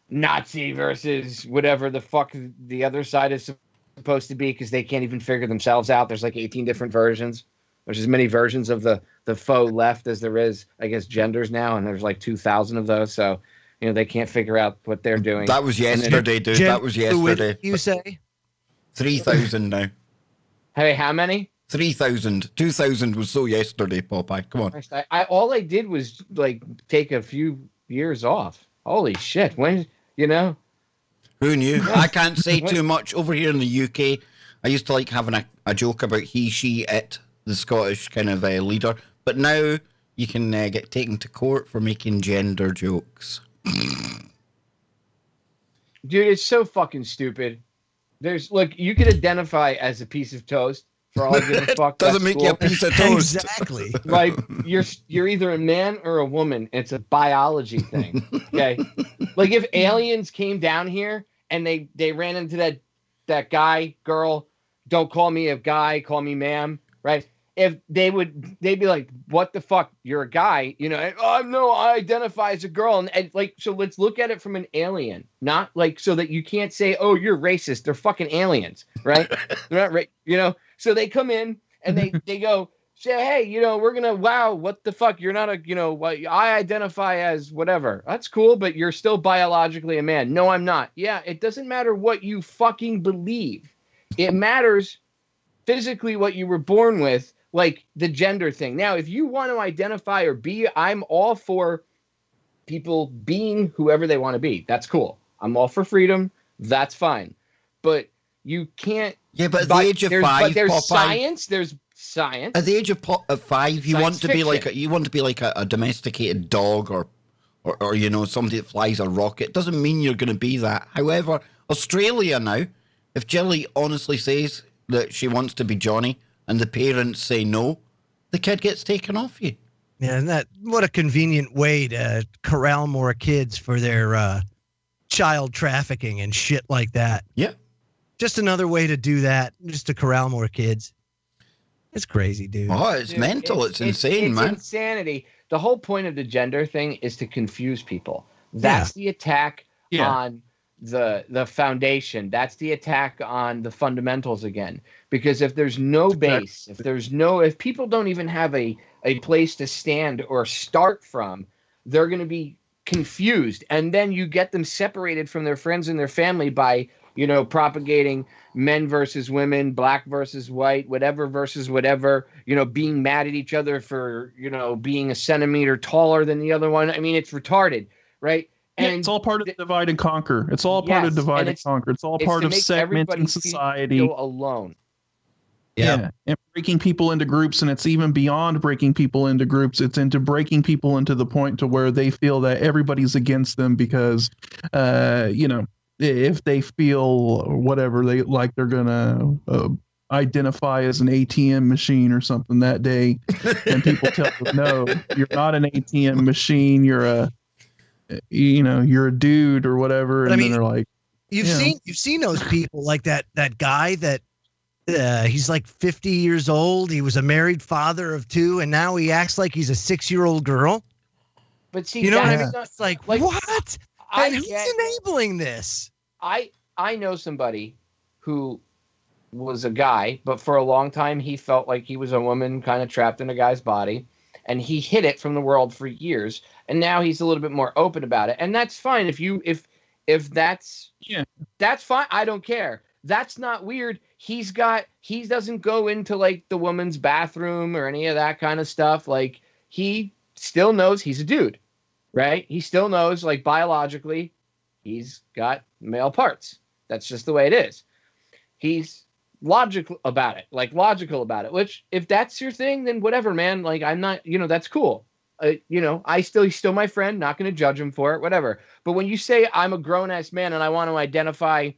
C: Nazi versus whatever the fuck the other side is supposed to be, because they can't even figure themselves out. There's like 18 different versions. There's as many versions of the faux left as there is, I guess, genders now, and there's like 2,000 of those. So, they can't figure out what they're doing.
A: That was yesterday, dude. That was yesterday.
B: You say
A: 3,000 now.
C: Hey, how many?
A: 3,000. 2,000 was so yesterday, Popeye. Come on.
C: All I did was like take a few years off. Holy shit! When
A: Who knew? I can't say too much. Over here in the UK, I used to like having a joke about he, she, it, the Scottish kind of leader. But now you can get taken to court for making gender jokes.
C: Dude, it's so fucking stupid. Look, you could identify as a piece of toast for all I give a fuck.
A: Doesn't
C: That's
A: make
C: cool.
A: you a piece of toast.
B: Exactly.
C: Like you're either a man or a woman. It's a biology thing. Okay. Like if aliens came down here and they ran into that guy, girl, don't call me a guy, call me ma'am, right? If they'd be like, what the fuck? You're a guy, you know? Oh no, I identify as a girl, and like, so let's look at it from an alien, not like so that you can't say, oh, you're racist. They're fucking aliens, right? They're not, you know. So they come in and they go, say, hey, you know, we're gonna, wow, what the fuck? You're not a, you know, I identify as whatever. That's cool, but you're still biologically a man. No, I'm not. Yeah, it doesn't matter what you fucking believe. It matters physically what you were born with, like the gender thing. Now, if you want to identify or be, I'm all for people being whoever they want to be. That's cool. I'm all for freedom. That's fine. But you can't.
A: Yeah, but at the age of 5,
C: but there's
A: Popeye,
C: science. There's science.
A: at the age of 5, you
C: Science
A: want to be like
C: fiction.
A: you want to be like a domesticated dog or you know, somebody that flies a rocket. Doesn't mean you're going to be that. However, Australia now, if Jilly honestly says that she wants to be Johnny and the parents say no, the kid gets taken off you.
B: Yeah, and what a convenient way to corral more kids for their child trafficking and shit like that.
A: Yeah.
B: Just another way to do that, just to corral more kids. It's crazy, dude.
A: Oh, it's
C: Dude,
A: mental. It's insane,
C: it's
A: man.
C: Insanity. The whole point of the gender thing is to confuse people. That's the attack on the foundation. That's the attack on the fundamentals again. Because if there's no base, if people don't even have a place to stand or start from, they're going to be confused. And then you get them separated from their friends and their family by, you know, propagating men versus women, black versus white, whatever versus whatever, you know, being mad at each other for, you know, being a centimeter taller than the other one. I mean, it's retarded, right?
D: Yeah,
C: And
D: it's all part of divide and conquer. It's all part of divide and conquer. It's all part
C: to
D: of
C: make everybody
D: segmenting society.
C: feel alone.
D: Yeah, and breaking people into groups, and it's even beyond breaking people into groups. It's into breaking people into the point to where they feel that everybody's against them because, you know, if they feel whatever they like, they're gonna identify as an ATM machine or something that day, and people tell them, no, you're not an ATM machine. You're a dude or whatever, and then they're like,
B: you've seen those people like that guy that. He's like 50 years old. He was a married father of 2, and now he acts like he's a 6-year-old girl.
C: But see,
B: you know what I mean?
C: not,
B: It's like what? And who's enabling this?
C: I know somebody who was a guy, but for a long time he felt like he was a woman kind of trapped in a guy's body, and he hid it from the world for years. And now he's a little bit more open about it, and that's fine. If that's that's fine. I don't care. That's not weird. He doesn't go into like the woman's bathroom or any of that kind of stuff. Like he still knows he's a dude, right? He still knows like biologically he's got male parts. That's just the way it is. He's logical about it, which if that's your thing, then whatever, man. Like I'm not, that's cool. He's still my friend, not going to judge him for it, whatever. But when you say I'm a grown ass man and I want to identify,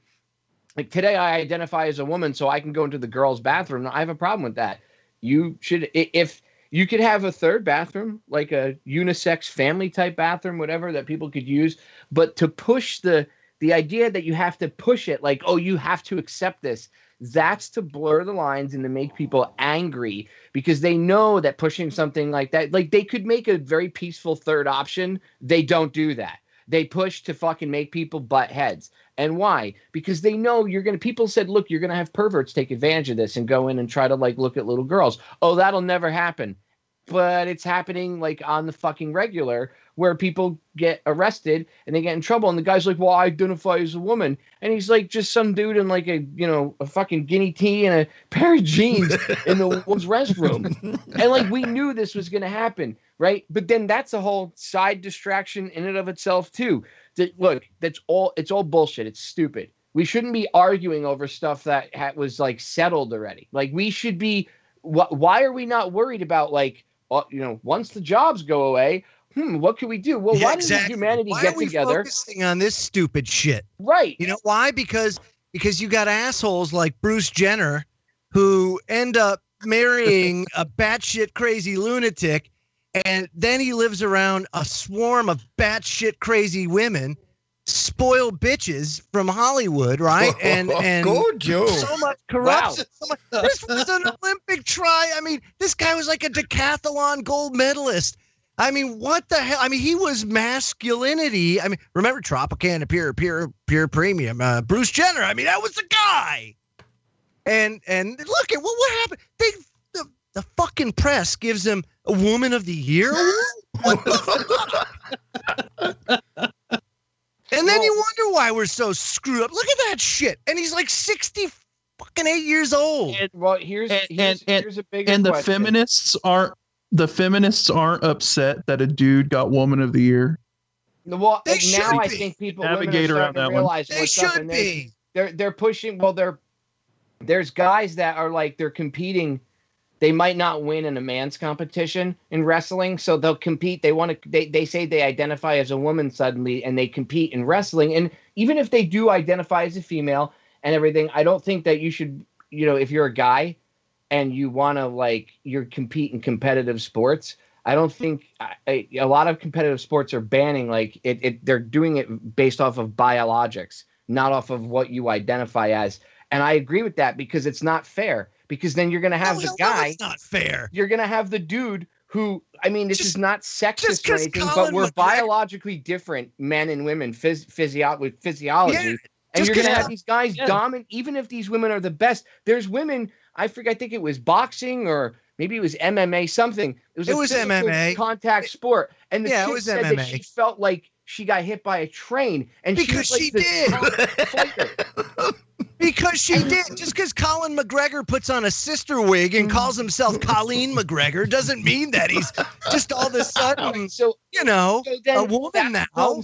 C: like today I identify as a woman so I can go into the girls' bathroom. I have a problem with that. You should, if you could have a third bathroom, like a unisex family type bathroom, whatever that people could use, but to push the idea that you have to push it, like, oh, you have to accept this. That's to blur the lines and to make people angry because they know that pushing something like that, like they could make a very peaceful third option. They don't do that. They push to fucking make people butt heads. And why? Because they know people said, look, you're going to have perverts take advantage of this and go in and try to like look at little girls. Oh, that'll never happen. But it's happening like on the fucking regular where people get arrested and they get in trouble. And the guy's like, well, I identify as a woman. And he's like just some dude in like a fucking guinea tee and a pair of jeans in the woman's restroom. And like, we knew this was going to happen. Right. But then that's a whole side distraction in and of itself, too. Look, it's all bullshit. It's stupid. We shouldn't be arguing over stuff that was like settled already. Like we should be. Why are we not worried about like once the jobs go away, what can we do? Well, why doesn't humanity
B: why
C: get
B: are we
C: together?
B: focusing on this stupid shit?
C: Right.
B: You know why? Because you got assholes like Bruce Jenner who end up marrying a batshit crazy lunatic, and then he lives around a swarm of batshit crazy women, spoiled bitches from Hollywood, right? And
A: Go, Joe.
B: so much corruption. This was an Olympic try. I mean, this guy was like a decathlon gold medalist. I mean, what the hell? I mean, he was masculinity. I mean, remember Tropicana Pure Premium, Bruce Jenner. I mean, that was the guy. And look at what happened. The fucking press gives him a Woman of the Year award. What the fuck? And then you wonder why we're so screwed up. Look at that shit. And he's like 68 years old.
C: Well, here's a bigger
D: and the
C: question.
D: feminists aren't upset that a dude got Woman of the Year.
C: Well,
B: They
C: now
B: should
C: I
B: be.
C: think people
D: Navigate
C: women are
D: around
C: starting to
D: that one.
C: realize
B: They
C: what's up,
B: should
C: and
B: be.
C: they're pushing. Well, there's guys that are like they're competing. They might not win in a man's competition in wrestling, so they'll compete. They say they identify as a woman suddenly, and they compete in wrestling. And even if they do identify as a female and everything, I don't think that you should, if you're a guy and you want to you compete in competitive sports, I don't think a lot of competitive sports are banning they're doing it based off of biologics, not off of what you identify as. And I agree with that because it's not fair. Because then you're going to have the guy.
B: It's not fair.
C: You're going to have the dude who, I mean, this is not sexist or anything,
B: Colin
C: but we're
B: McGregor,
C: biologically different, men and women, with physiology.
B: Yeah,
C: And you're going to have
B: Colin-
C: these guys dominate, even if these women are the best. There's women, I think it was boxing or maybe it was MMA, something. It was physical
B: MMA.
C: contact sport. And the
B: Yeah, it
C: chick
B: was
C: said
B: MMA.
C: that she felt like she got hit by a train. And
B: Because
C: she was
B: she
C: like
B: did.
C: the top fighter.
B: Because she did. Just because Colin McGregor puts on a sister wig and calls himself Colleen McGregor doesn't mean that he's just all of a sudden,
C: So then
B: a woman now.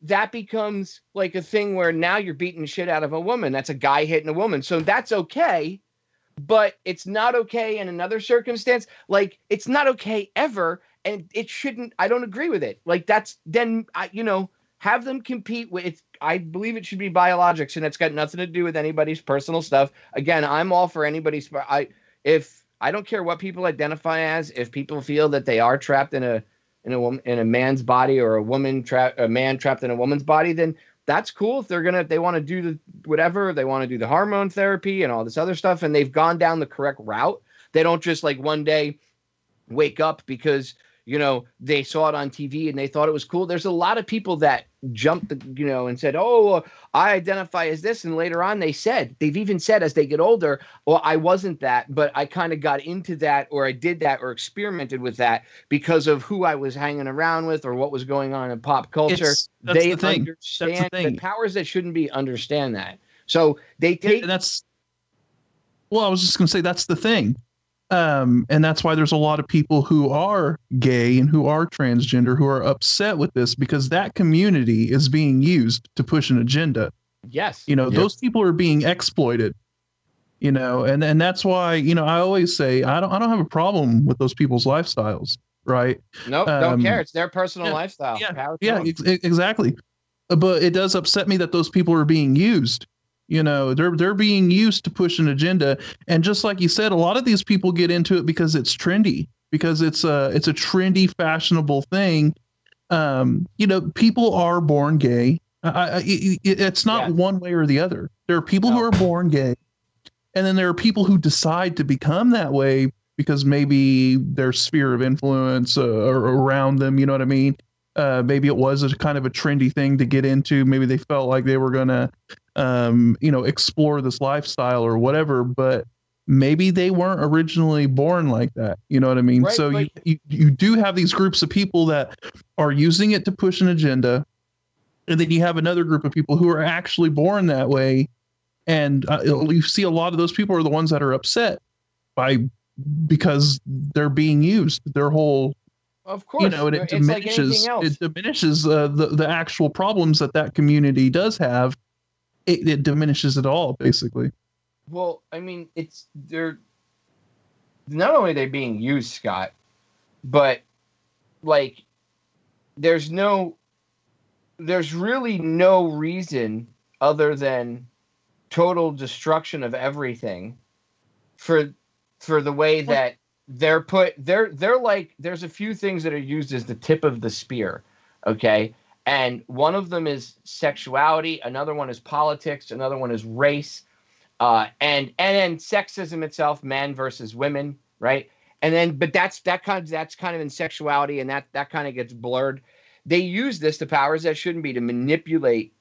C: That becomes like a thing where now you're beating the shit out of a woman. That's a guy hitting a woman. So that's okay, but it's not okay in another circumstance. Like, it's not okay ever, and it shouldn't. I don't agree with it. Like, that's then, have them compete with it. I believe it should be biologics, and it's got nothing to do with anybody's personal stuff. Again, I'm all for anybody's. I don't care what people identify as. If people feel that they are trapped in a man's body, or a man trapped in a woman's body, then that's cool. If they want to do they want to do the hormone therapy and all this other stuff, and they've gone down the correct route. They don't just one day wake up because they saw it on TV and they thought it was cool. There's a lot of people that jumped and said, "Oh, I identify as this," and later on they've even said as they get older, "Well, I wasn't that, but I kind of got into that, or I did that, or experimented with that because of who I was hanging around with or what was going on in pop culture." They understand the powers that shouldn't be understand that. So they take.
D: I was just going to say that's the thing. And that's why there's a lot of people who are gay and who are transgender who are upset with this, because that community is being used to push an agenda.
C: Yes.
D: Those people are being exploited, and that's why, I always say, I don't have a problem with those people's lifestyles. Right.
C: No, don't care. It's their personal lifestyle.
D: Yeah, exactly. But it does upset me that those people are being used. They're being used to push an agenda. And just like you said, a lot of these people get into it because it's trendy, because it's a trendy, fashionable thing. People are born gay. It's not one way or the other. There are people who are born gay, and then there are people who decide to become that way because maybe their sphere of influence around them, you know what I mean? Maybe it was a kind of a trendy thing to get into. Maybe they felt like they were going to explore this lifestyle or whatever, but maybe they weren't originally born like that. You know what I mean? Right, so you do have these groups of people that are using it to push an agenda. And then you have another group of people who are actually born that way. And you see a lot of those people are the ones that are upset because they're being used. Their whole,
C: of course,
D: and it diminishes, the actual problems that community does have. It diminishes it all, basically.
C: Well, I mean, they're not only are they being used, Scott, but like there's really no reason other than total destruction of everything for the way that they're like, there's a few things that are used as the tip of the spear, okay? And one of them is sexuality, another one is politics, another one is race, and then sexism itself, men versus women, right? And then, but that's kind of in sexuality, and that kind of gets blurred. They use this, the powers that shouldn't be, to manipulate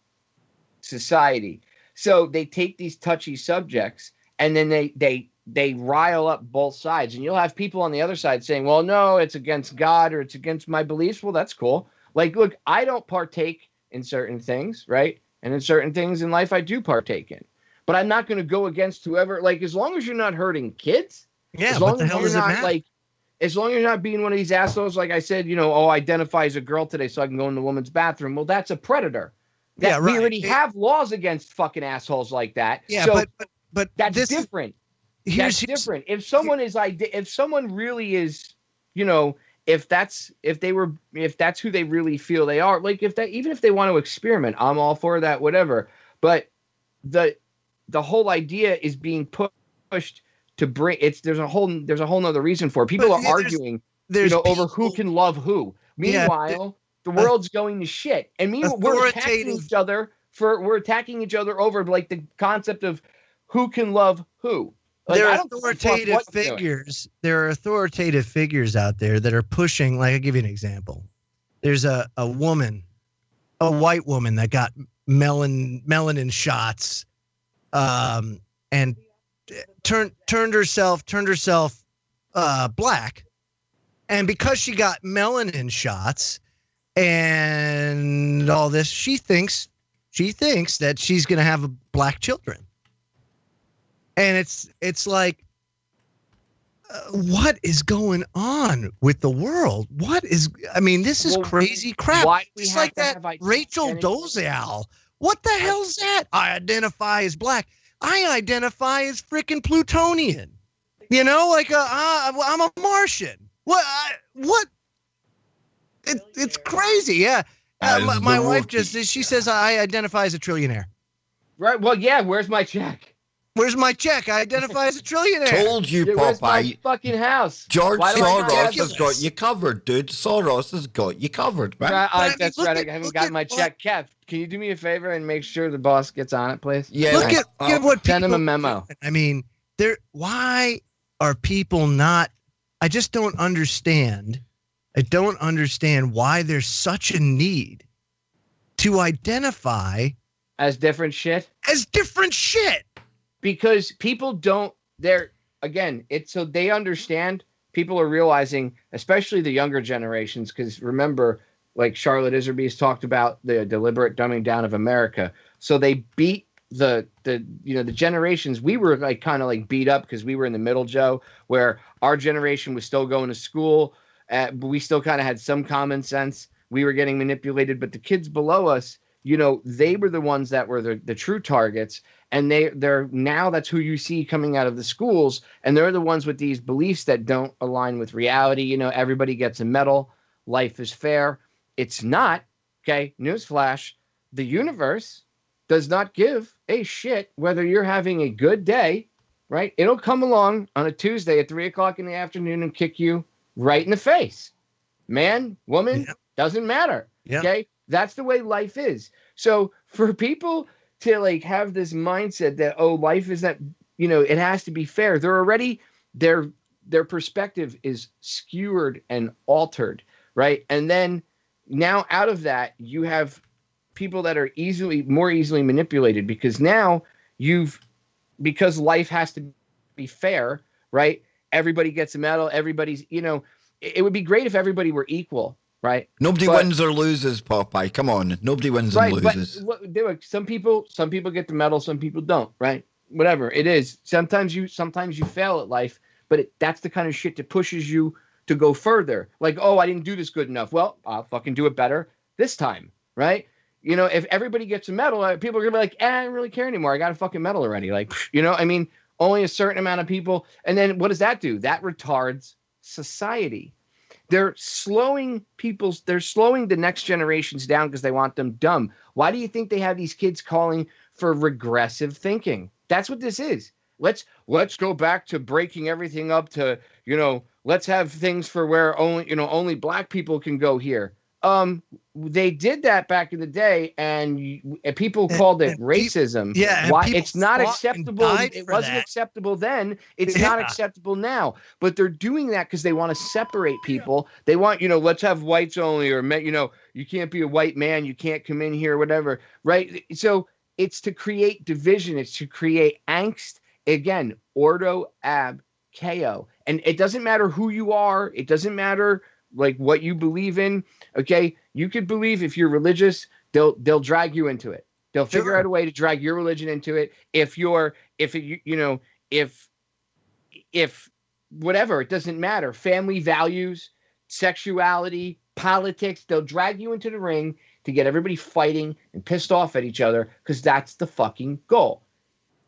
C: society. So they take these touchy subjects and then they rile up both sides. And you'll have people on the other side saying, well, no, it's against God or it's against my beliefs. Well, that's cool. Like, look, I don't partake in certain things, right? And in certain things in life I do partake in. But I'm not going to go against whoever, like, as long as you're not hurting kids.
B: Yeah,
C: as long
B: what the
C: as
B: hell
C: you're
B: does it
C: not,
B: matter?
C: like, as long as you're not being one of these assholes, like I said, identify as a girl today so I can go in the woman's bathroom. Well, that's a predator.
B: Yeah, right.
C: We already have laws against fucking assholes like that.
B: Yeah,
C: so
B: but
C: that's different. That's different. If someone really is, if that's who they really feel they are, like even if they want to experiment, I'm all for that, whatever. But the whole idea is being pushed to bring there's a whole nother reason for it. People are arguing over who can love who. Meanwhile, the world's going to shit. And meanwhile, we're attacking each other over like the concept of who can love who. Like,
B: there are authoritative figures. There are authoritative figures out there that are pushing. Like, I'll give you an example. There's a woman, a white woman that got melanin shots, and turned herself black, and because she got melanin shots and all this, she thinks that she's going to have black children. And it's like, what is going on with the world? This is crazy crap. It's like that Rachel Dolezal. What the hell's that? I identify as black. I identify as freaking Plutonian. I'm a Martian. What? It's crazy. Yeah. My wife she says I identify as a trillionaire.
C: Right. Well, yeah. Where's my check?
B: Where's my check? I identify as a trillionaire.
A: Told you,
C: where's my
A: Popeye.
C: fucking house?
A: George Soros has got you covered, dude. Soros has got you covered, man.
C: That's right. I haven't gotten my check. Kev, can you do me a favor and make sure the boss gets on it, please?
A: Yeah.
B: Look at what
C: send him a memo.
B: Why are people not? I just don't understand. I don't understand why there's such a need to identify
C: as different shit. Because people don't, so they understand, people are realizing, especially the younger generations, because remember, like Charlotte Iserby's talked about the deliberate dumbing down of America. So they beat the generations. We were like kind of like beat up because we were in the middle, Joe, where our generation was still going to school. But we still kind of had some common sense. We were getting manipulated, but the kids below us, they were the ones that were the true targets. And they're now, that's who you see coming out of the schools. And they're the ones with these beliefs that don't align with reality. Everybody gets a medal. Life is fair. It's not. Okay. Newsflash. The universe does not give a shit whether you're having a good day, right? It'll come along on a Tuesday at 3:00 in the afternoon and kick you right in the face. Man, woman, doesn't matter.
B: Yeah.
C: Okay. That's the way life is. So for people to like have this mindset that, life is that, it has to be fair. They're already, their perspective is skewered and altered, right? And then now out of that, you have people that are more easily manipulated because now because life has to be fair, right? Everybody gets a medal. Everybody's, it would be great if everybody were equal. Right.
A: Nobody wins or loses, Popeye. Come on. Nobody wins and loses.
C: But some people get the medal, some people don't, right? Whatever it is. Sometimes you fail at life, but that's the kind of shit that pushes you to go further. Like, I didn't do this good enough. Well, I'll fucking do it better this time, right? If everybody gets a medal, people are gonna be like, I don't really care anymore. I got a fucking medal already. Like, only a certain amount of people. And then what does that do? That retards society. They're slowing the next generations down because they want them dumb. Why do you think they have these kids calling for regressive thinking? That's what this is. Let's go back to breaking everything up to, let's have things for where only black people can go here. They did that back in the day, and people called it racism.
B: Why
C: it's not acceptable? It wasn't acceptable then. It's not acceptable now. But they're doing that because they want to separate people. They want, let's have whites only, or you can't be a white man, you can't come in here, whatever. Right? So it's to create division. It's to create angst. Again, ordo ab chaos, and it doesn't matter who you are. It doesn't matter like what you believe in. Okay, you could believe if you're religious, they'll drag you into it. They'll figure out a way to drag your religion into it. If whatever, it doesn't matter. Family values, sexuality, politics, they'll drag you into the ring to get everybody fighting and pissed off at each other because that's the fucking goal.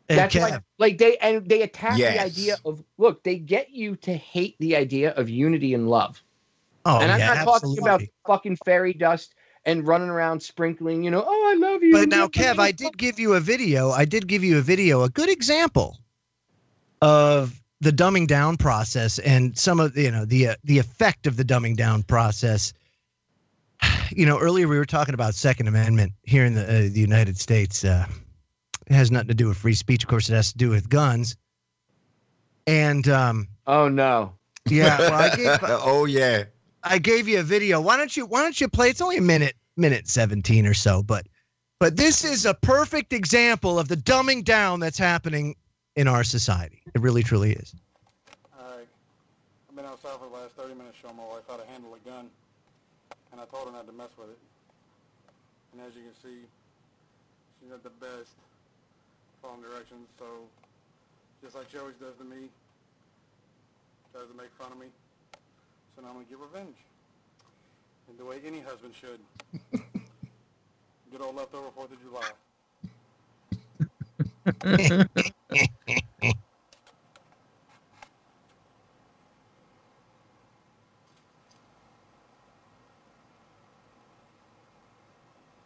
C: That's like they attack the idea of, look, they get you to hate the idea of unity and love.
B: Oh,
C: and I'm not
B: absolutely.
C: talking about fucking fairy dust and running around sprinkling, oh, I love you.
B: But now, Kev, I did give you a video, a good example of the dumbing down process and some of, the effect of the dumbing down process. Earlier we were talking about Second Amendment here in the United States. It has nothing to do with free speech. Of course, it has to do with guns. And
C: oh no,
B: yeah. Well,
A: I
B: gave you a video. Why don't you play? It's only a minute 17 or so, but this is a perfect example of the dumbing down that's happening in our society. It really, truly is.
J: All right. I've been outside for the last 30 minutes showing my wife how to handle a gun, and I told her not to mess with it. And as you can see, she's not the best following directions, so just like she always does to me, tries to make fun of me. So now I'm going to get revenge. In the way any husband should. Good old leftover 4th of July.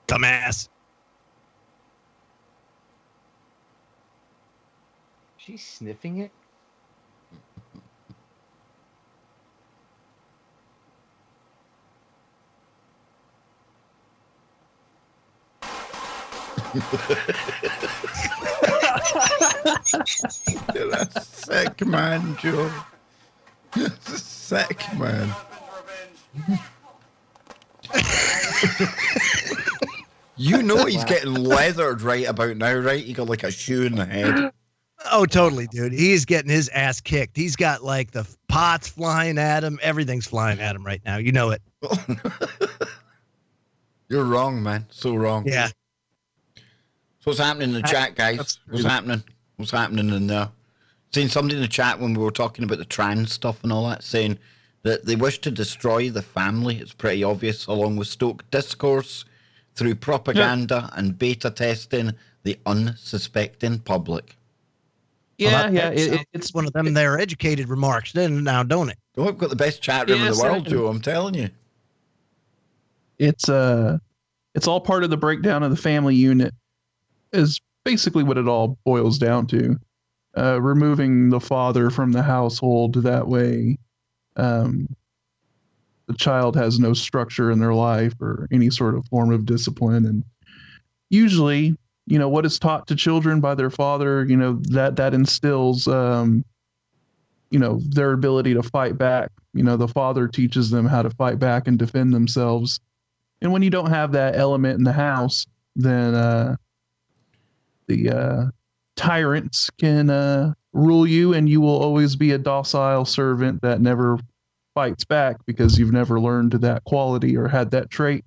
B: Dumbass.
C: She's sniffing it?
A: You're a sick man, Joe. You're a sick man. You know he's getting leathered right about now, right? He got like a shoe in the head.
B: Oh, totally, dude. He's getting his ass kicked. He's got like the pots flying at him. Everything's flying at him right now. You know it.
A: You're wrong, man. So wrong.
B: Yeah.
A: So what's happening in the chat, guys? What's happening? What's happening in there? Seeing somebody in the chat when we were talking about the trans stuff and all that, saying that they wish to destroy the family. It's pretty obvious, along with stoke discourse through propaganda and beta testing the unsuspecting public.
D: Yeah,
B: it's one of them. Their educated remarks, then now, don't it?
A: Oh, I've got the best chat room in the world, Joe. I'm telling you.
D: It's all part of the breakdown of the family unit. Is basically what it all boils down to. Removing the father from the household, that way the child has no structure in their life or any sort of form of discipline. And usually, what is taught to children by their father, that instills, their ability to fight back. The father teaches them how to fight back and defend themselves. And when you don't have that element in the house, then the tyrants can rule you, and you will always be a docile servant that never fights back because you've never learned that quality or had that trait.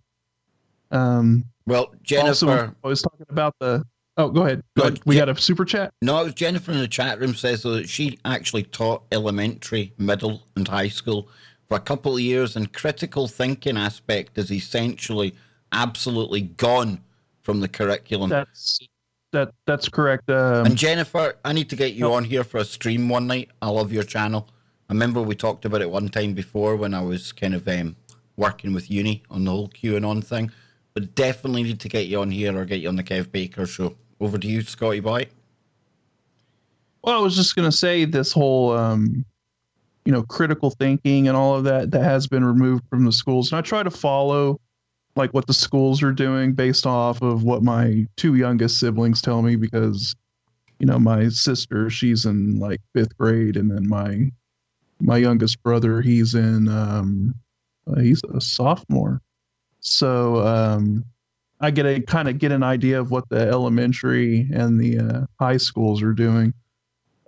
A: Well, Jennifer,
D: I was talking about the. Oh, go ahead. We got a super chat.
A: No, it was Jennifer in the chat room says that she actually taught elementary, middle, and high school for a couple of years, and critical thinking aspect is essentially absolutely gone from the curriculum.
D: That's correct.
A: And Jennifer, I need to get you on here for a stream one night. I love your channel. I remember we talked about it one time before when I was kind of working with uni on the whole QAnon thing. But definitely need to get you on here or get you on the Kev Baker show. Over to you, Scotty Boy.
D: Well, I was just going to say this whole, critical thinking and all of that has been removed from the schools. And I try to follow like what the schools are doing based off of what my two youngest siblings tell me, because, my sister, she's in like 5th grade. And then my youngest brother, he's he's a sophomore. So, I get an idea of what the elementary and the high schools are doing.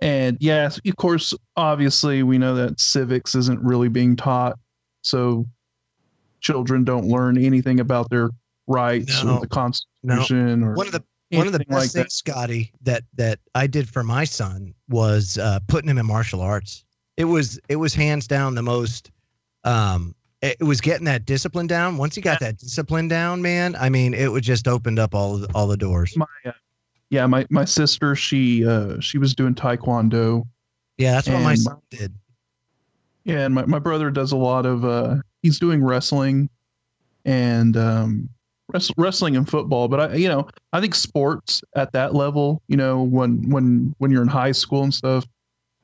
D: And yes, of course, obviously we know that civics isn't really being taught. So children don't learn anything about their rights or the Constitution or
B: one of the best
D: like
B: things, Scotty, that I did for my son was putting him in martial arts. It was hands down the most it was getting that discipline down. Once he got that discipline down, man, I mean, it would just opened up all the doors.
D: My sister, she was doing Taekwondo.
B: Yeah, that's what my son did.
D: Yeah, and my brother does a lot of he's doing wrestling and wrestling and football. But I think sports at that level, when you're in high school and stuff,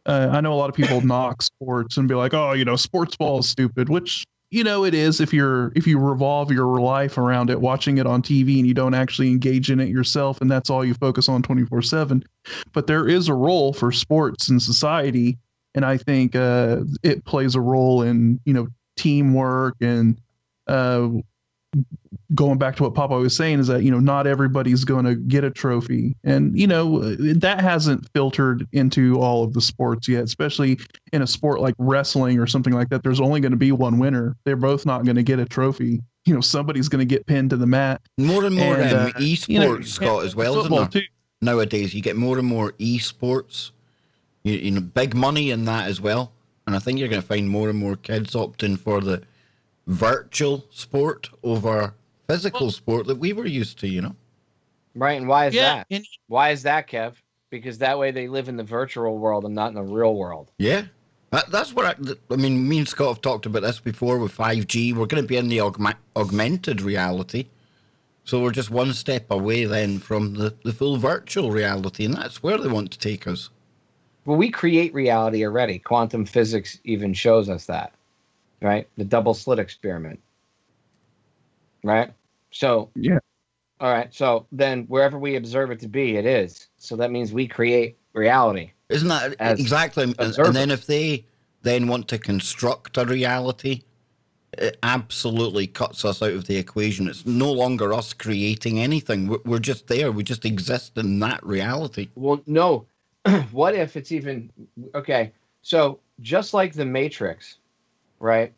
D: I know a lot of people knock sports and be like, oh, sports ball is stupid, which it is if you revolve your life around it, watching it on TV, and you don't actually engage in it yourself, and that's all you focus on 24/7. But there is a role for sports in society, and I think it plays a role in teamwork and going back to what Papa was saying is that not everybody's going to get a trophy, and that hasn't filtered into all of the sports yet, especially in a sport like wrestling or something like that. There's only going to be one winner. They're both not going to get a trophy. Somebody's going to get pinned to the mat.
A: More and more esports, Scott, as well, isn't there?
D: Too.
A: Nowadays you get more and more esports, big money in that as well, and I think you're going to find more and more kids opting for the virtual sport over physical sport that we were used to,
C: Right, and why is that? Why is that, Kev? Because that way they live in the virtual world and not in the real world.
A: Yeah. That's what I mean, me and Scott have talked about this before with 5G. We're going to be in the augmented reality. So we're just one step away then from the full virtual reality, and that's where they want to take us.
C: Well, we create reality already. Quantum physics even shows us that. Right? The double slit experiment. Right? So,
D: yeah.
C: All right. So then wherever we observe it to be, it is. So that means we create reality.
A: Isn't that exactly? And then if they then want to construct a reality, it absolutely cuts us out of the equation. It's no longer us creating anything. We're just there. We just exist in that reality.
C: Well, no. What if it's even... Okay. So just like the Matrix... Right?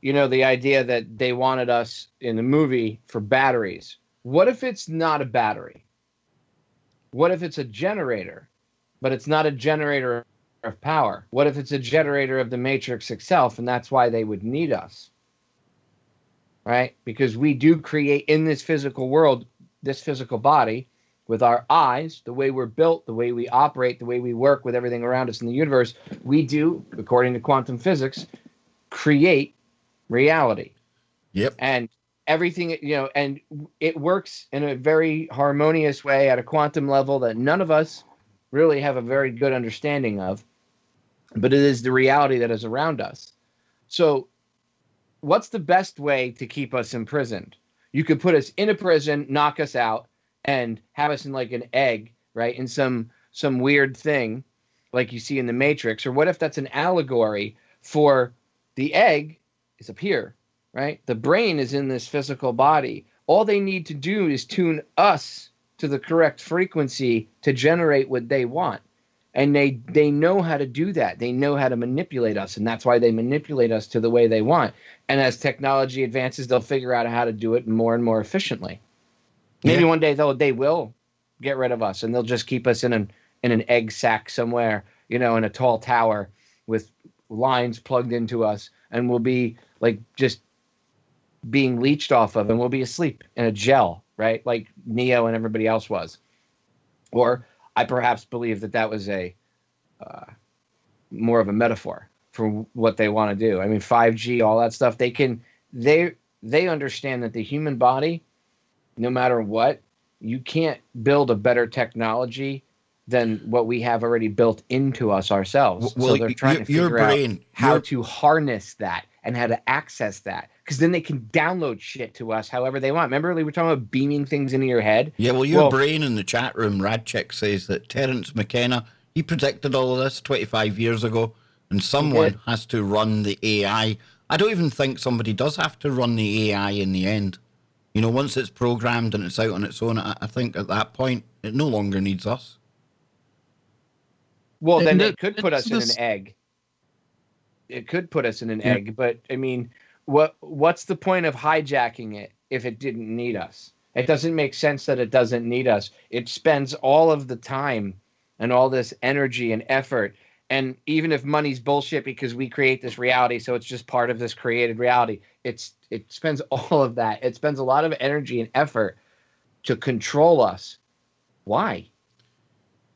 C: The idea that they wanted us in the movie for batteries. What if it's not a battery? What if it's a generator, but it's not a generator of power? What if it's a generator of the Matrix itself, and that's why they would need us? Right? Because we do create in this physical world, this physical body, with our eyes, the way we're built, the way we operate, the way we work with everything around us in the universe, we do, according to quantum physics, create reality.
A: Yep.
C: And everything, and it works in a very harmonious way at a quantum level that none of us really have a very good understanding of, but it is the reality that is around us. So what's the best way to keep us imprisoned? You could put us in a prison, knock us out, and have us in like an egg, right? In some weird thing like you see in the Matrix. Or what if that's an allegory for the egg is up here, right? The brain is in this physical body. All they need to do is tune us to the correct frequency to generate what they want. And they know how to do that. They know how to manipulate us. And that's why they manipulate us to the way they want. And as technology advances, they'll figure out how to do it more and more efficiently. Maybe one day they will get rid of us, and they'll just keep us in an egg sack somewhere, in a tall tower with lines plugged into us, and we'll be like just being leached off of, and we'll be asleep in a gel, right? Like Neo and everybody else was. Or I perhaps believe that was a more of a metaphor for what they want to do. I mean, 5G, all that stuff, they understand that the human body, no matter what, you can't build a better technology than what we have already built into us ourselves.
A: Well,
C: so they're trying to figure out how to harness that and how to access that, because then they can download shit to us however they want. Remember, we were talking about beaming things into your head?
A: Yeah, well, your brain in the chat room, Radchick, says that Terence McKenna, he predicted all of this 25 years ago, and someone has to run the AI. I don't even think somebody does have to run the AI in the end. You know, once it's programmed and it's out on its own, I think at that point, it no longer needs us.
C: Well, then it could put us in an egg. It could put us in an egg, but I mean, what's the point of hijacking it if it didn't need us? It doesn't make sense that it doesn't need us. It spends all of the time and all this energy and effort. And even if money's bullshit because we create this reality, so it's just part of this created reality, it spends all of that. It spends a lot of energy and effort to control us. Why?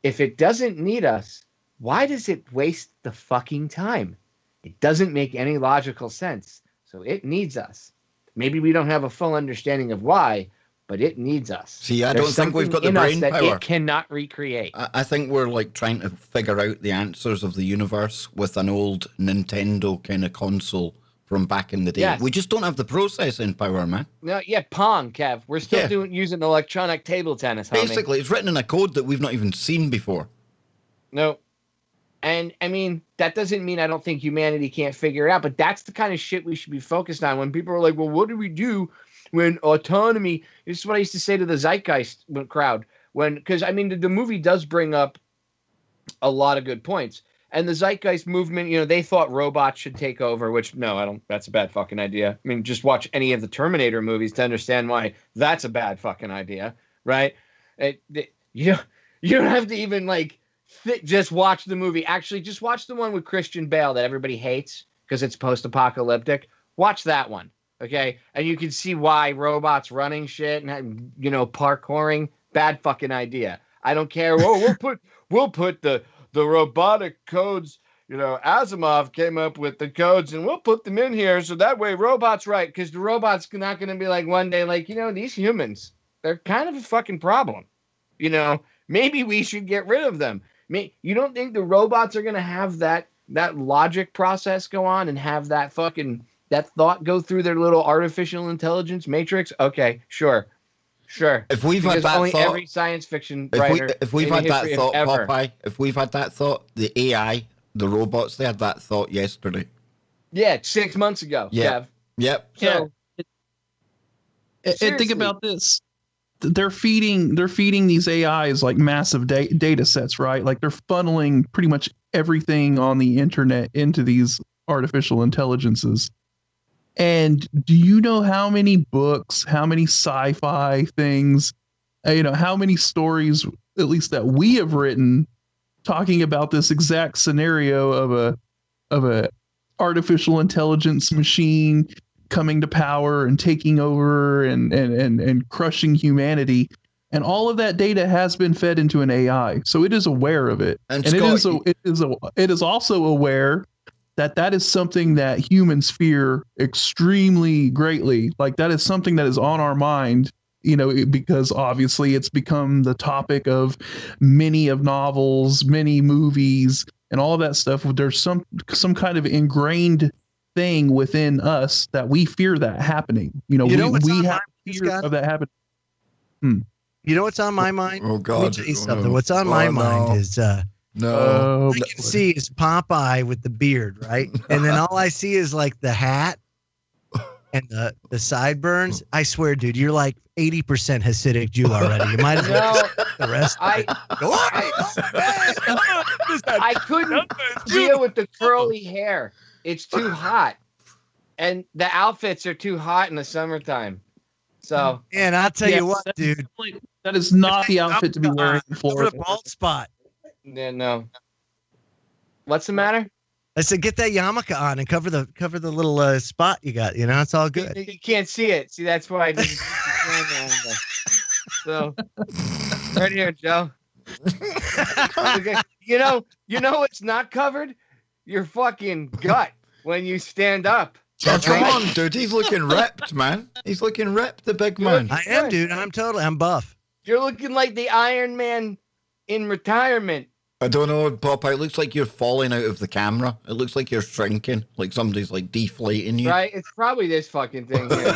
C: If it doesn't need us, why does it waste the fucking time? It doesn't make any logical sense. So it needs us. Maybe we don't have a full understanding of why, but it needs us.
A: See, I don't think we've got the brain
C: that
A: power.
C: It cannot recreate.
A: I think we're like trying to figure out the answers of the universe with an old Nintendo kind of console from back in the day.
C: Yes.
A: We just don't have the processing power, man.
C: No, Pong, Kev. We're still using electronic table tennis, homie.
A: Basically, it's written in a code that we've not even seen before.
C: No. And, I mean, that doesn't mean I don't think humanity can't figure it out, but that's the kind of shit we should be focused on. When people are like, well, what do we do when autonomy... This is what I used to say to the Zeitgeist crowd. Because, I mean, the movie does bring up a lot of good points. And the Zeitgeist movement, you know, they thought robots should take over, which, no, I don't... That's a bad fucking idea. I mean, just watch any of the Terminator movies to understand why that's a bad fucking idea, right? You don't have to even, like... just watch the movie. Actually, just watch the one with Christian Bale that everybody hates because it's post-apocalyptic. Watch that one, okay? And you can see why robots running shit and, you know, parkouring, bad fucking idea. I don't care. Oh, we'll put the robotic codes. You know, Asimov came up with the codes, and we'll put them in here so that way robots right, because the robot's not going to be like one day like, you know, these humans, they're kind of a fucking problem. You know, maybe we should get rid of them. You don't think the robots are going to have that logic process go on and have that thought go through their little artificial intelligence matrix? Okay, sure.
A: If we've had that thought,
C: every science fiction writer,
A: if we've had that thought, Popeye, if we've had that thought, the AI, the robots, they had that thought yesterday.
C: Yeah, 6 months ago.
A: Yeah. Yep.
C: So,
D: and think about this. They're feeding these AIs like massive data sets, right? Like they're funneling pretty much everything on the internet into these artificial intelligences. And do you know how many books, how many sci-fi things, how many stories, at least that we have written, talking about this exact scenario of a artificial intelligence machine coming to power and taking over and crushing humanity, and all of that data has been fed into an AI, so it is aware of it, and Scott, it is also aware that is something that humans fear extremely greatly. Like that is something that is on our mind, because obviously it's become the topic of many of novels, many movies, and all of that stuff. There's some kind of ingrained thing within us that we fear that happening. We have fear of that happening.
B: You know what's on my mind?
A: Oh God!
B: Let me tell you something. What's on my mind is all I can see is Popeye with the beard, right? And then all I see is like the hat and the sideburns. I swear, dude, you're like 80% Hasidic Jew already. You might as well the rest. I
C: couldn't deal with the curly hair. It's too hot, and the outfits are too hot in the summertime. So,
B: and I'll tell you what, dude,
D: that is not the outfit to be wearing in Florida.
B: The bald spot.
C: Yeah, no. What's the matter?
B: I said, get that yarmulke on and cover the little spot you got. It's all good.
C: You can't see it. See, that's why I didn't. So, right here, Joe. You know what's not covered? your fucking gut when you stand up.
A: Oh, come
C: Right?
A: on, dude. He's looking ripped, man. He's looking ripped, the big
C: You're
A: man.
C: looking-
B: I am, dude. I'm buff.
C: You're looking like the Iron Man in retirement.
A: I don't know, Popeye. It looks like you're falling out of the camera. It looks like you're shrinking, like somebody's like deflating you.
C: Right? It's probably this fucking thing here.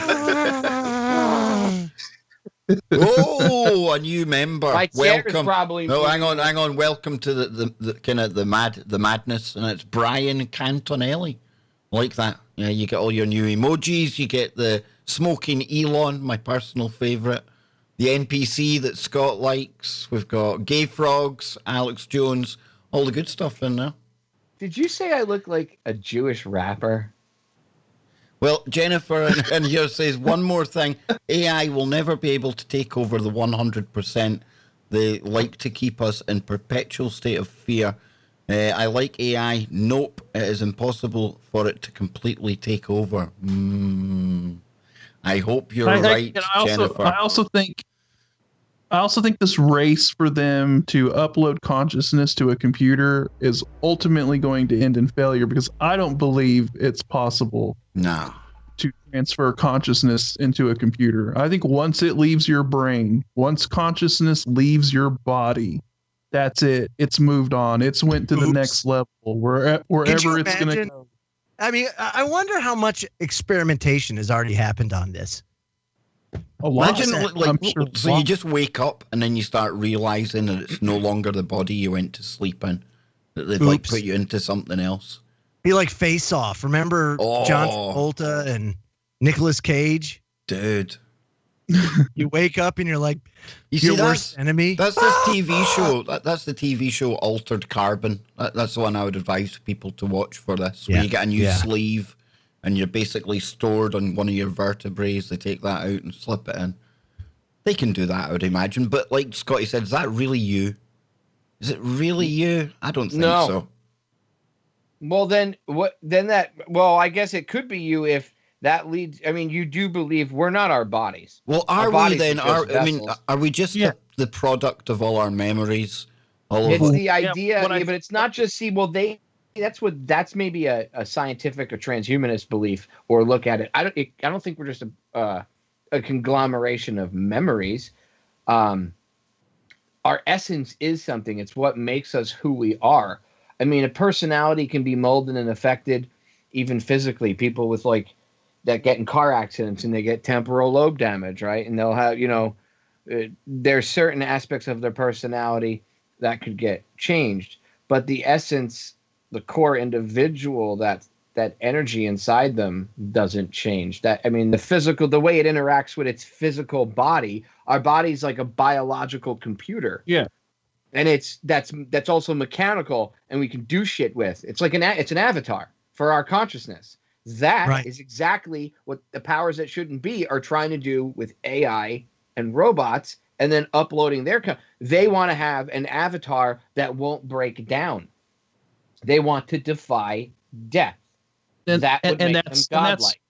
A: Oh, a new member.
C: My chair is
A: Welcome.
C: probably
A: No, hang on. Welcome to the kind of the madness, and it's Brian Cantonelli. Like that. Yeah, you get all your new emojis. You get the smoking Elon, my personal favorite. The NPC that Scott likes. We've got Gay Frogs, Alex Jones, all the good stuff in there.
C: Did you say I look like a Jewish rapper?
A: Well, Jennifer in here says one more thing. AI will never be able to take over the 100%. They like to keep us in perpetual state of fear. I like AI. Nope, it is impossible for it to completely take over. I hope you're right, Jennifer.
D: I also think this race for them to upload consciousness to a computer is ultimately going to end in failure, because I don't believe it's possible to transfer consciousness into a computer. I think once it leaves your brain, once consciousness leaves your body, that's it. It's moved on. It's went to the next level, wherever it's going to go.
B: I mean, I wonder how much experimentation has already happened on this.
D: A lot.
A: Imagine, so you just wake up and then you start realizing that it's no longer the body you went to sleep in, that they've like put you into something else.
B: Be like Face Off. Remember John Travolta and Nicolas Cage?
A: Dude.
B: You wake up and you're like,
A: you see,
B: your worst enemy.
A: That's this TV show. That's the TV show Altered Carbon. That's the one I would advise people to watch for this. Where you get a new sleeve and you're basically stored on one of your vertebrae. They take that out and slip it in. They can do that, I would imagine. But like Scotty said, is that really you? Is it really you? I don't think so.
C: Well, then what? Then that. Well, I guess it could be you if that leads. I mean, you do believe we're not our bodies.
A: Well, are we then? Are we just the product of all our memories?
C: It's the idea, but it's not just. See, well, that's maybe a scientific or transhumanist belief or look at it. I don't think we're just a conglomeration of memories. Our essence is something. It's what makes us who we are. I mean, a personality can be molded and affected even physically. People with that get in car accidents and they get temporal lobe damage, right? And they'll have, there's certain aspects of their personality that could get changed, but the essence, the core individual, that energy inside them doesn't change. The way it interacts with its physical body, our body's like a biological computer.
D: Yeah.
C: And that's also mechanical, and we can do shit with. It's like it's an avatar for our consciousness. That is exactly what the powers that shouldn't be are trying to do with AI and robots, and then uploading they want to have an avatar that won't break down. They want to defy death. That would make them godlike.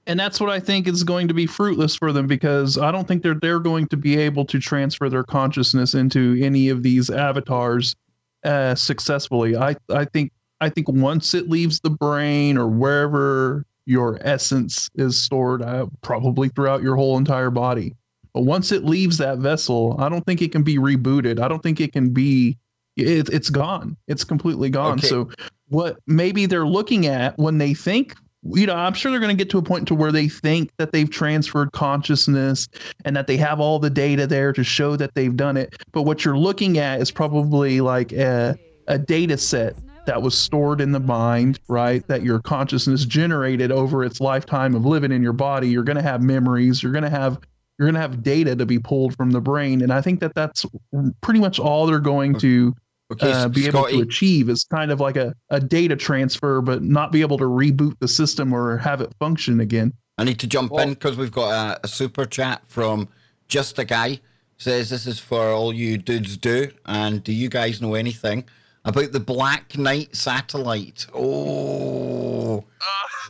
D: And that's what I think is going to be fruitless for them, because I don't think they're going to be able to transfer their consciousness into any of these avatars successfully. I think once it leaves the brain or wherever your essence is stored, probably throughout your whole entire body. But once it leaves that vessel, I don't think it can be rebooted. I don't think it can be. It's gone. It's completely gone. Okay. So what maybe they're looking at when they think, I'm sure they're going to get to a point to where they think that they've transferred consciousness and that they have all the data there to show that they've done it. But what you're looking at is probably like a data set that was stored in the mind, right? That your consciousness generated over its lifetime of living in your body. You're going to have memories. You're going to have data to be pulled from the brain. And I think that's pretty much all they're going to be able to achieve, is kind of like a data transfer, but not be able to reboot the system or have it function again.
A: I need to jump in because we've got a super chat from Just a Guy. Says, this is for all you dudes do. And do you guys know anything about the Black Knight satellite? Oh,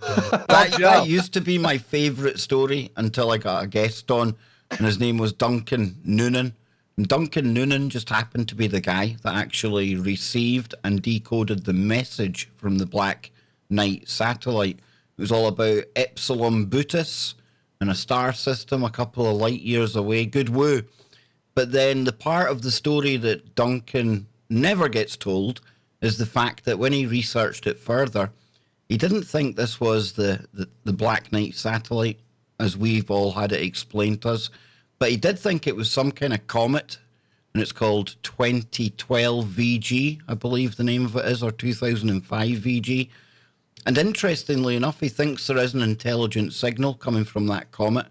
A: that used to be my favorite story until I got a guest on, and his name was Duncan Noonan. Duncan Noonan just happened to be the guy that actually received and decoded the message from the Black Knight satellite. It was all about Epsilon Bootis and a star system a couple of light years away. Good woo. But then the part of the story that Duncan never gets told is the fact that when he researched it further, he didn't think this was the Black Knight satellite, as we've all had it explained to us. But he did think it was some kind of comet, and it's called 2012 VG, I believe the name of it is, or 2005 VG. And interestingly enough, he thinks there is an intelligent signal coming from that comet.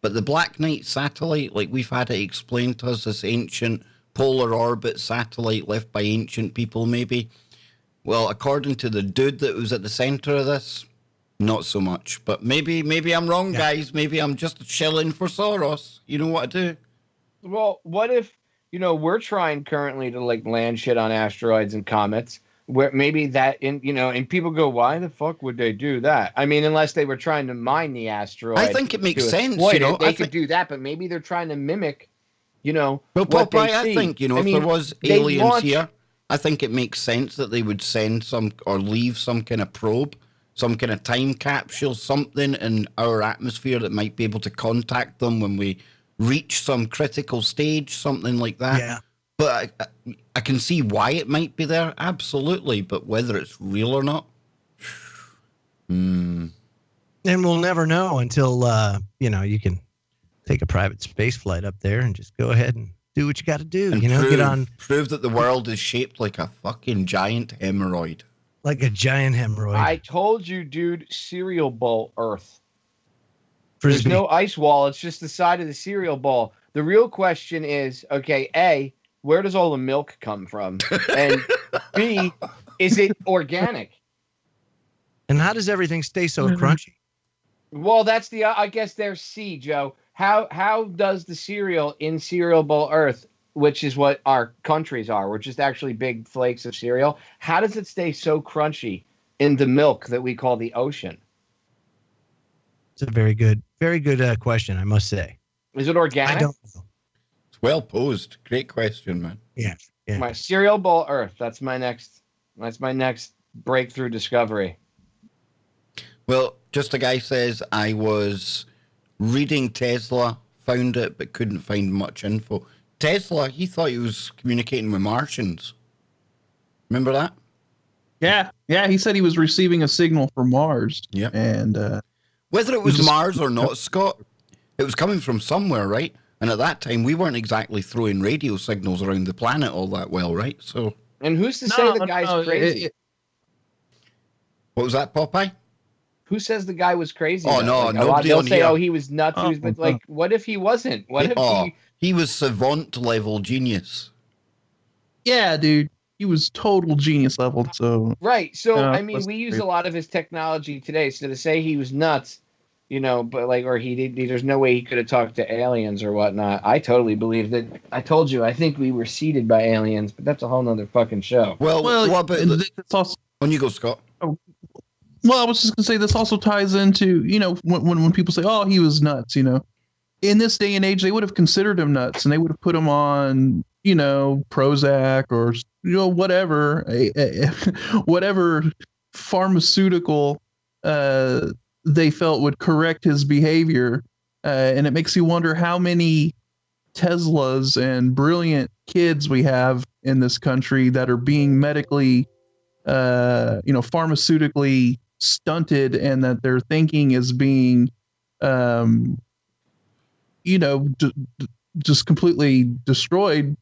A: But the Black Knight satellite, like we've had it explained to us, this ancient polar orbit satellite left by ancient people maybe. Well, according to the dude that was at the center of this, not so much. But maybe I'm wrong, guys. Maybe I'm just shilling for Soros. You know what to do.
C: Well, what if, we're trying currently to like land shit on asteroids and comets, where maybe that and people go, why the fuck would they do that? I mean, unless they were trying to mine the asteroid.
A: I think it makes sense.
C: They could do that, but maybe they're trying to mimic,
A: Well,
C: what they
A: Popeye, I think, if there was aliens here, I think it makes sense that they would send some or leave some kind of probe, some kind of time capsule, something in our atmosphere that might be able to contact them when we reach some critical stage, something like that.
B: Yeah.
A: But I can see why it might be there, absolutely. But whether it's real or not,
B: And we'll never know until, you can take a private space flight up there and just go ahead and do what you got to do.
A: And
B: get on.
A: Prove that the world is shaped like a fucking giant hemorrhoid.
B: Like a giant hemorrhoid.
C: I told you, dude, cereal bowl Earth.
B: Frisbee.
C: There's no ice wall. It's just the side of the cereal bowl. The real question is, okay, A, where does all the milk come from? And B, is it organic?
B: And how does everything stay so crunchy?
C: Well, that's I guess there's C, Joe. How does the cereal in cereal bowl Earth, which is what our countries are, we're just actually big flakes of cereal, how does it stay so crunchy in the milk that we call the ocean?
B: It's a very good question, I must say.
C: Is it organic?
B: I don't know.
A: It's well posed. Great question, man.
B: Yeah.
C: My cereal bowl Earth. That's my next breakthrough discovery.
A: Well, just a guy says, I was reading Tesla, found it, but couldn't find much info. Tesla, he thought he was communicating with Martians. Remember that?
D: Yeah. He said he was receiving a signal from Mars.
A: Yeah.
D: And
A: whether it was Mars or not, Scott, it was coming from somewhere, right? And at that time, we weren't exactly throwing radio signals around the planet all that well, right? So.
C: And who's to say the guy's crazy?
A: What was that, Popeye?
C: Who says the guy was crazy?
A: Oh, no, nobody
C: they'll
A: on
C: say,
A: here.
C: oh, he was nuts. But what if he wasn't? What if
A: he was savant level genius.
D: Yeah, dude. He was total genius level. So
C: right. So I mean, we use a lot of his technology today. So to say he was nuts, but or there's no way he could have talked to aliens or whatnot. I totally believe that. I told you, I think we were seeded by aliens, but that's a whole nother fucking show.
A: Well, what about
D: it's also
A: on you go, Scott.
D: Oh, well, I was just gonna say this also ties into when people say, oh, he was nuts. In this day and age, they would have considered him nuts, and they would have put him on Prozac or whatever pharmaceutical they felt would correct his behavior. And it makes you wonder how many Teslas and brilliant kids we have in this country that are being medically, pharmaceutically stunted, and that their thinking is being, just completely destroyed,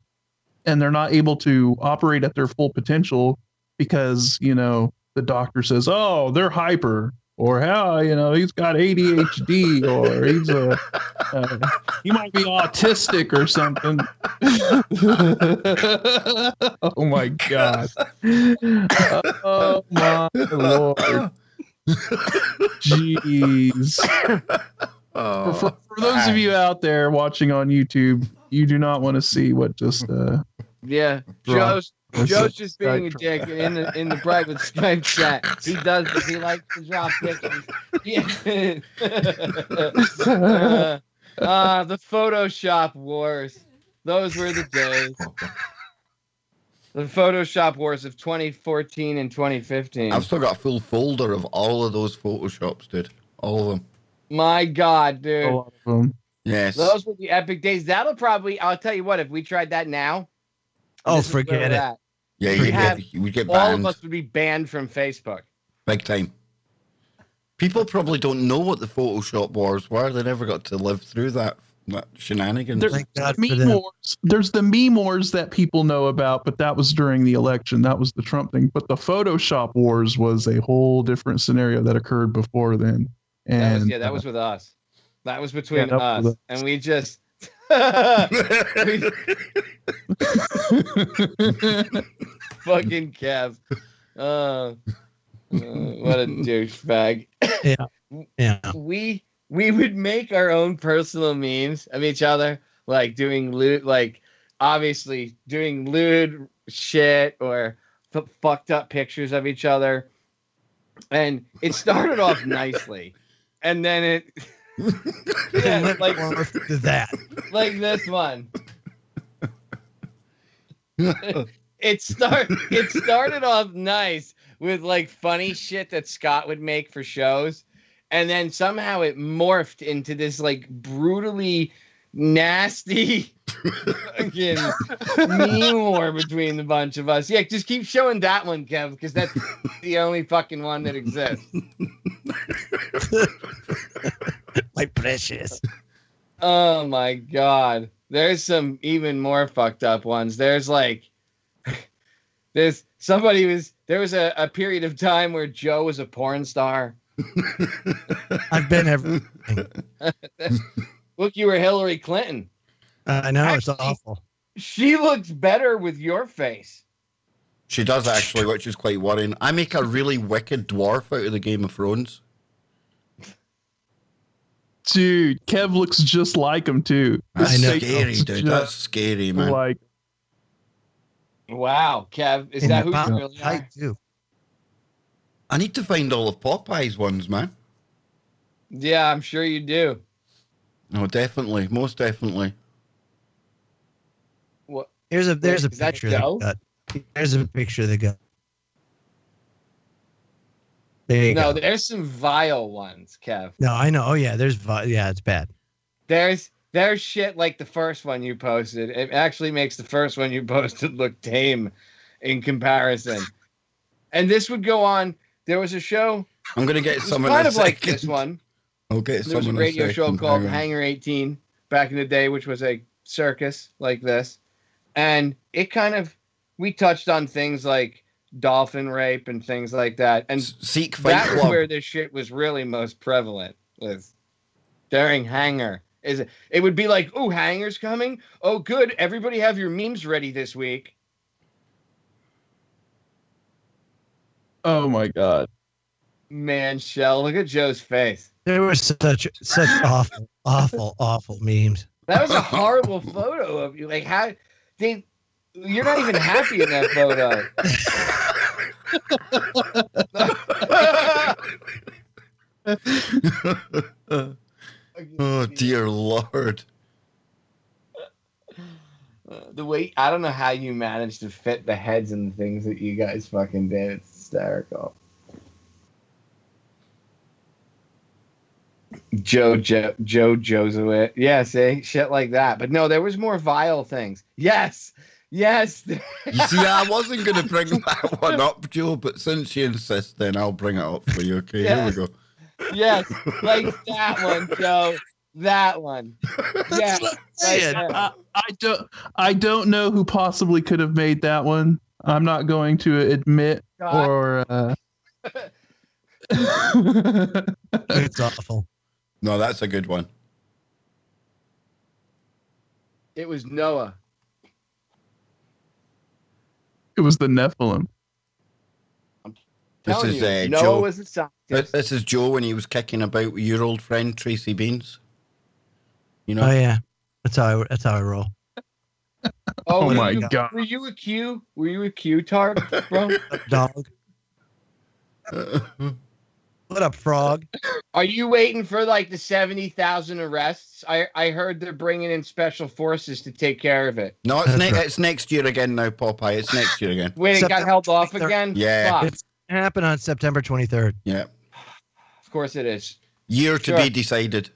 D: and they're not able to operate at their full potential because, the doctor says, oh, they're hyper, or he's got ADHD, or he might be autistic or something. Oh my God. Oh my Lord. Jeez. For those of you out there watching on YouTube, you do not want to see what just
C: yeah. Joe's just being a dick in the private Skype chat. He does this. He likes to drop pictures. Yeah. The Photoshop wars. Those were the days. The Photoshop wars of 2014 and 2015.
A: I've still got a full folder of all of those Photoshops, dude. All of them.
C: My God,
D: A
C: dude.
D: lot of them.
A: Yes.
C: Those were the epic days. That'll probably, I'll tell you what, if we tried that now.
B: Oh,
C: this is where
B: forget
C: we're
B: it.
C: at.
A: Yeah, we'd get
C: All
A: banned.
C: of us would be banned from Facebook.
A: Big time. People probably don't know what the Photoshop wars were. They never got to live through that shenanigans.
D: There's
B: Thank God for
D: meme
B: them.
D: wars. There's the meme wars that people know about, but that was during the election. That was the Trump thing. But the Photoshop wars was a whole different scenario that occurred before then. And
C: That was with us. That was between
D: that was
C: us.
D: with us.
C: And we just fucking Kev. What a douchebag.
B: Yeah.
C: We would make our own personal memes of each other, like doing lewd, like obviously doing lewd shit or fucked up pictures of each other. And it started off nicely, and then it yeah, like
B: that.
C: Like this one. It started off nice with like funny shit that Scott would make for shows, and then somehow it morphed into this like brutally nasty fucking meme war between the bunch of us. Yeah, just keep showing that one, Kev, because that's the only fucking one that exists.
B: My precious.
C: Oh my God. There's some even more fucked up ones. There's like there was a period of time where Joe was a porn star.
B: I've been everything.
C: Look, you were Hillary Clinton.
B: I know.
C: Actually,
B: it's awful.
C: She looks better with your face.
A: She does actually, which is quite worrying. I make a really wicked dwarf out of the Game of Thrones.
D: dude, Kev looks just like him too.
A: That's
B: I know.
A: scary, dude. That's scary, man.
D: Like,
C: wow, Kev, is that who you really
B: I
C: are?
B: do.
A: I need to find all of Popeye's ones, man.
C: Yeah, I'm sure you do.
A: No, definitely, most definitely.
C: What?
B: There's a
C: Is that
B: picture of the
C: Joe?
B: gut. There's a picture of the gut. There you
C: No,
B: go.
C: there's some vile ones, Kev.
B: No, I know. Oh yeah, yeah, it's bad.
C: There's shit like the first one you posted. It actually makes the first one you posted look tame in comparison. And this would go on. There was a show.
A: I'm gonna get
C: It was
A: some in
C: kind
A: a
C: of like
A: second.
C: this one.
A: I'll get
C: There was a
A: some in
C: radio
A: second.
C: show called
A: Hang on.
C: Hangar 18 back in the day, which was a circus like this. And it kind of, we touched on things like dolphin rape and things like that. And
A: Sikh Fight
C: that was
A: Club.
C: where this shit was really most prevalent, was during Hangar. It would be like, oh, Hangar's coming? Oh, good. Everybody have your memes ready this week.
D: oh my god.
C: Man, Shell, look at Joe's face.
B: There were such awful memes.
C: That was a horrible photo of you. Like, how you're not even happy in that photo.
A: Oh dear Lord.
C: The way, I don't know how you managed to fit the heads and the things that you guys fucking did. It's hysterical. Joe Josewit. Yeah, see? Shit like that. But no, there was more vile things. Yes. Yes.
A: You see, I wasn't going to bring that one up, Joe, but since you insist, then I'll bring it up for you. Okay,
C: Yeah.
A: here we go.
C: Yes. Like that one, Joe. That one. Yeah.
B: saying.
C: Right there.
D: I don't know who possibly could have made that one. I'm not going to admit
C: God.
D: or
B: It's awful.
A: No, that's a good one.
C: It was Noah.
D: it was the Nephilim.
A: This
C: Telling
A: is
C: you, Noah
A: Joe.
C: was a scientist.
A: This is Joe when he was kicking about with your old friend Tracy Beans. You know?
B: Oh yeah, that's how I roll.
D: Oh
C: were
D: my
C: you-
D: God.
C: Were you a Q? Were you a Q tart, bro?
B: Dog. What up, Frog?
C: Are you waiting for like the 70,000 arrests? I heard they're bringing in special forces to take care of it.
A: No, it's,
B: That's right.
A: it's next year again now, Popeye. It's next year again.
C: Wait, it got
B: September
C: held off
B: 23rd.
C: again?
A: Yeah.
C: Fuck.
B: It's happened on September 23rd.
A: Yeah.
C: Of course it is.
A: Year to
C: Sure.
A: be decided.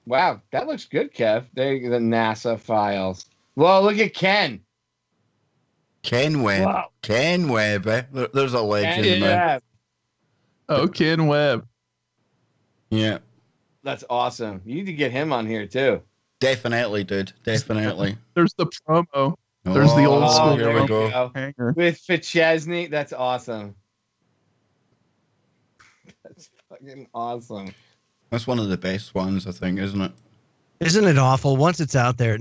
C: Wow, that looks good, Kev. There, the NASA files. Well, look at Ken.
A: Ken Webb.
C: Wow.
A: Ken Webb. Eh? There's a legend,
C: Ken,
A: man.
C: yeah,
D: Oh, Ken Webb.
A: Yeah.
C: that's awesome. You need to get him on here too.
A: Definitely, dude. Definitely.
D: There's the promo. There's the old
A: Oh,
D: school
A: here we
C: there
A: go.
C: you go.
D: hanger.
C: With Fichesny. That's awesome. That's fucking awesome.
A: That's one of the best ones, I think, isn't it?
B: Isn't it awful? Once it's out there,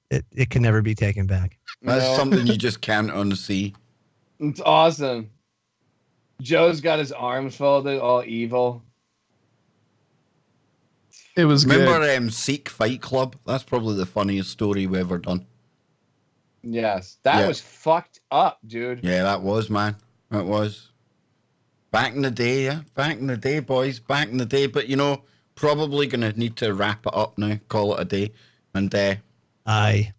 B: it can never be taken back.
A: That's
C: No,
A: something you just can't unsee.
C: it's awesome. Joe's got his arms folded, all evil.
D: It was
A: Remember
D: good.
A: Sikh Fight Club? That's probably the funniest story we've ever done.
C: Yes, that
A: Yeah.
C: was fucked up, dude.
A: Yeah, that was, man. That was. Back in the day, yeah. Back in the day, boys. Back in the day. But, probably going to need to wrap it up now. Call it a day. And
B: Aye.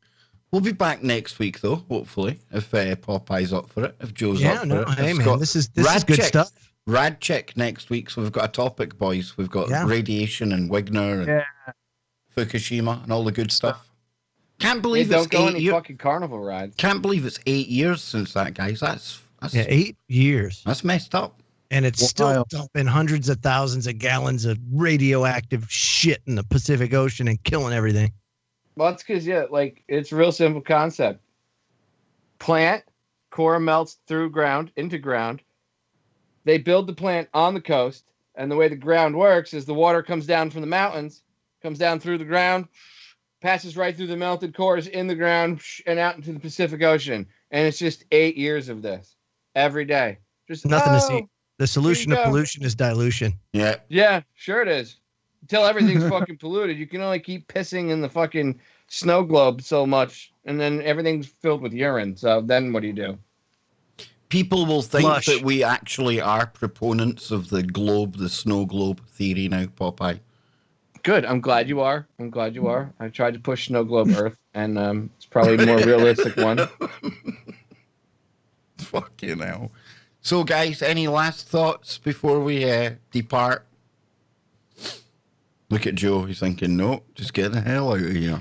A: we'll be back next week, though, hopefully. If Popeye's up for it. If Joe's
B: Yeah,
A: up for
B: no,
A: it.
B: hey,
A: If
B: man,
A: Scott-
B: this is
A: Rad
B: good
A: Chick.
B: stuff.
A: Rad Chick next week. So we've got a topic, boys. We've got
B: Yeah.
A: radiation and Wigner and
D: Yeah.
A: Fukushima and all the good stuff. Can't
C: They
A: believe
C: don't
A: it's
C: go
A: 8
C: any
A: years.
C: fucking carnival rides.
A: Can't believe it's 8 years since that, guys. That's
B: Yeah, 8 years.
A: that's messed up.
B: And it's still
D: Wild.
B: dumping hundreds of thousands of gallons of radioactive shit in the Pacific Ocean and killing everything.
C: Well, it's because, it's a real simple concept. Plant, core melts through ground, into ground. They build the plant on the coast, and the way the ground works is the water comes down from the mountains, comes down through the ground, passes right through the melted cores in the ground, and out into the Pacific Ocean. And it's just 8 years of this every day. Just
B: Nothing to see. The solution to
C: go.
B: pollution is dilution.
A: Yeah.
C: Yeah, sure it is. Until everything's fucking polluted, you can only keep pissing in the fucking snow globe so much, and then everything's filled with urine. So then what do you do?
A: People will think
B: Flush.
A: that we actually are proponents of the globe, the snow globe theory now, Popeye.
C: Good. I'm glad you are. I tried to push snow globe Earth, and it's probably a more realistic one.
A: Fucking hell. So, guys, any last thoughts before we depart? Look at Joe. He's thinking, no, just get the hell out of here.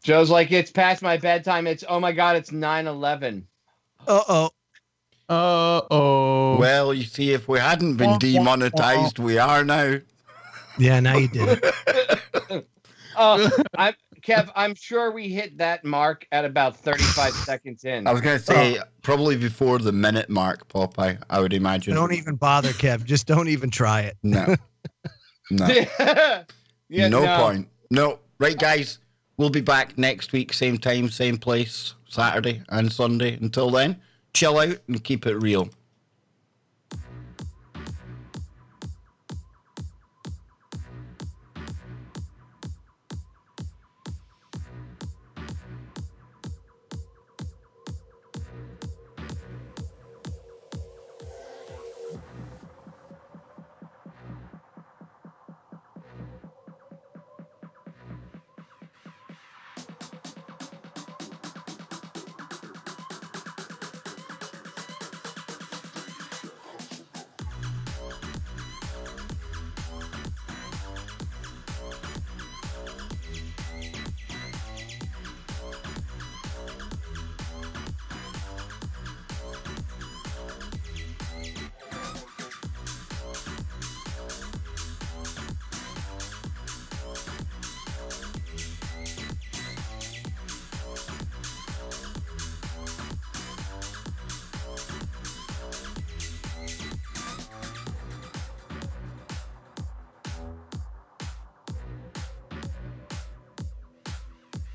C: Joe's like, it's past my bedtime. Oh my God, it's 9/11.
B: Uh-oh.
D: Uh-oh.
A: Well, you see, if we hadn't been demonetized, we are now.
B: Yeah, now you did it.
C: Kev, I'm sure we hit that mark at about 35 seconds in.
A: I was going to say, probably before the minute mark, Popeye, I would imagine.
B: Don't even bother, Kev. Just don't even try it.
A: No. No.
C: Yeah,
A: no point. No. Right, guys. We'll be back next week, same time, same place, Saturday and Sunday. Until then, chill out and keep it real.